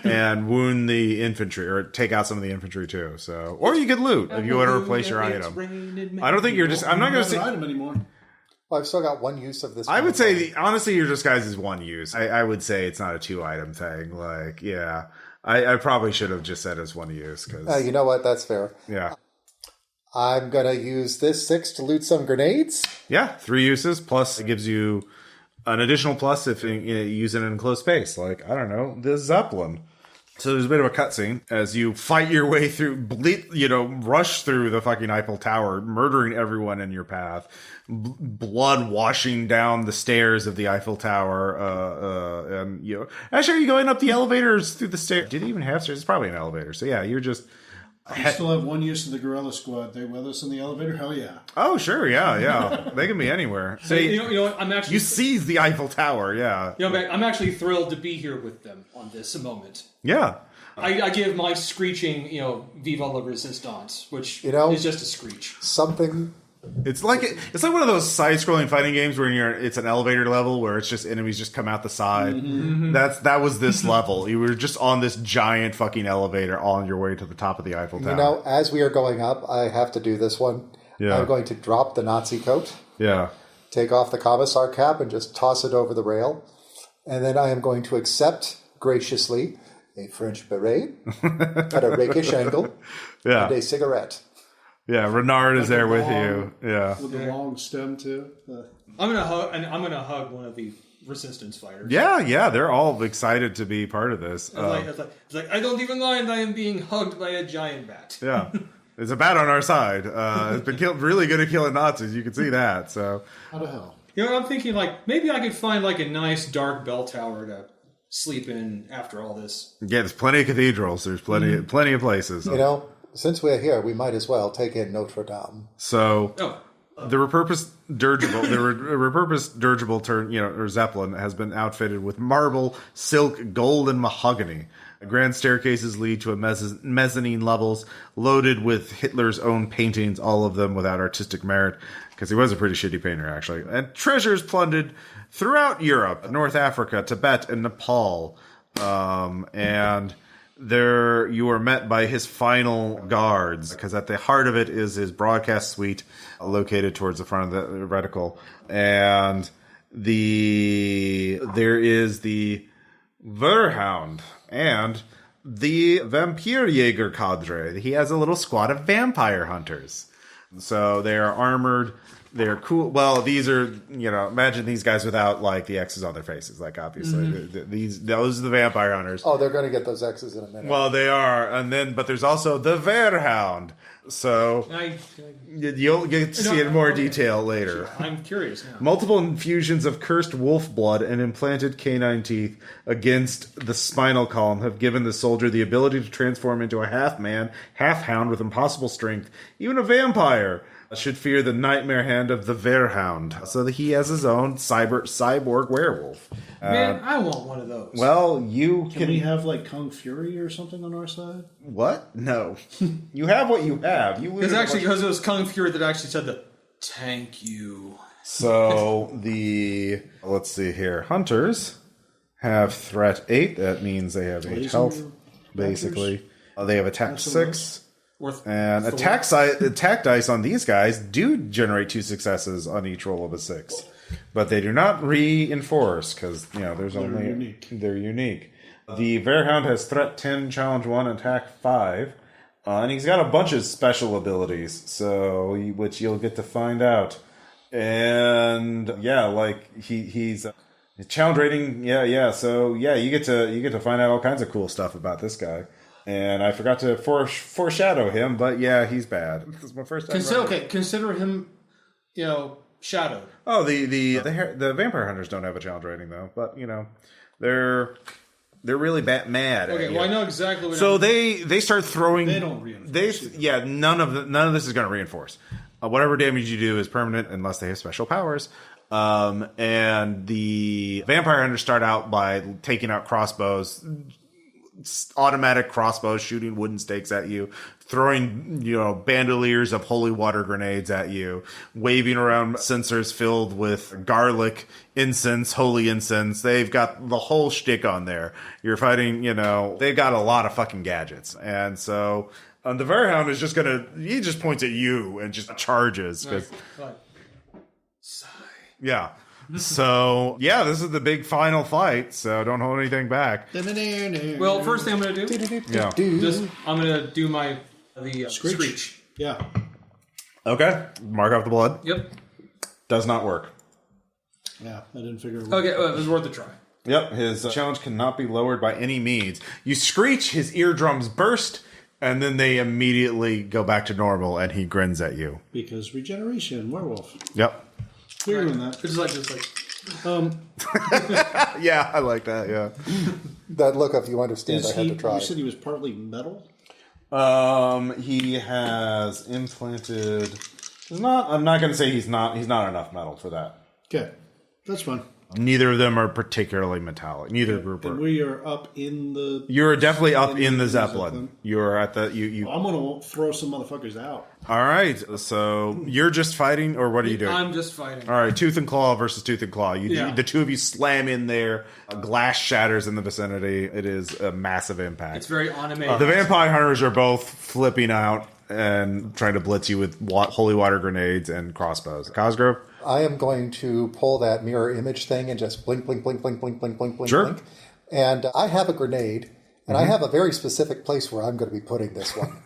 and wound the infantry, or take out some of the infantry too. So, or you could loot if you want to replace your item. I don't think you're just. I'm not going to Not an say. item anymore. Well, I've still got 1 use of this. I would say honestly, your disguise is 1 use. I would say it's not a 2-item thing. Like, yeah, I probably should have just said it's 1 use because you know what? That's fair. yeah. I'm going to use this 6 to loot some grenades. Yeah, 3 uses, plus it gives you an additional plus if you use it in close space. Like, I don't know, the Zeppelin. So there's a bit of a cutscene as you fight your way through, rush through the fucking Eiffel Tower, murdering everyone in your path. Blood washing down the stairs of the Eiffel Tower. And, actually, are you going up the elevators through the stairs? Did it even have stairs? It's probably an elevator. So yeah, you're just... I still have 1 use of the Guerrilla Squad. They with us in the elevator? Hell yeah. Oh, sure, yeah. They can be anywhere. So You know what? I'm actually you seize the Eiffel Tower, yeah. I'm actually thrilled to be here with them on this moment. Yeah. I give my screeching, "Viva la Resistance," which is just a screech. Something. It's like one of those side-scrolling fighting games where it's an elevator level where it's just enemies just come out the side. Mm-hmm. That was this level. You were just on this giant fucking elevator on your way to the top of the Eiffel Tower. As we are going up, I have to do this one. Yeah. I'm going to drop the Nazi coat, Yeah. take off the commissar cap, and just toss it over the rail. And then I am going to accept graciously a French beret at a rakish angle Yeah. and a cigarette. Yeah, Renard is there with you. Yeah. With the long stem, too. I'm gonna hug one of the resistance fighters. Yeah, they're all excited to be part of this. It's like I don't even mind I am being hugged by a giant bat. Yeah. It's a bat on our side. It's been really good at killing Nazis. You can see that. So, How the hell? I'm thinking maybe I could find a nice dark bell tower to sleep in after all this. yeah, there's plenty of cathedrals. There's plenty of places. Since we're here, we might as well take in Notre Dame. So, Oh. the repurposed dirigible turn, or Zeppelin has been outfitted with marble, silk, gold, and mahogany. Grand staircases lead to a mezzanine levels loaded with Hitler's own paintings, all of them without artistic merit, because he was a pretty shitty painter, actually. And treasures plundered throughout Europe, North Africa, Tibet, and Nepal. And there you are met by his final guards, because at the heart of it is his broadcast suite located towards the front of the reticle. And there is the Verhound and the Vampirjäger cadre. He has a little squad of vampire hunters. So they are armored They're cool. Well, these are, imagine these guys without like the X's on their faces. Like obviously, those are the vampire hunters. Oh, they're going to get those X's in a minute. Well, they are, but there's also the Werehound. So you'll get to see it in more detail later. I'm curious now. Multiple infusions of cursed wolf blood and implanted canine teeth against the spinal column have given the soldier the ability to transform into a half-man, half-hound with impossible strength. Even a vampire should fear the nightmare hand of the Werehound, so that he has his own cyborg werewolf. Man, I want one of those. Well, Can we have like Kung Fury or something on our side? What? No. You have what you have. It's actually because it was Kung Fury that actually said the "thank you." So let's see here. Hunters have threat 8. That means they have 8 health, basically. They have attack 6. And attack dice on these guys do generate 2 successes on each roll of a 6. But they do not reinforce because, they're unique. The Werehound has threat 10, challenge 1, attack 5. And he's got a bunch of special abilities, which you'll get to find out. And he's challenge rating, So you get to find out all kinds of cool stuff about this guy. And I forgot to foreshadow him, but he's bad. This is my first time. Consider him, shadowed. Oh, the vampire hunters don't have a challenge rating though, but they're really mad. Okay, well I know exactly what. So they start throwing. They don't reinforce. None of this is going to reinforce. Whatever damage you do is permanent unless they have special powers. And the vampire hunters start out by taking out crossbows. Automatic crossbows, shooting wooden stakes at you, throwing bandoliers of holy water grenades at you, waving around censers filled with garlic, incense, holy incense. They've got the whole shtick on there. You're fighting, they've got a lot of fucking gadgets, and so the Werehound is he just points at you and just charges. Yeah. So, this is the big final fight, so don't hold anything back. Well, first thing I'm going to do, I'm going to do the screech. Yeah. Okay. Mark off the blood. Yep. Does not work. Yeah, I didn't figure it out. Okay, well, it was worth a try. Yep, his challenge cannot be lowered by any means. You screech, his eardrums burst, and then they immediately go back to normal, and he grins at you. Because regeneration, werewolf. Yep. Weird on that. It's just Yeah, I like that, yeah. That look, if you understand, I had to try. You said he was partly metal? He has implanted... I'm not going to say he's not enough metal for that. Okay, that's fine. Neither of them are particularly metallic. Neither group are. And we are up in the... You're definitely up in the Zeppelin. You're at the... I'm going to throw some motherfuckers out. All right, so you're just fighting, or what are you doing? I'm just fighting. All right, Tooth and Claw versus Tooth and Claw. The two of you slam in there. Glass shatters in the vicinity. It is a massive impact. It's very animated. The vampire hunters are both flipping out and trying to blitz you with holy water grenades and crossbows. Cosgrave? I am going to pull that mirror image thing and just blink, blink, blink, blink, blink, blink, blink, blink, Sure. blink. And I have a grenade, and I have a very specific place where I'm going to be putting this one.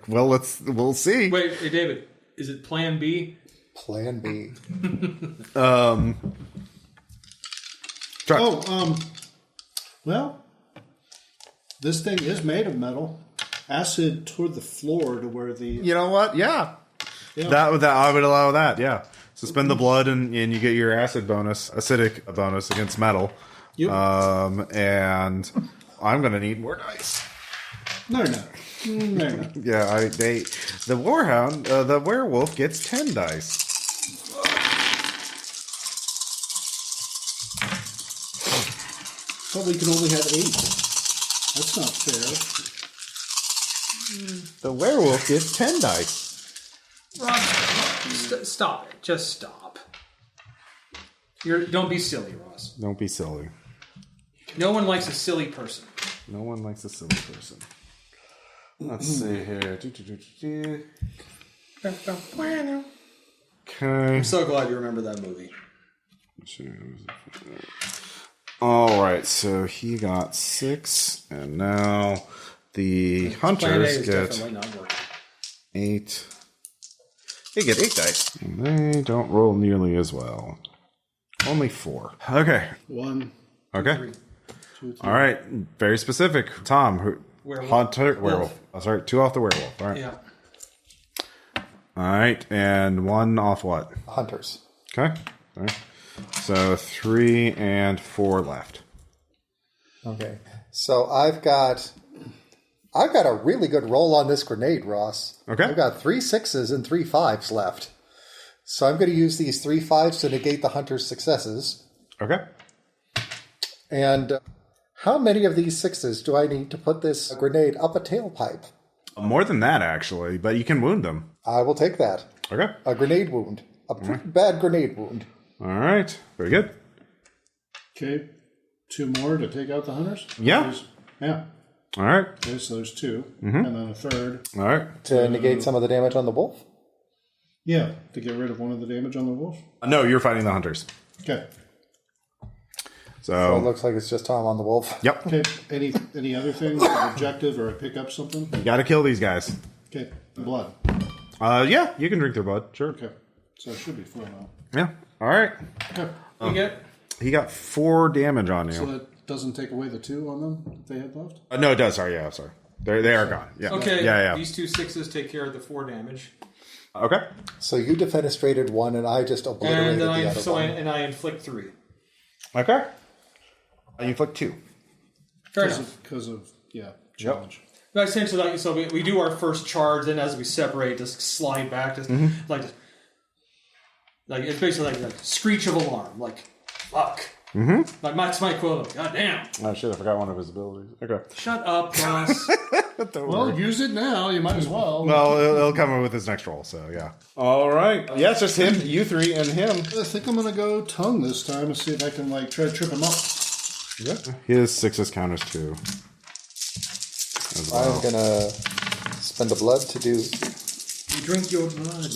Well, we'll see. Wait, hey David, is it Plan B? Plan B. Try. Well, this thing is made of metal. Acid toward the floor to where the... You know what? Yeah. Yeah. That I would allow that, yeah. Suspend the blood and you get your acidic bonus against metal. Yep. And I'm going to need more dice. No. Yeah, the the werewolf gets 10 dice. But we can only have 8. That's not fair. The werewolf gets 10 dice. Ross, stop it. Just stop. Don't be silly, Ross. Don't be silly. No one likes a silly person. No one likes a silly person. Let's see here. Okay. I'm so glad you remember that movie. All right, so he got 6, and now the hunters get 8. They get 8 dice. They don't roll nearly as well. Only 4. Okay. 1. Okay. 2, 3. All right. Very specific. Tom, Werewolf. Hunter, werewolf. Oh, sorry, 2 off the werewolf. All right. Yeah. All right, and 1 off what? Hunters. Okay. All right. So 3 and 4 left. Okay. So I've got a really good roll on this grenade, Ross. Okay. I've got 3 6s and 3 5s left. So I'm going to use these 3 5s to negate the hunter's successes. Okay. And how many of these 6s do I need to put this grenade up a tailpipe? More than that, actually, but you can wound them. I will take that. Okay. A grenade wound. A pretty bad grenade wound. All right. Very good. Okay. 2 more to take out the hunters? Yeah. Yeah. All right. Okay, so there's 2. And then a third. All right. To negate some of the damage on the wolf? Yeah, to get rid of one of the damage on the wolf. No, you're fighting the hunters. Okay. So it So, looks like it's just Tom on the wolf. yep. Okay. Any other things? An objective or I pick up something? You got to kill these guys. Okay. Blood. Yeah, you can drink their blood. Sure. Okay. So it should be 4 now. Yeah. All right. Okay. You get He got 4 damage on you. So that doesn't take away the 2 on them that they had left? No, it does. Sorry. Yeah, sorry. They are gone. Yeah. okay. Yeah. These 2 6s take care of the 4 damage, Okay. So you defenestrated one and I just obliterated and the then other one. I inflict 3. Okay. You inflict 2. Fair enough. Because of challenge. But essentially, like, so we do our first charge, then as we separate, just slide back, just like it's basically like a screech of alarm, like fuck. Like that's my quote. God damn. Oh shit! I forgot one of his abilities. Okay. Shut up, Ross. Well, use it now. You might as well. Well, it'll come with his next roll. So yeah. All right. Yeah, it's just him, you 3, and him. I think I'm going to go tongue this time and see if I can try to trip him up. Yeah. His 6s count as 2. As well. I'm going to spend a blood to do... You drink your blood.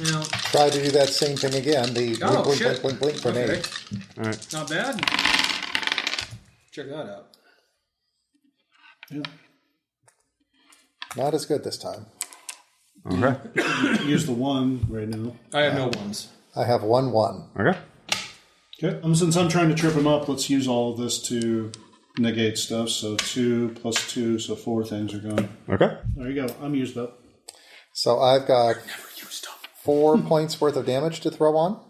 Now, Try to do that same thing again. The Oh, blink, shit. blink, blink, blink grenade. okay. All right. Not bad. Check that out. Yeah. Not as good this time. Okay. Use the 1 right now. I have no ones. I have 1-1. Okay. Okay. Since I'm trying to trip him up, let's use all of this to negate stuff. So 2 plus 2, so 4 things are gone. Okay. There you go. I'm used up. So I've got 4 points worth of damage to throw on.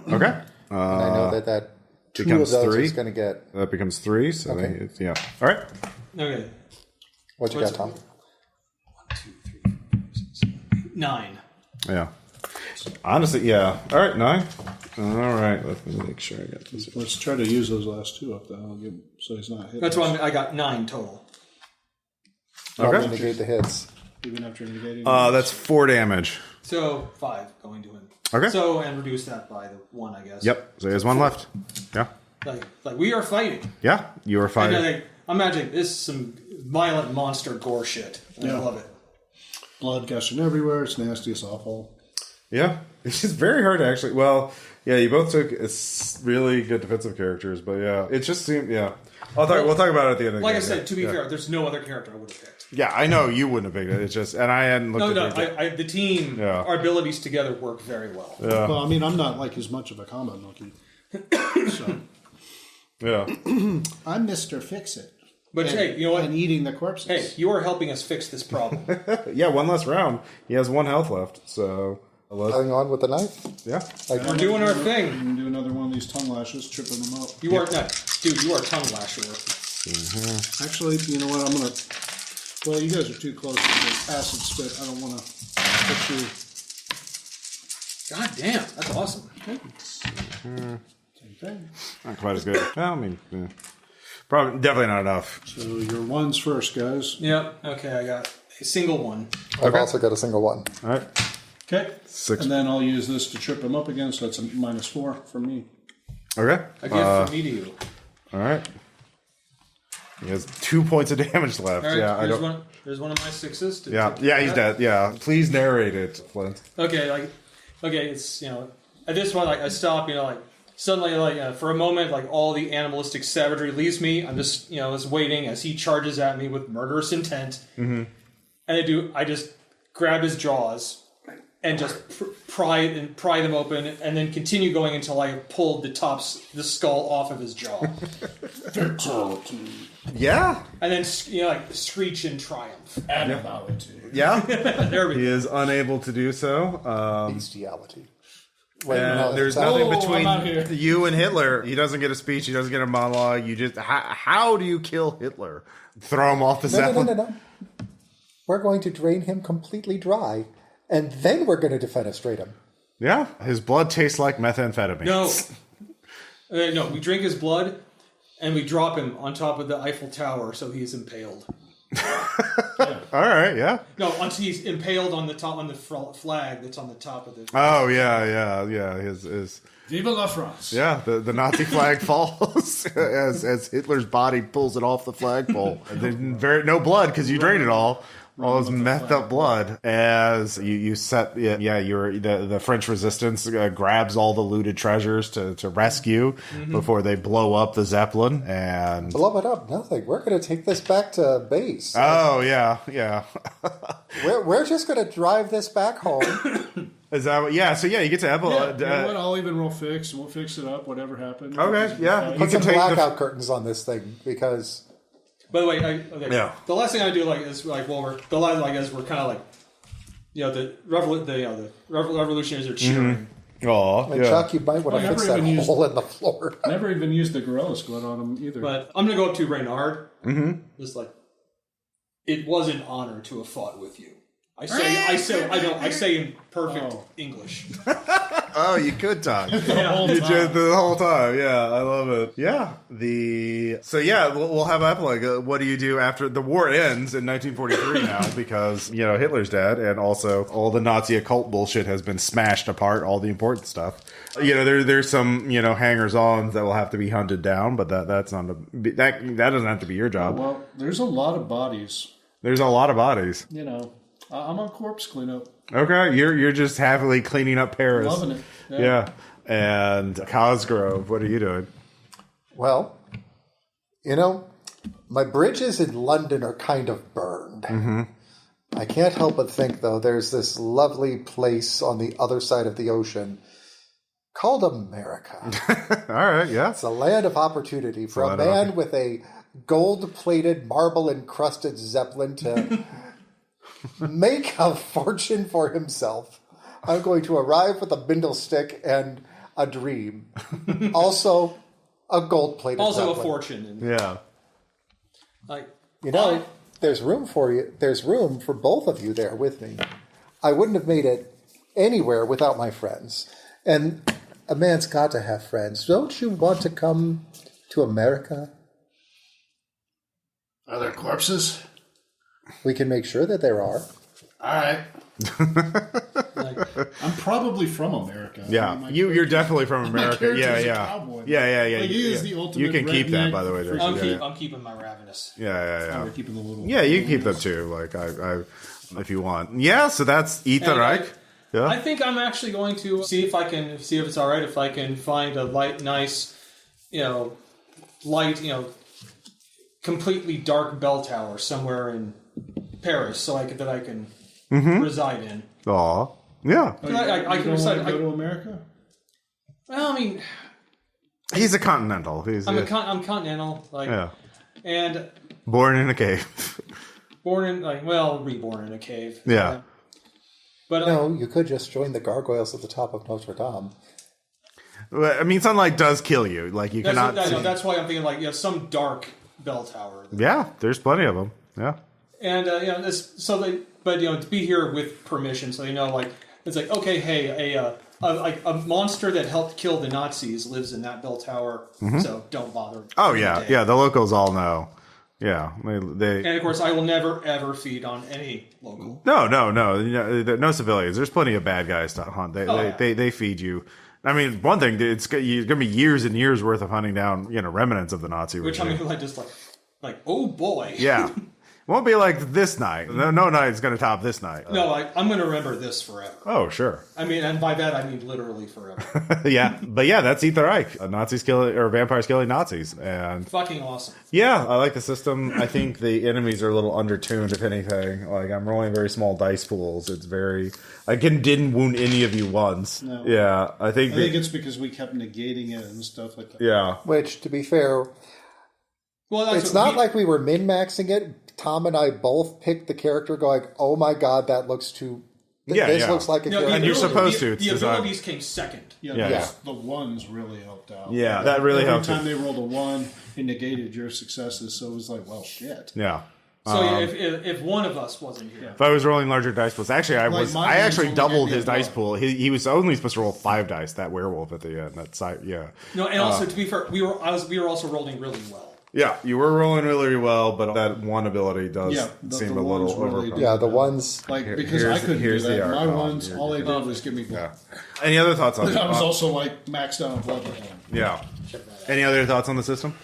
Okay. And I know that 2 of becomes those 3. is going to get... That becomes 3. So Okay. yeah. All right. Okay. What you got, Tom? 1, 2, 3, 4, 5, 6, 7, 8, 9. Yeah. Honestly, yeah. All right. 9. All right. Let me make sure I got this. Let's try to use those last 2 up there. I'll give him, so he's not hit. That's why I got 9 total. Probably Okay. negate the hits. Even after negating. That's 4 damage. So 5 going to him. Okay. So and reduce that by the 1, I guess. Yep. So he has 1 left. Yeah. Like we are fighting. Yeah. You are And fighting. I'm imagining this is some violent monster gore shit. And I Yeah. love it. Blood gushing everywhere. It's nasty. It's awful. Yeah. It's just very hard to actually. Well, yeah. You both took really good defensive characters, but yeah, it just seemed. Yeah. We'll talk about it at the end of the Like I game. said, to be Yeah. fair, there's no other character I would have picked. Yeah, I know you wouldn't have picked it. It's just, and I hadn't looked No, at it. the team, Yeah. our abilities together work very well. Yeah. Well, I mean, I'm not like as much of a combat monkey. So Yeah. I'm Mr. Fix-It. But hey, you know what? And eating the corpses. Hey, you are helping us fix this problem. Yeah, 1 less round. He has 1 health left, so Going on with the knife? yeah. We're doing our We thing. can do another one of these tongue lashes, tripping them up. You are dude. You are tongue lasher. Actually, you know what? I'm gonna. Well, you guys are too close to the acid spit. I don't want to put you. God damn, that's awesome. Same thing. Not quite as good. Well, I mean, yeah. Probably definitely not enough. So your ones first, guys. Yep. Okay, I got a single one. I've also got a single 1. All right. Okay. 6. And then I'll use this to trip him up again, so that's a -4 for me. Okay. A gift from me to you. All right. He has 2 points of damage left. All right. Yeah, I don't. There's one of my 6s. Yeah, he's dead. Yeah, please narrate it, Flint. Okay, it's at this point, I stop. Suddenly, for a moment, all the animalistic savagery leaves me. I'm just just waiting as he charges at me with murderous intent. Mm-hmm. And I just grab his jaws and just pry them open, and then continue going until I pulled the skull off of his jaw. Yeah. And then screech in triumph. Animality. Yeah. There we go. He is unable to do so. Bestiality. There's nothing between you and Hitler. He doesn't get a speech. He doesn't get a monologue. You just how do you kill Hitler? Throw him off the Zeppelin? No. We're going to drain him completely dry, and then we're going to defenestrate him. Yeah, his blood tastes like methamphetamine. No, we drink his blood, and we drop him on top of the Eiffel Tower so he's impaled. All right, yeah. No, until he's impaled on the flag that's on the top of the. Oh yeah. His Vive la France. Yeah, the Nazi flag falls as Hitler's body pulls it off the flagpole. There's no blood because you drained it all. All this methed up blood as you set. The French resistance grabs all the looted treasures to rescue before they blow up the Zeppelin and blow it up. Nothing. We're going to take this back to base. Oh yeah. We're just going to drive this back home. Is that what? Yeah. So you get to Apple. You know what? I'll even fix. We'll fix it up. Whatever happened. Okay. Yeah. Put some blackout curtains on this thing because. By the way, the last thing I do as we're kind of the revolutionaries are cheering. Oh, yeah. Chuck, you might want to fix that hole in the floor. Never even used the Gorilla Squad on them either. But I'm gonna go up to Reynard. Just it was an honor to have fought with you. I say in perfect English. Oh, you could talk. The whole time. Yeah, I love it. Yeah. We'll have epilogue. What do you do after the war ends in 1943 now? Because, Hitler's dead and also all the Nazi occult bullshit has been smashed apart, all the important stuff. There's some, hangers-on that will have to be hunted down, but that's not that doesn't have to be your job. Well, there's a lot of bodies. There's a lot of bodies. I'm on corpse cleanup. Okay, you're just happily cleaning up Paris. Loving it. Yeah. And Cosgrave, what are you doing? Well, my bridges in London are kind of burned. I can't help but think, though, there's this lovely place on the other side of the ocean called America. All right, yeah. It's a land of opportunity for a man with a gold-plated, marble-encrusted Zeppelin to make a fortune for himself. I'm going to arrive with a bindle stick and a dream. Also, a gold-plated Also Zeppelin. a fortune. Yeah. There's room for you. There's room for both of you there with me. I wouldn't have made it anywhere without my friends. And a man's got to have friends. Don't you want to come to America? Are there corpses? We can make sure that there are. All right. I'm probably from America. Yeah, you're definitely from America. Yeah. He is the ultimate. You can keep that, by the way. I'm keeping my ravenous. Yeah. We're keeping the little. Yeah, you can keep them too. I if you want. Yeah. So that's Eat the Reich. Yeah. I think I'm actually going to see if it's all right if I can find a nice, completely dark bell tower somewhere in Paris, so I can reside in. Aw, yeah. I can reside. Go to America. Well, I mean, he's a continental. I'm continental, and born in a cave. reborn in a cave. Yeah. But you could just join the gargoyles at the top of Notre Dame. I mean, sunlight does kill you. You cannot. That's why I'm thinking some dark bell tower. Yeah, there's plenty of them. Yeah. And to be here with permission, so it's okay. Hey, a monster that helped kill the Nazis lives in that bell tower, so don't bother. Oh yeah. The locals all know. Yeah, they. And of course, I will never ever feed on any local. No. No civilians. There's plenty of bad guys to hunt. They feed you. I mean, one thing, it's going to be years and years worth of hunting down, remnants of the Nazi regime. Which I mean, oh boy. Yeah. Won't be like this night. No night's going to top this night. No, I'm going to remember this forever. Oh, sure. I mean, and by that I mean literally forever. Yeah. But yeah, that's Eat the Reich. Nazis killing, or vampires killing Nazis. And Fucking awesome. yeah, I like the system. I think the enemies are a little undertuned, if anything. Like, I'm rolling very small dice pools. It's very... I didn't wound any of you once. No. Yeah, I think it's because we kept negating it and stuff like that. Yeah. Which, to be fair, Well, it's not like we were min-maxing it. Tom and I both picked the character going, oh my god, that looks too... This looks like a character. And you're supposed to. The abilities came second. Yeah. The ones really helped out. Yeah, that really helped. Every time they rolled a 1, it negated your successes, so it was like, well, shit. Yeah. So if one of us wasn't here. If I was rolling larger dice pools, actually, I actually doubled his dice pool. He was only supposed to roll 5 dice. That werewolf at the end. That side, yeah. No, and also to be fair, we were also rolling really well. Yeah, you were rolling really well, but that one ability does seem a little overpowered. Yeah, the ones... Like, because I couldn't do that. My ones, Here. all they did was give me blood. Yeah. Any other thoughts on But I was it? also, like, maxed out on blood. Yeah. Any other thoughts on the system?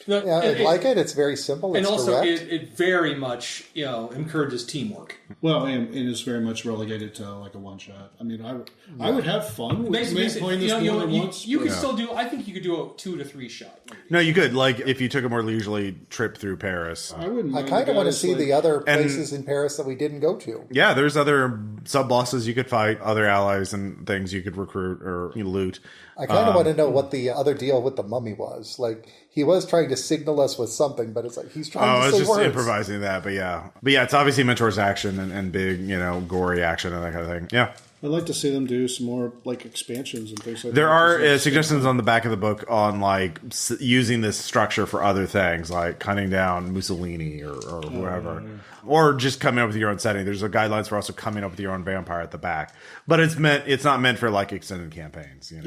No, Yeah, I like it. It's very simple. And It's also, direct. it very much encourages teamwork. Well, and it's very much relegated to, like, a one-shot. I mean, I would have fun with playing this more than once. You could still do... I think you could do a 2 to 3 shot. No, you could. Like, if you took a more leisurely trip through Paris. I wouldn't I mind kind of want to guys, see like- the other places in Paris that we didn't go to. Yeah, there's other sub-bosses you could fight, other allies and things you could recruit or loot. I kind of want to know what the other deal with the mummy was. Like, he was trying to signal us with something, but it's like he's trying to it's say just words. improvising that, but yeah, it's obviously meant towards action and big, gory action and that kind of thing. Yeah, I'd like to see them do some more, like, expansions and things like there that. are suggestions on the back of the book on like using this structure for other things, like cutting down Mussolini or whoever, or just coming up with your own setting. There's a guidelines for also coming up with your own vampire at the back, but it's not meant for like extended campaigns. Yeah.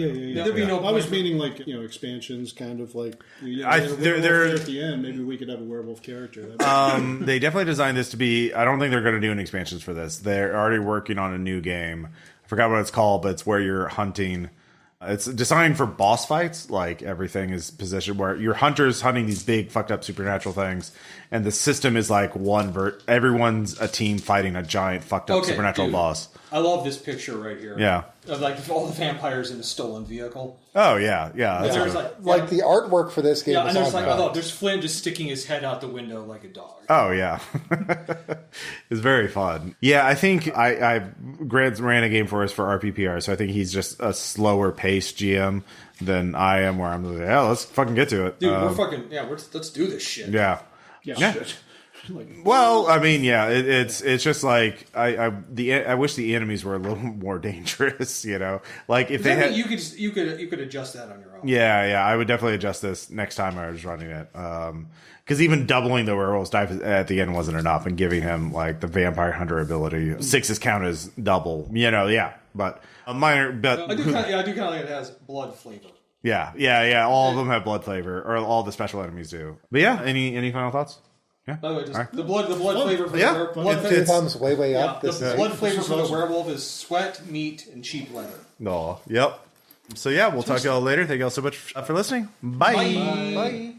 There'd be no I was point meaning, like, expansions, kind of like... they're at the end, maybe we could have a werewolf character. They definitely designed this to be... I don't think they're going to do any expansions for this. They're already working on a new game. I forgot what it's called, but it's where you're hunting... It's designed for boss fights. Like, everything is positioned where your hunter's hunting these big, fucked up supernatural things, and the system is like everyone's a team fighting a giant, fucked up supernatural boss. I love this picture right here. Yeah. Of like all the vampires in a stolen vehicle. Oh, yeah. That's There's good. The artwork for this game Yeah, is and there's on point. there's Flint just sticking his head out the window like a dog. Oh, yeah. It's very fun. Yeah, I think Grant ran a game for us for RPPR, so I think he's just a slower paced GM than I am, where I'm like, let's fucking get to it. Dude, let's do this shit. Yeah. Yeah. Well, I mean, yeah, it's just like I wish the enemies were a little more dangerous, Like if they had, you could adjust that on your own. Yeah, I would definitely adjust this next time I was running it. Because even doubling the werewolf's dice at the end wasn't enough, and giving him like the vampire hunter ability, 6s count as double. Yeah, but a minor. But I do kind of like it has blood flavor. Yeah. All of them have blood flavor, or all the special enemies do. But yeah, any final thoughts? Yeah. By the way, just the blood flavor for Yeah. the blood It comes way up. the blood flavor for the werewolf is sweat, meat, and cheap leather. No. Yep. So yeah, we'll talk to y'all later. Thank y'all so much for listening. Bye. Bye.